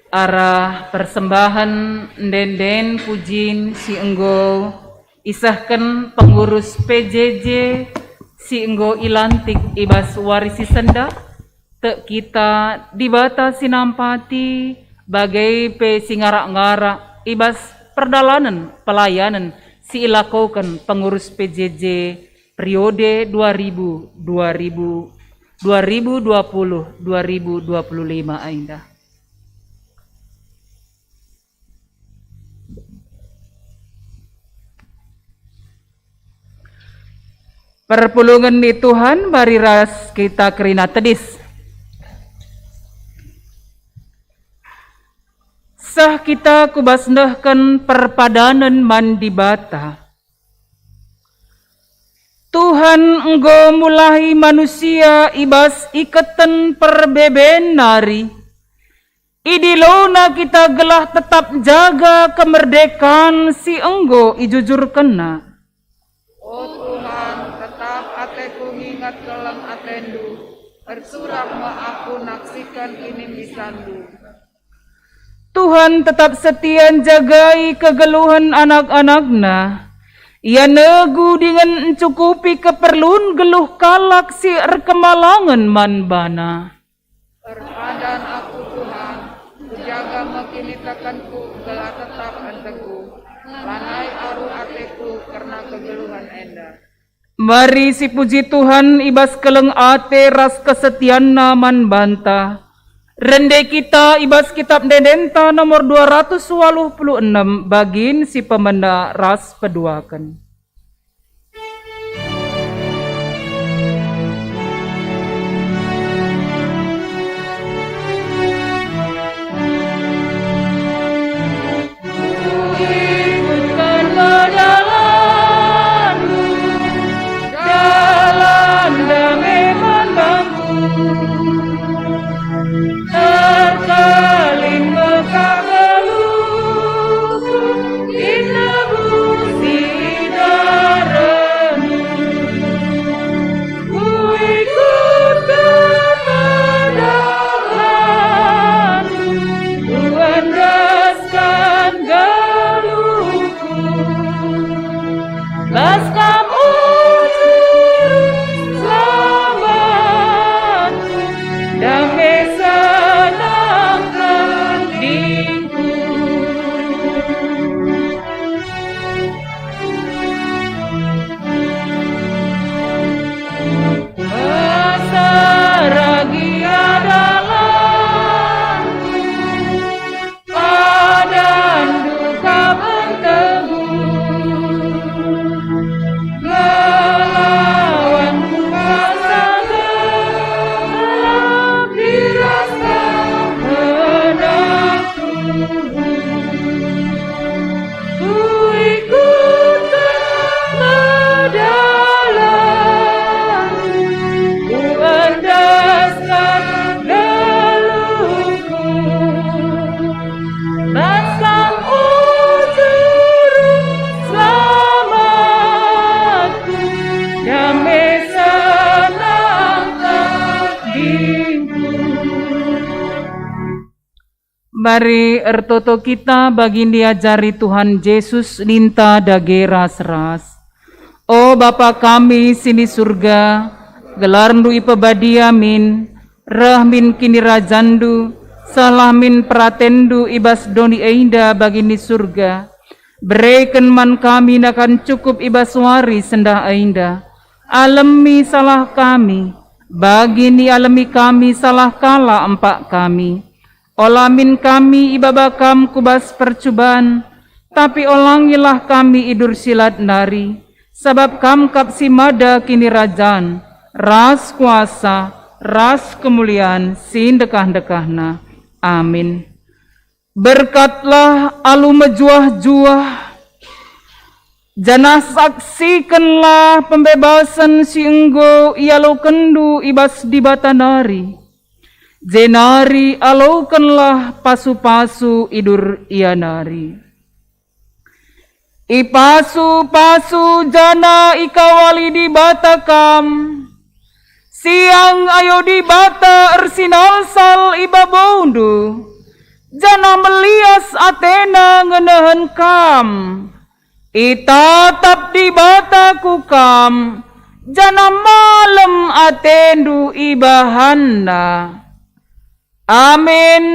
arah persembahan den pujin si enggo isahkan pengurus PJJ si enggo ilantik ibas warisi senda te kita dibatasi nampati bagai pe singara-ngara ibas perdalanan pelayanan si ilakokan pengurus PJJ periode 2020-2025 ainda. Perpulungan di Tuhan bari ras kita kerina tedis. Sah kita kubasndahkan perpadanan mandibata. Tuhan enggo mulai manusia ibas ikatan perbeben nari. Idilona kita gelah tetap jaga kemerdekaan si enggo ijujur kena. Oh Tuhan, tetap ateku ingat dalam atendu, bersurak aku naksikan ini misandu. Tuhan tetap setian jagai kegeluhan anak-anakna. Ia negu dengan mencukupi keperluan geluh kalak si kemalangan manbana. Perpadan aku Tuhan, kujaga makinitakanku gelah tetap anteku. Lanai aru ateku karena kegeluhan enda. Mari si puji Tuhan ibas keleng ate ras kesetian naman banta. Rende kita ibas kitab Dedenta nomor 286 bagin si pemenda ras peduakan. Inna busi Bari ertoto kita bagi diajari Tuhan Yesus linta dage ras-ras. O Bapa kami sini surga, gelarndu ipabadia min, rahmin kini rajandu, salah min pratendu ibas doni einda bagi ni surga. Berikan man kami nakan cukup ibas wari sendah einda. Alami salah kami, bagi ni alami kami salah kala empak kami. Olamin kami ibabakam kubas percubaan, tapi olangilah kami idur silat nari, sebab kam kapsi mada kini rajan, ras kuasa, ras kemuliaan, sindekah-dekahna. Amin. Berkatlah alu mejuah-juah, janah saksikanlah pembebasan si enggo ialau kendu ibas di batanari. Jenari alaukanlah pasu-pasu idur ianari. Ipasu-pasu jana ikawali di batakam, siang ayo di bata ersinal sal ibabondu, jana melias Athena ngenahan kam, itatap di bata kukam, jana malam Athendu ibahana. Amin.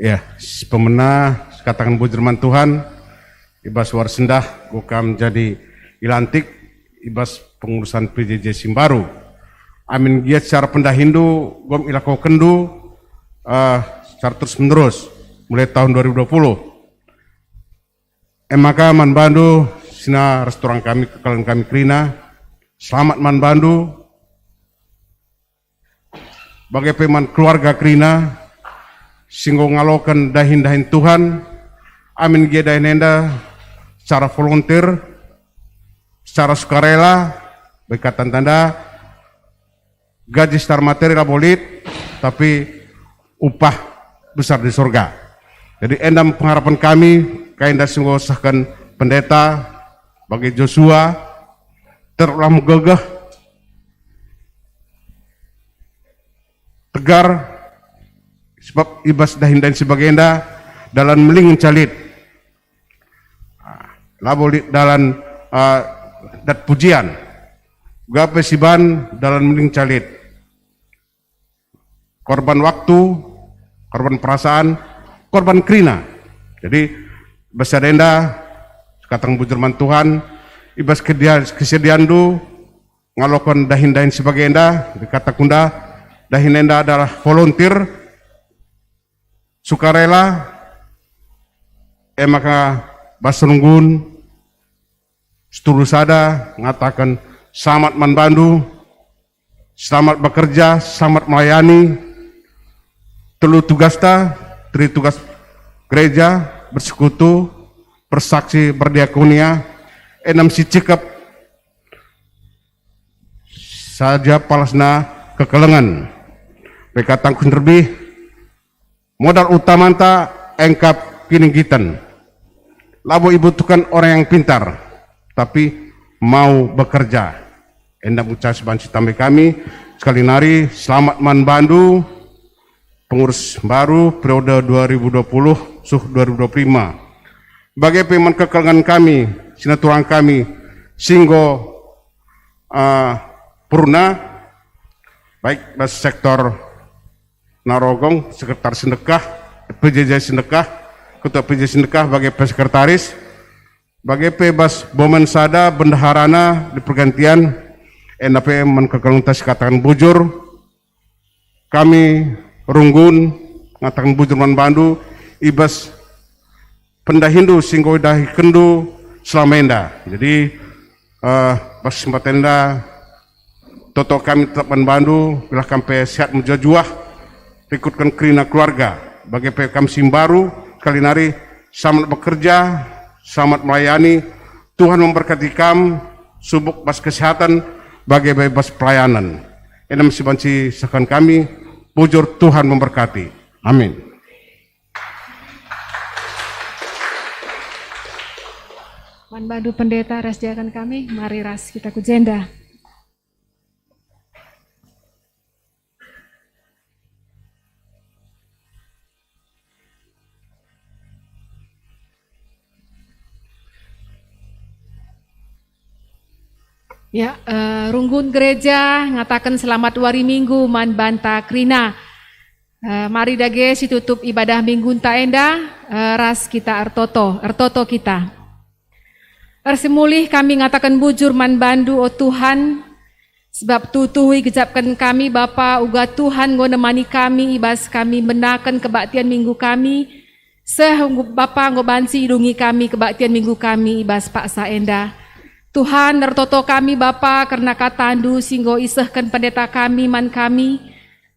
Ya, pemenah katakan bujurman Tuhan, ibas war sendah, gukam jadi ilantik, ibas pengurusan PJJ Simbaru. Amin giat secara pendahindu, gom ilako kendu, secara terus menerus, mulai tahun 2020. Maka man bandu, sina restoran kami, kekalian kami Krina, selamat man bandu, bagai peman keluarga Krina, singgo ngalokan dahin-dahin Tuhan, amin gia dahin enda secara volunteer, secara sukarela, berkatan tanda gaji secara materi bolit, tapi upah besar di surga. Jadi endam pengharapan kami, kain dah singgo sahkan pendeta bagi Joshua, terulang gegah, tegar, sebab ibas dahin dan sebagainya dalam melingin calit laboli dalam dat pujian gape siban dalam melingin calit korban waktu, korban perasaan, korban krina. Jadi basadenda katang bujurman Tuhan ibas kesediaan du ngalokon dahin sebagainya dikata kunda dahin enda adalah volunteer sukarela, maka basenunggun seturusada ngatakan selamat manbandu, selamat bekerja, selamat melayani, telu tugasta, tri tugas gereja, bersekutu, bersaksi, berdiakonia, enam si cekap saja palasna kekelengan, Rekatang kunderbi modal utamanta engkap kininggitan. Labo ibutuhkan orang yang pintar, tapi mau bekerja. Endak ucap banci tambe kami sekali nari selamat manbandu pengurus baru periode 2020 2025. Bagai peman kekelangan kami, sinaturan kami, singgo purna, baik dari sektor Narogong, sekretaris sedekah, PJJ sedekah, ketua PJJ sedekah, bagai sekretaris, bagai bebas bomen sada bendaharana di pergantian, NAP menkekelangan tas katakan bujur, kami runggun ngatakan bujur manbandu, ibas pendahindu singgo dahi kendu selamenda. Jadi pas kesempatan toto kami tetap manbandu bila kampe sehat mujajuah ikutkan kerina keluarga bagi PKM Simbaru kali nari selamat bekerja, selamat melayani. Tuhan memberkati kami subuk bas kesehatan bagi bebas pelayanan. Ini masih banci sekan kami bujur Tuhan memberkati. Amin. Manbandu pendeta ras jagan kami, mari ras kita kujenda. Ya, runggun gereja ngatakan selamat wari minggu man banta krina. Mari dage situtup ibadah minggu ta enda ras kita ertoto kita. Ersemulih kami ngatakan bujur man bandu o Tuhan, sebab tutuhi gejapkan kami Bapa uga Tuhan ngo nemani kami ibas kami menakan kebaktian minggu kami. Bapa ngo bansi idungi kami kebaktian minggu kami ibas paksa enda. Tuhan nertoto kami Bapa karena katandu singgo isehkan pendeta kami man kami.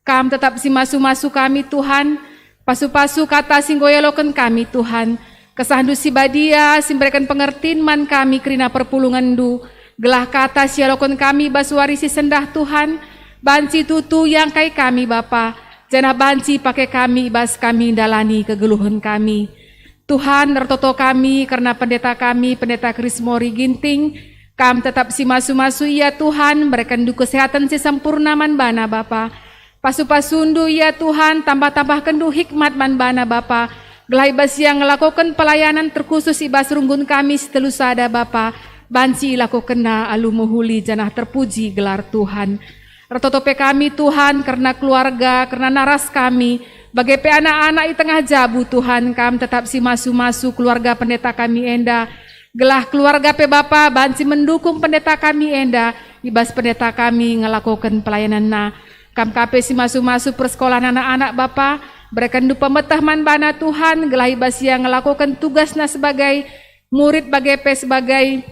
Kam tetap si masu-masu kami Tuhan. Pasu-pasu kata singgo yalokan kami Tuhan. Kesahandu si badia simberikan pengertiin man kami kerina perpulungan du. Gelah kata sialokon kami basuari si sendah Tuhan. Banci tutu yang kai kami Bapa. Janah banci pakai kami bas kami dalani kegeluhan kami. Tuhan nertoto kami karena pendeta kami, pendeta Krismori Ginting, kam tetap si masu-masu ya Tuhan, berikan du kesehatan si sempurna man bana Bapa. Pasu-pasundu ya Tuhan, tambah-tambah kendu hikmat man bana Bapa. Gelai bas yang melakukan pelayanan terkhusus ibas runggun kami setelu sada Bapa. Banci lakukan na alu muhuli janah terpuji gelar Tuhan. Retotope kami Tuhan karena keluarga, karena naras kami. Bagai pe anak-anak di tengah jabu Tuhan, kami tetap si masu-masu keluarga pendeta kami enda. Gelah keluarga pe Bapa banci mendukung pendeta kami enda. Ibas pendeta kami ngelakukan pelayanan na. Kam kape si masu-masu persekolahan anak-anak Bapa. Berikan du pemetah man bana Tuhan. Gelah ibas yang ngelakukan tugasna sebagai murid bagai pe sebagai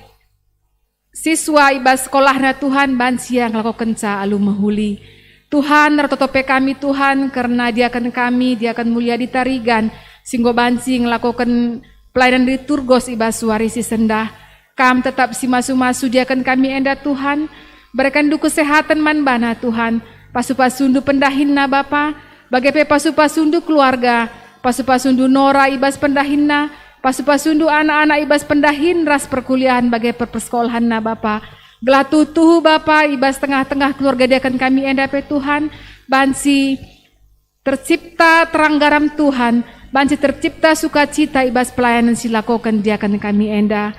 siswa ibas sekolahna Tuhan. Banci yang ngelakukan ca alu mahuli. Tuhan nertotope kami Tuhan karena dia akan kami, dia akan mulia di tarigan. Singgo banci ngelakukan pelayanan di Turgos ibas warisi sendah. Kam tetap si masu-masu dia akan kami enda Tuhan. Berikan du kesehatan man bana Tuhan. Pasu-pasundu pendahinna Bapa. Bagai pasu-pasundu keluarga. Pasu-pasundu Nora ibas pendahinna. Pasu-pasundu anak-anak ibas pendahin ras perkuliahan bagai persekolahanna Bapa. Gelah tutuh Bapa ibas tengah-tengah keluarga dia akan kami endape Tuhan. Bansi tercipta terang garam Tuhan. Bansi tercipta sukacita ibas pelayanan silakokan dia akan kami enda.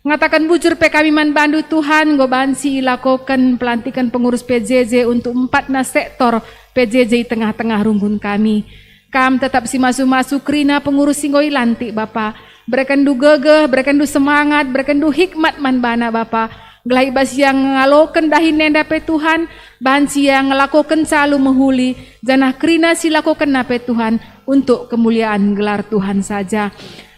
Ngatakan bujur pe kami man bandu Tuhan. Go bansi ilakokan pelantikan pengurus PJJ untuk 4 sektor PJJ tengah-tengah runggun kami. Kam tetap si masu-masu krina pengurus singgo ilantik Bapa. Berikan du gegeh, berikan du semangat, berikan du hikmat man bana Bapa. Gelai bas yang ngaloken dahin nendape Tuhan, bansi yang ngelakukan selalu menghuli, janah krina silakukan nape Tuhan untuk kemuliaan gelar Tuhan saja.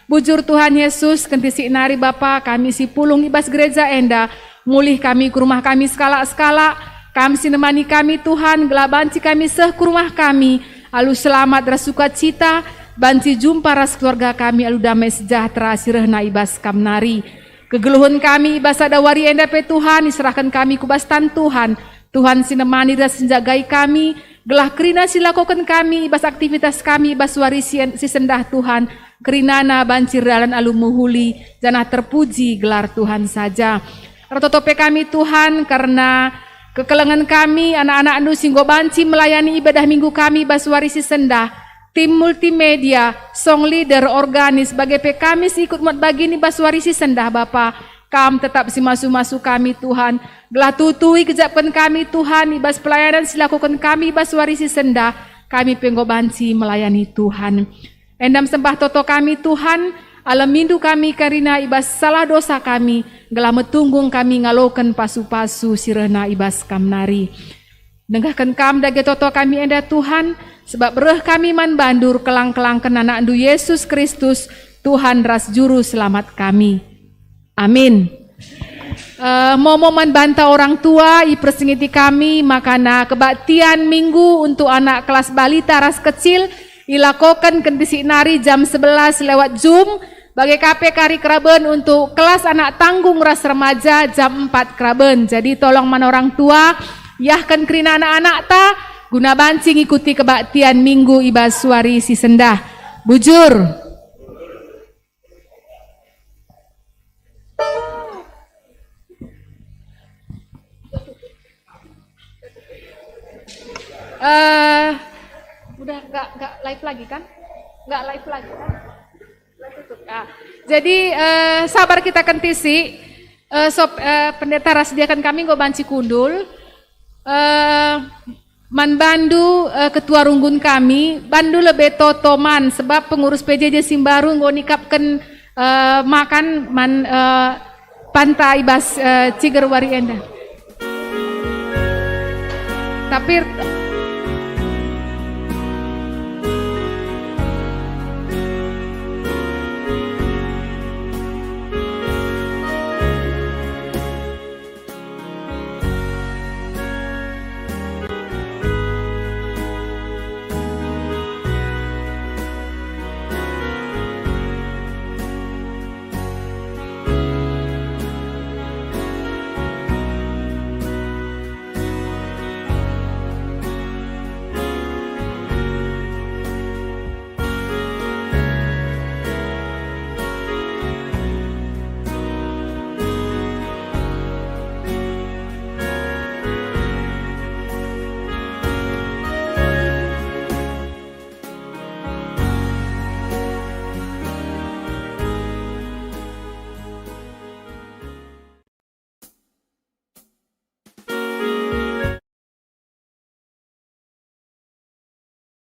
Bujur Tuhan Yesus, kenti si nari Bapa, kami si pulung ibas gereja enda, mulih kami ke rumah kami skala-skala, kami si nemani kami Tuhan, gelah bansi kami seh ke rumah kami, alu selamat rasuka cita, bansi jumpa ras keluarga kami, alu damai sejahtera sirehna ibas kamnari. Kegeluhan kami ibas ada wari endape Tuhan, diserahkan kami kubastan Tuhan. Tuhan sinemani dan senjagai kami, gelah kerina silakukan kami, ibas aktivitas kami, ibas warisi si sendah Tuhan, kerinana bancir dalan alu muhuli, janah terpuji gelar Tuhan saja. Ratotope kami Tuhan, karena kekelengan kami, anak-anak anu singgo banci melayani ibadah minggu kami, ibas warisi sendah, tim multimedia, song leader, organis, sebagai kami ikut mat bagini ibas warisi sendah Bapa. Kam tetap si masu-masu kami Tuhan, gelah tutui kejapkan kami Tuhan, ibas pelayanan silakukan kami ibas warisi sendah, kami penggobanci melayani Tuhan. Endam sembah toto kami Tuhan, alam mindu kami karina ibas salah dosa kami, gelah metunggung kami ngalokan pasu-pasu sirena ibas kamnari. Dengarkan kam dage toto kami enda Tuhan, sebab bereh kami man bandur kelang-kelang kenana andu Yesus Kristus, Tuhan ras juru selamat kami. Amin. Momen banta orang tua ipersingiti kami makana kebaktian minggu untuk anak kelas balita ras kecil ilakokan kendisi nari jam 11 lewat Zoom bagi KP Kari Kraben untuk kelas anak tanggung ras remaja jam 4 Kraben. Jadi tolong man orang tua yahkan kerina anak-anak ta guna bancing ikuti kebaktian minggu ibas suari si sendah. Bujur. Udah nggak live lagi kan? Nggak live lagi kan? Jadi sabar kita kentisi. Pendeta rasdiakan kami go banci kundul. Man bandu ketua runggun kami, bandu lebih totoman sebab pengurus PJJ Simbaru go nikapkan makan man pantai ibas ciger wari enda. Tapi